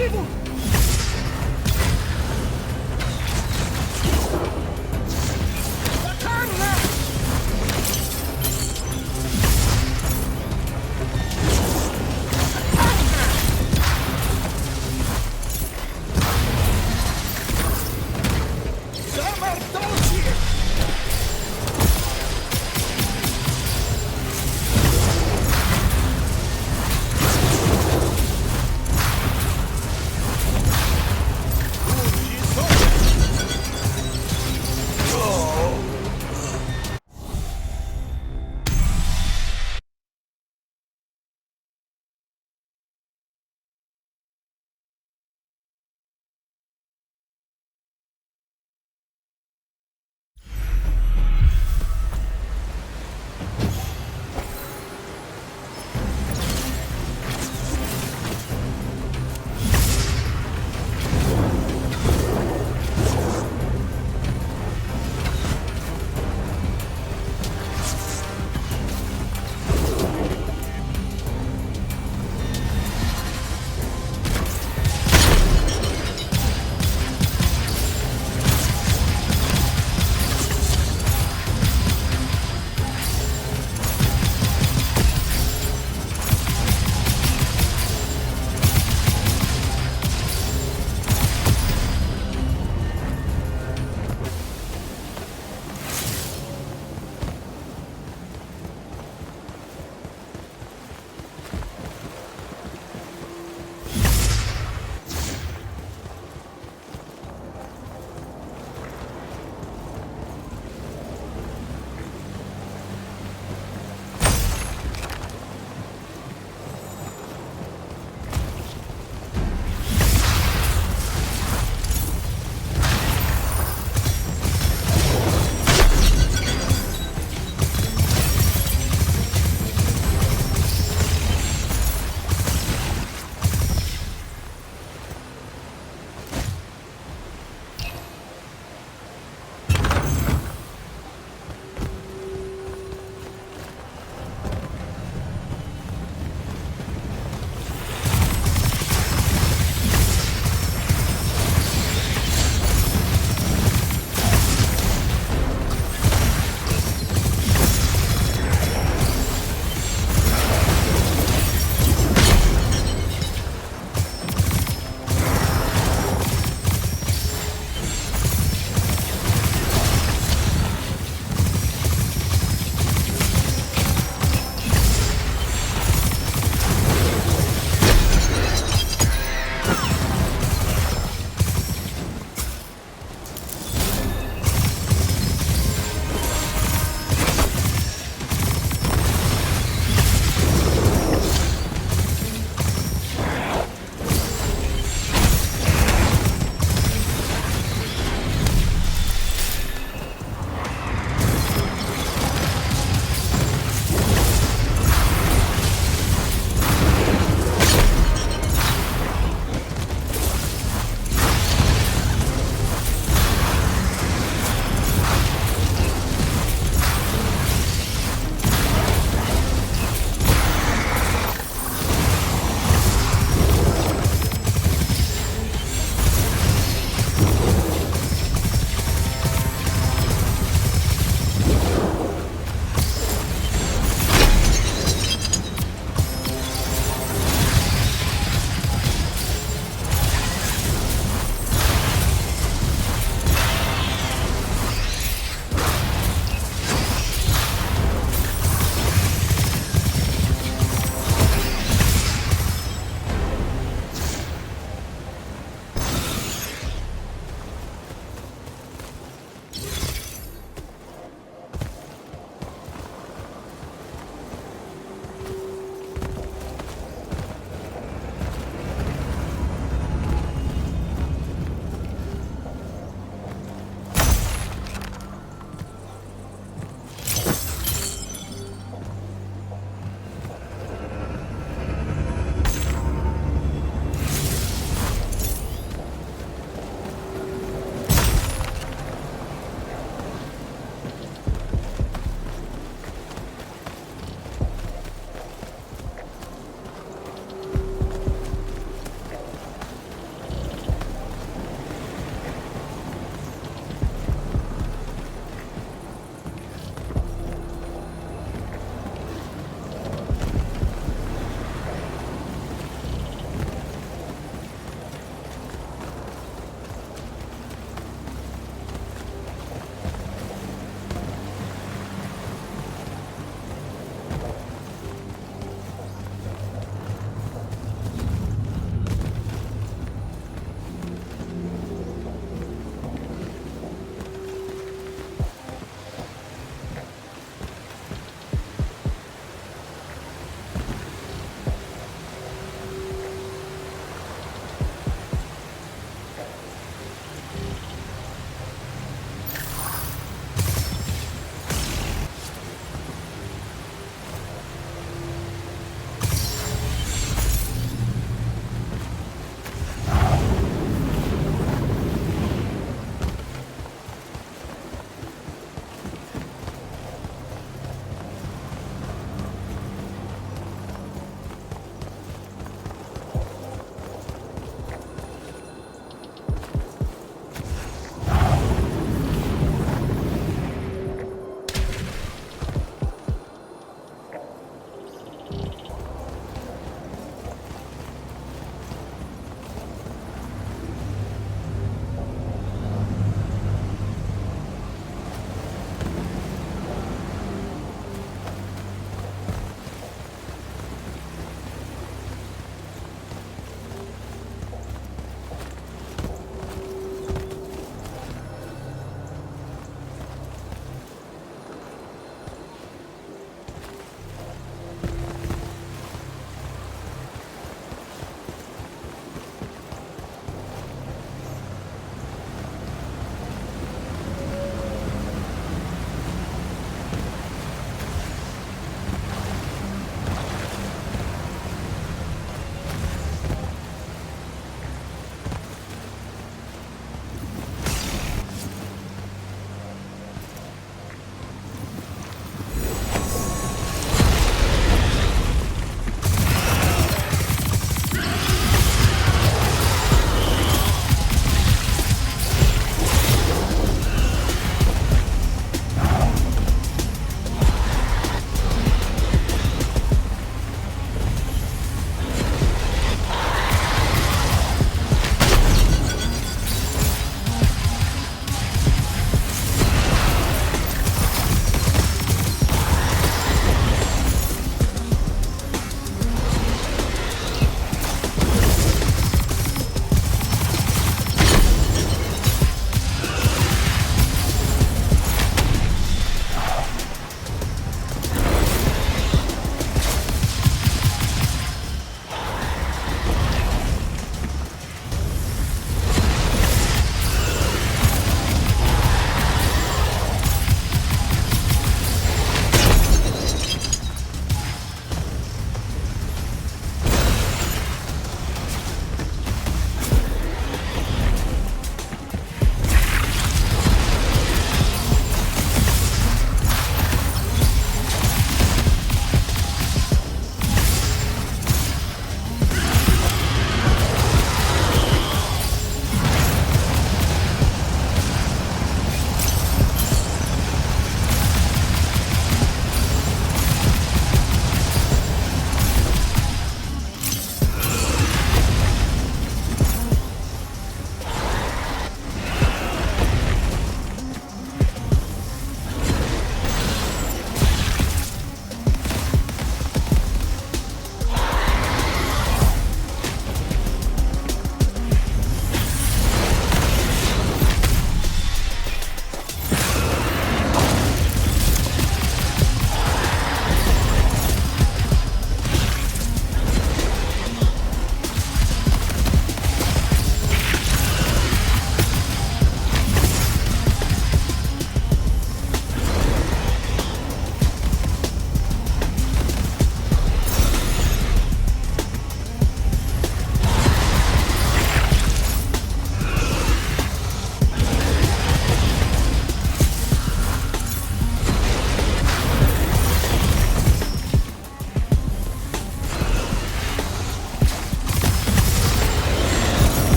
impossible!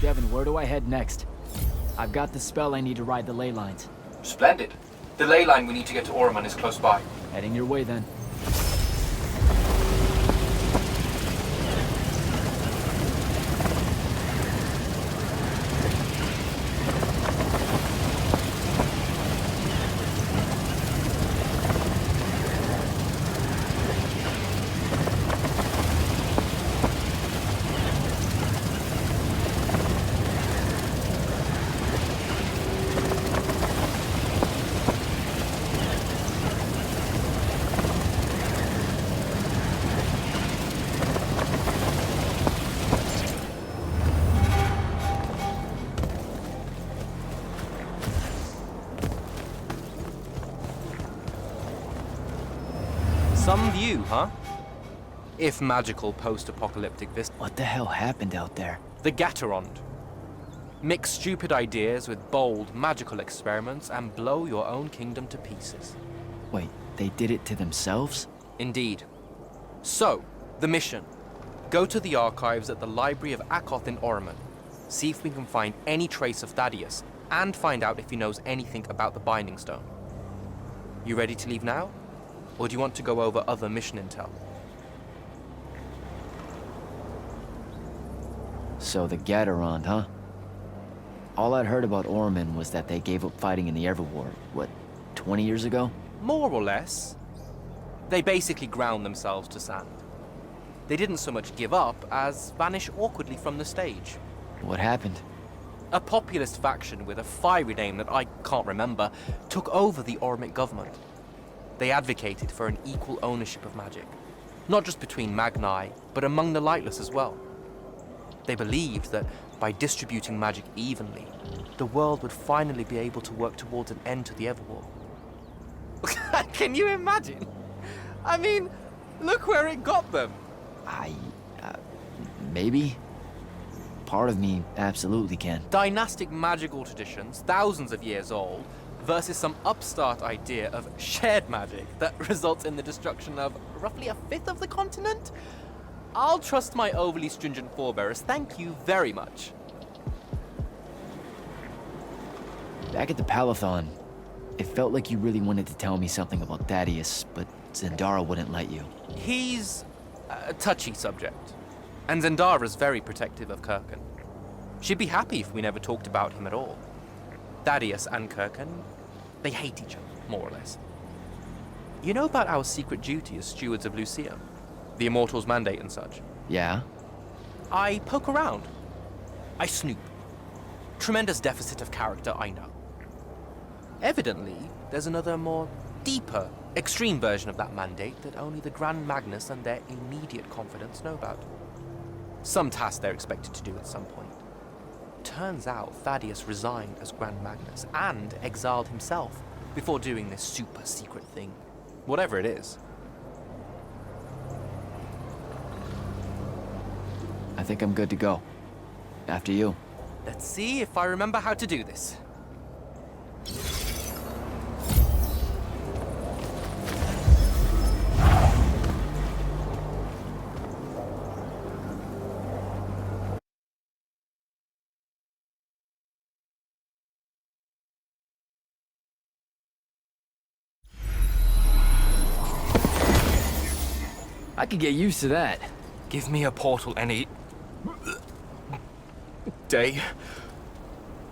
Devin, where do I head next? I've got the spell I need to ride the ley lines. Splendid. The ley line we need to get to Orman is close by. Heading your way then. Some view, huh? If magical post-apocalyptic vista. What the hell happened out there? The Gatorond. Mix stupid ideas with bold, magical experiments and blow your own kingdom to pieces. Wait, they did it to themselves? Indeed. So, the mission. Go to the archives at the Library of Akoth in Orman. See if we can find any trace of Thaddeus, and find out if he knows anything about the Binding Stone. You ready to leave now? Or do you want to go over other mission intel? So the Gatorond, huh? All I'd heard about Orman was that they gave up fighting in the Everwar, what, 20 years ago? More or less. They basically ground themselves to sand. They didn't so much give up as vanish awkwardly from the stage. What happened? A populist faction with a fiery name that I can't remember took over the Ormic government. They advocated for an equal ownership of magic, not just between Magni, but among the lightless as well. They believed that by distributing magic evenly, the world would finally be able to work towards an end to the Everwar. Can you imagine? I mean, look where it got them. Maybe? Part of me absolutely can. Dynastic magical traditions, thousands of years old, versus some upstart idea of shared magic that results in the destruction of roughly a fifth of the continent? I'll trust my overly stringent forebears, thank you very much. Back at the Palathon, it felt like you really wanted to tell me something about Thaddeus, but Zendara wouldn't let you. He's a touchy subject, and Zendara's very protective of Kirkan. She'd be happy if we never talked about him at all. Thaddeus and Kirkan, they hate each other, more or less. You know about our secret duty as stewards of Lucia? The Immortals' mandate and such? Yeah? I poke around. I snoop. Tremendous deficit of character, I know. Evidently, there's another more deeper, extreme version of that mandate that only the Grand Magnus and their immediate confidants know about. Some task they're expected to do at some point. Turns out Thaddeus resigned as Grand Magnus and exiled himself before doing this super secret thing. Whatever it is. I think I'm good to go. After you. Let's see if I remember how to do this. I could get used to that. Give me a portal any day.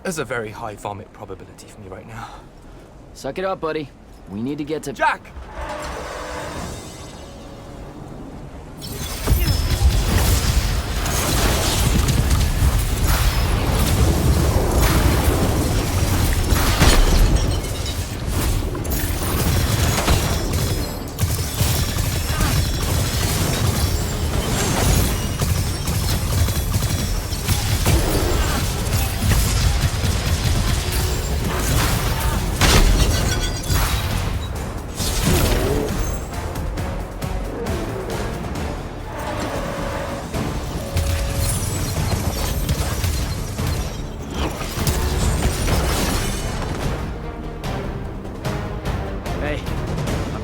There's a very high vomit probability for me right now. Suck it up, buddy. We need to get to... Jack!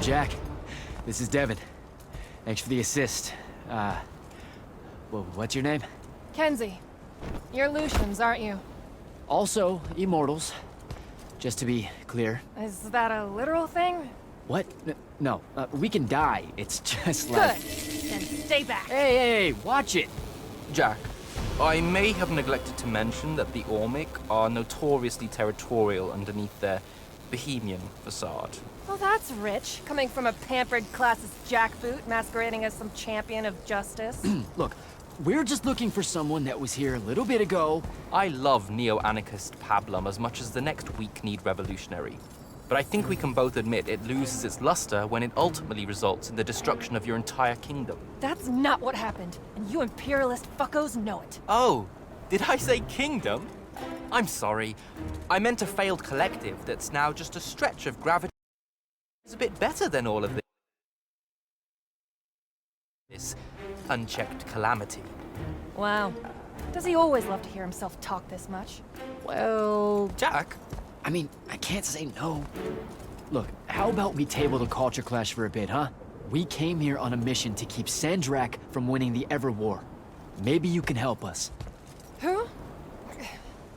Jack, this is Devin. Thanks for the assist. What's your name? Kenzie. You're Lucians, aren't you? Also, immortals. Just to be clear. Is that a literal thing? What? No, we can die. It's just Good. like... Then stay back. Hey, watch it! Jack, I may have neglected to mention that the Ormic are notoriously territorial underneath their Bohemian facade. Well, that's rich, coming from a pampered classist jackboot masquerading as some champion of justice. Look, we're just looking for someone that was here a little bit ago. I love neo-anarchist pablum as much as the next weak-kneed revolutionary. But I think we can both admit it loses its luster when it ultimately results in the destruction of your entire kingdom. That's not what happened, and you imperialist fuckos know it. Oh, did I say kingdom? I'm sorry. I meant a failed collective that's now just a stretch of gravity. It's a bit better than all of this unchecked calamity. Wow. Does he always love to hear himself talk this much? Well... Jack? I mean, I can't say no. Look, how about we table the culture clash for a bit, huh? We came here on a mission to keep Sandrak from winning the Ever War. Maybe you can help us. Who?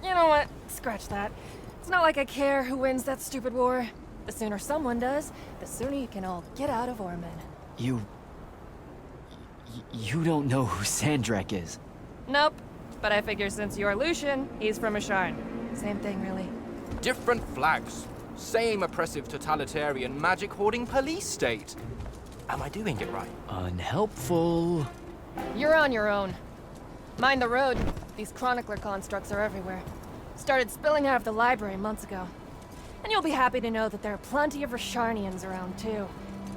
You know what? Scratch that. It's not like I care who wins that stupid war. The sooner someone does, the sooner you can all get out of Orman. You don't know who Sandrak is? Nope. But I figure since you're Lucian, he's from Asharn. Same thing, really. Different flags. Same oppressive totalitarian magic-hoarding police state. Am I doing it right? Unhelpful. You're on your own. Mind the road. These chronicler constructs are everywhere. Started spilling out of the library months ago. And you'll be happy to know that there are plenty of Rasharnians around, too.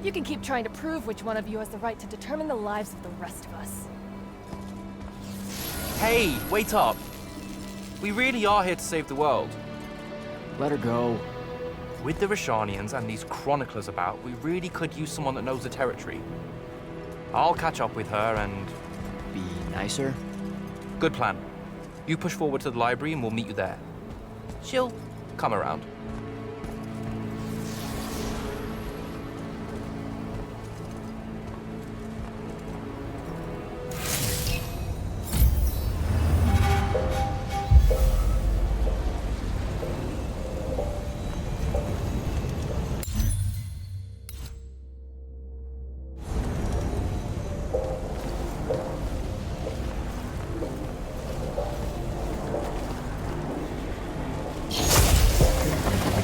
You can keep trying to prove which one of you has the right to determine the lives of the rest of us. Hey, wait up. We really are here to save the world. Let her go. With the Rasharnians and these chroniclers about, we really could use someone that knows the territory. I'll catch up with her and... Be nicer? Good plan. You push forward to the library and we'll meet you there. She'll come around.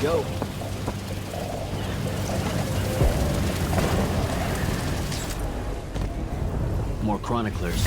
Go. More chroniclers.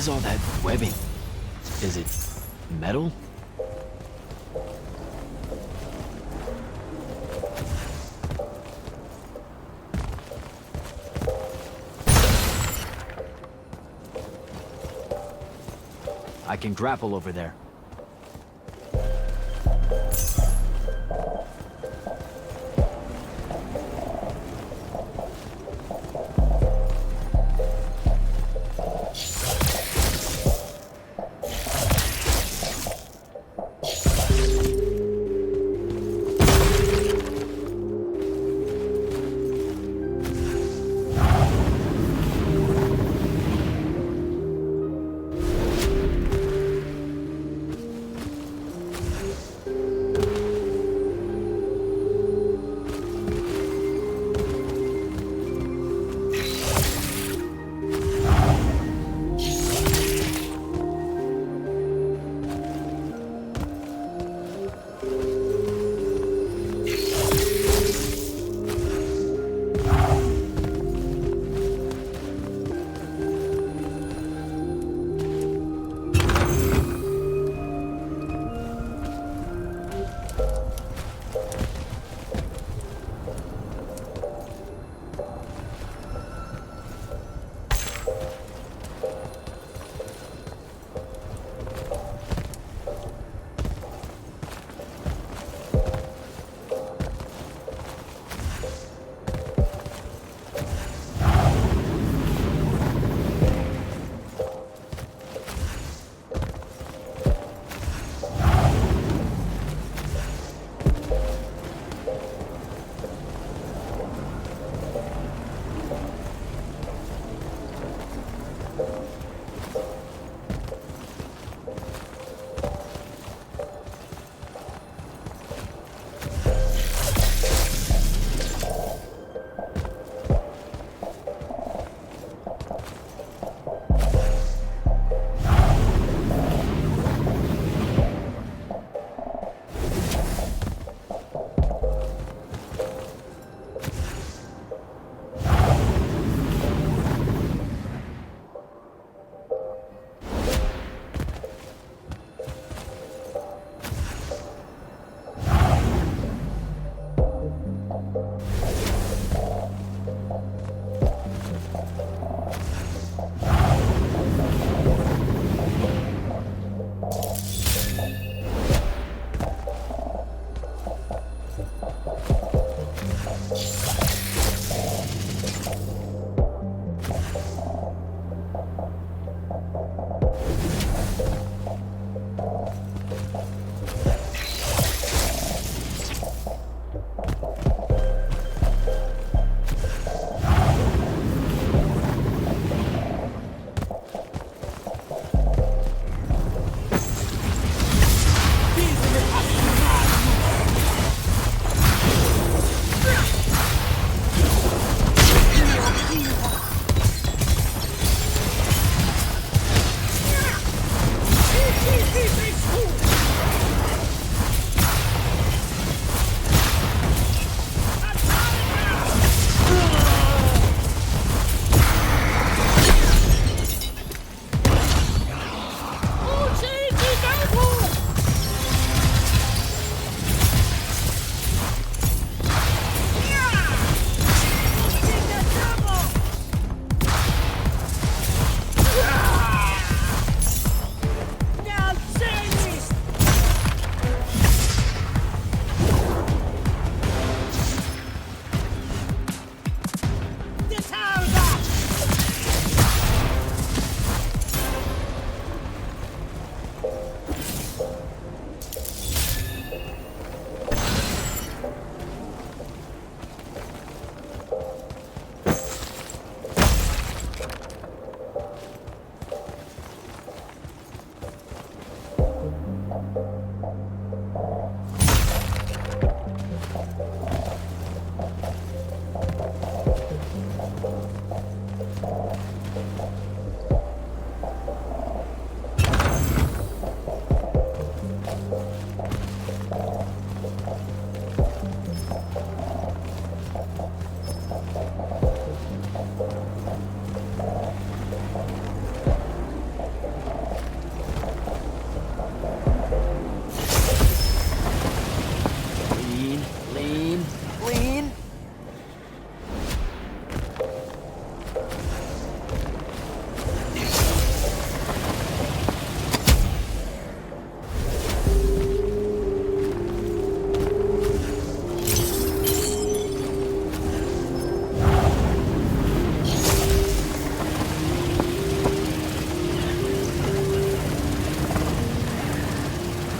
All that webbing? Is it metal? I can grapple over there.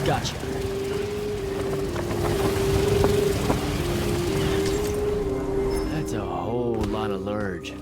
Gotcha. That's a whole lot of lurge.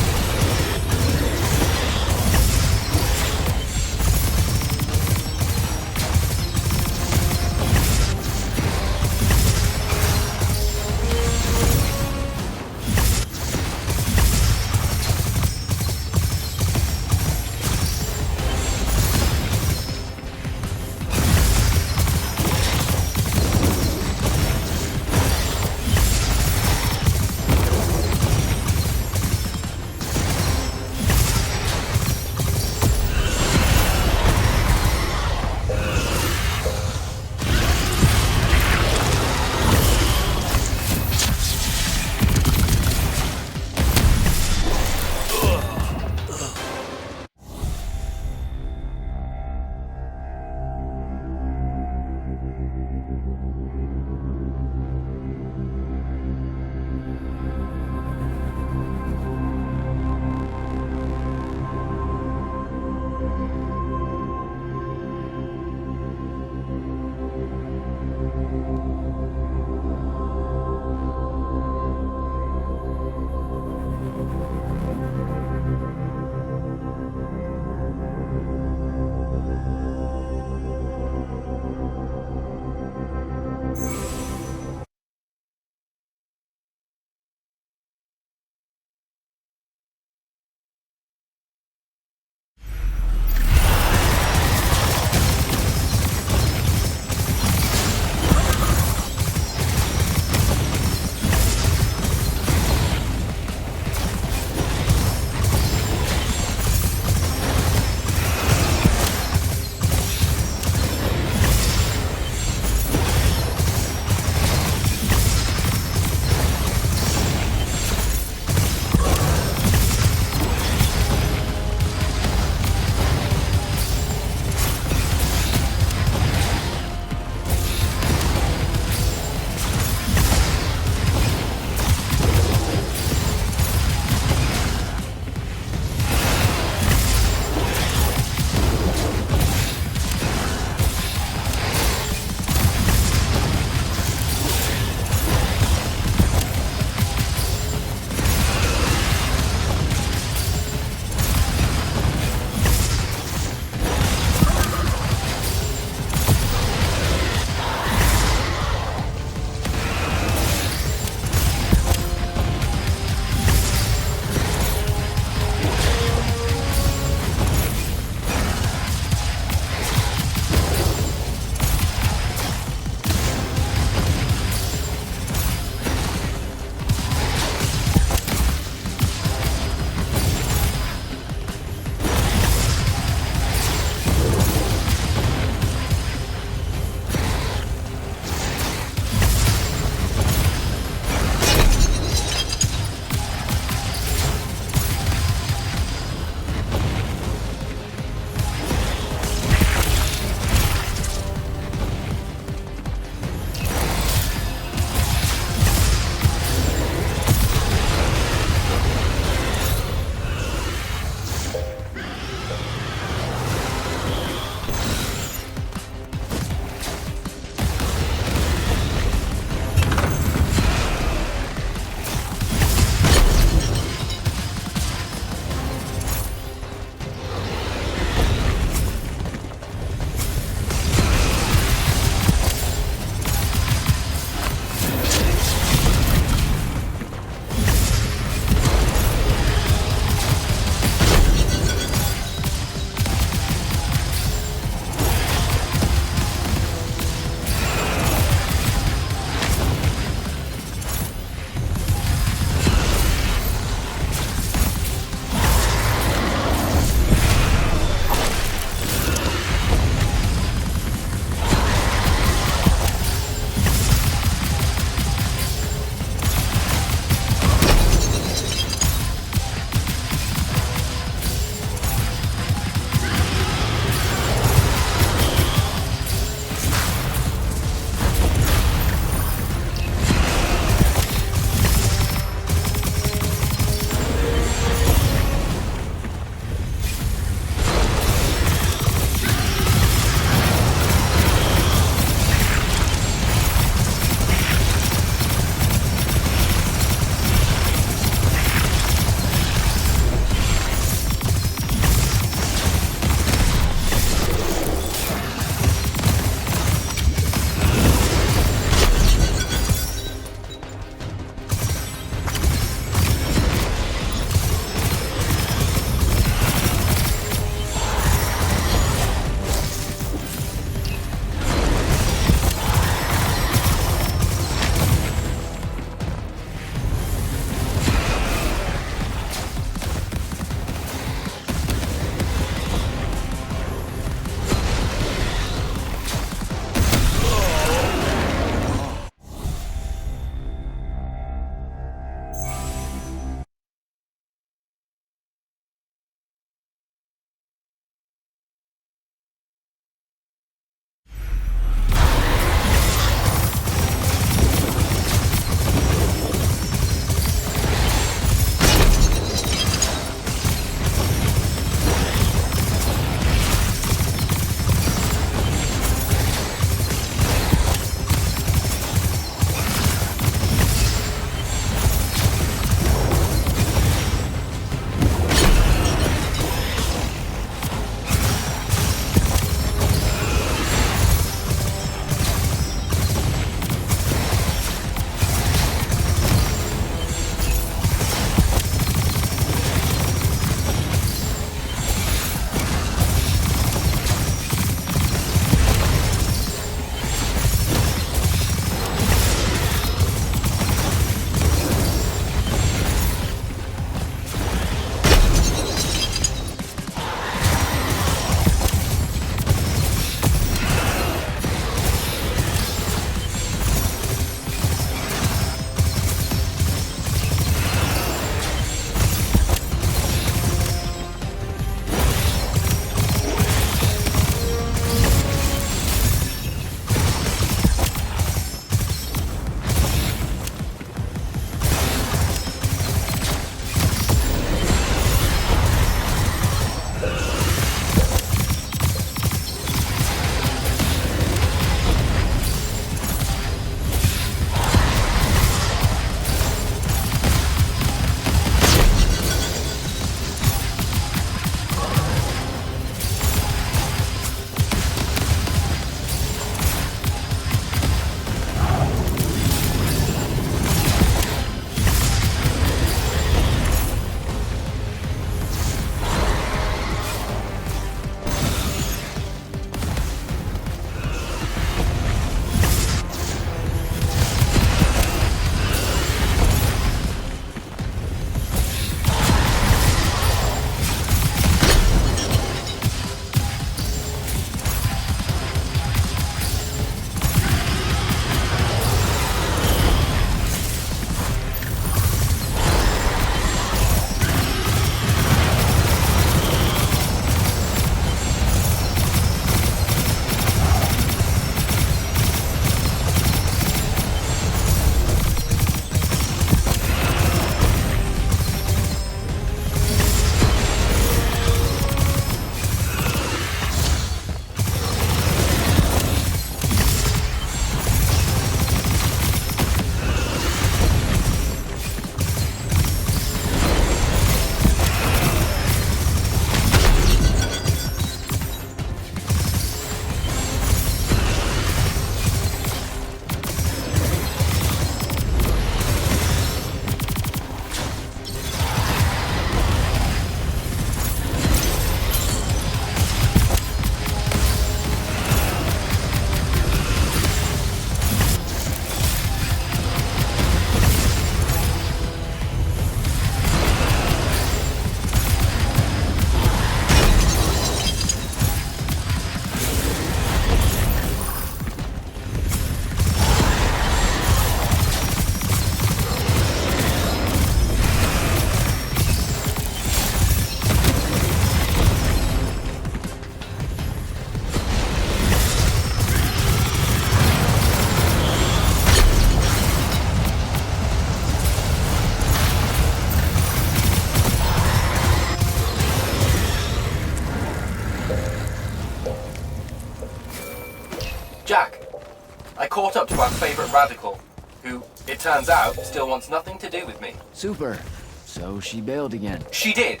caught up to our favorite radical, who, it turns out, still wants nothing to do with me. Super. So she bailed again. She did.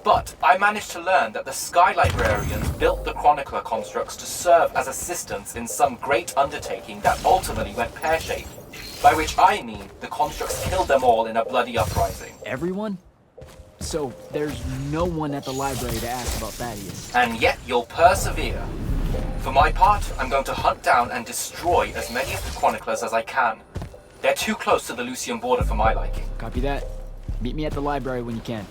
But I managed to learn that the Sky Librarians built the Chronicler constructs to serve as assistants in some great undertaking that ultimately went pear-shaped. By which I mean the constructs killed them all in a bloody uprising. Everyone? So there's no one at the library to ask about Thaddeus. And yet you'll persevere. For my part, I'm going to hunt down and destroy as many of the Chroniclers as I can. They're too close to the Lucian border for my liking. Copy that. Meet me at the library when you can.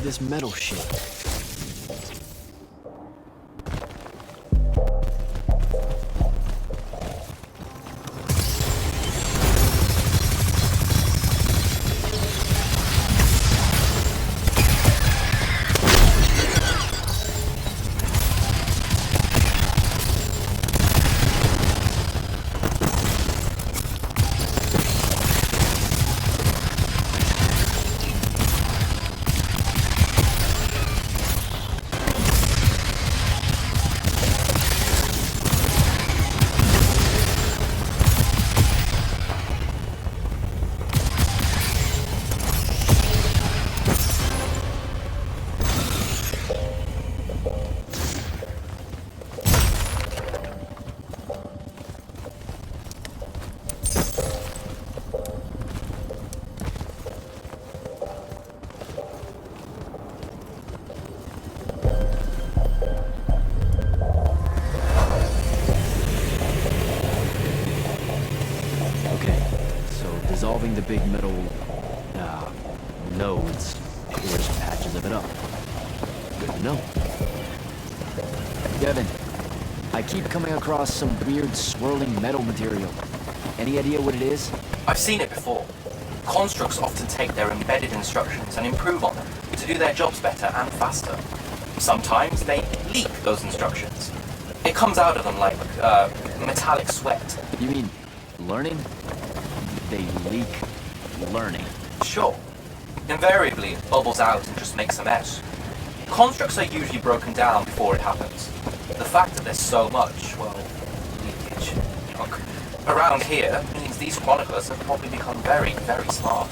This metal shit. the big metal, nodes clears patches of it up. Good to know. Devin, I keep coming across some weird swirling metal material. Any idea what it is? I've seen it before. Constructs often take their embedded instructions and improve on them to do their jobs better and faster. Sometimes they leak those instructions. It comes out of them like metallic sweat. You mean learning? They leak learning. Sure. Invariably, it bubbles out and just makes a mess. Constructs are usually broken down before it happens. The fact that there's so much, well, leakage, junk, around here means these chroniclers have probably become very, very smart.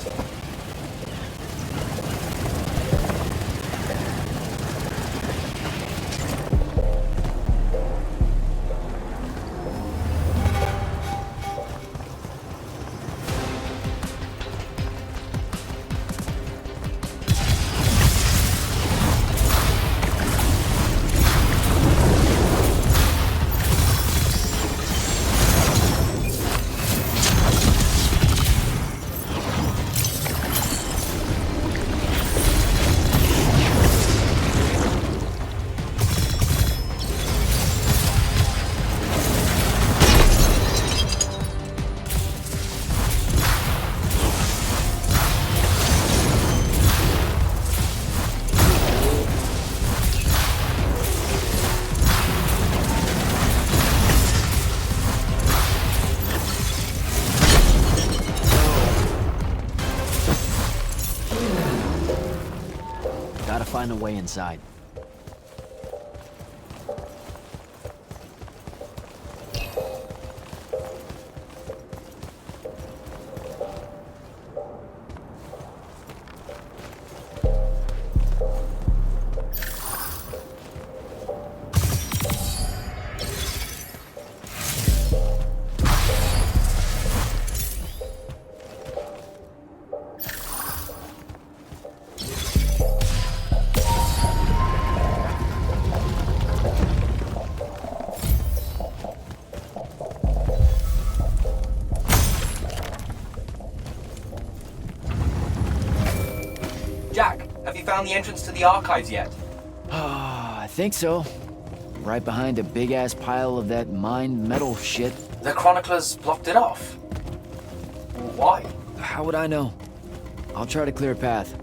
Gotta find a way inside. Jack, have you found the entrance to the archives yet? I think so. Right behind a big-ass pile of that mined metal shit. The chroniclers blocked it off. Why? How would I know? I'll try to clear a path.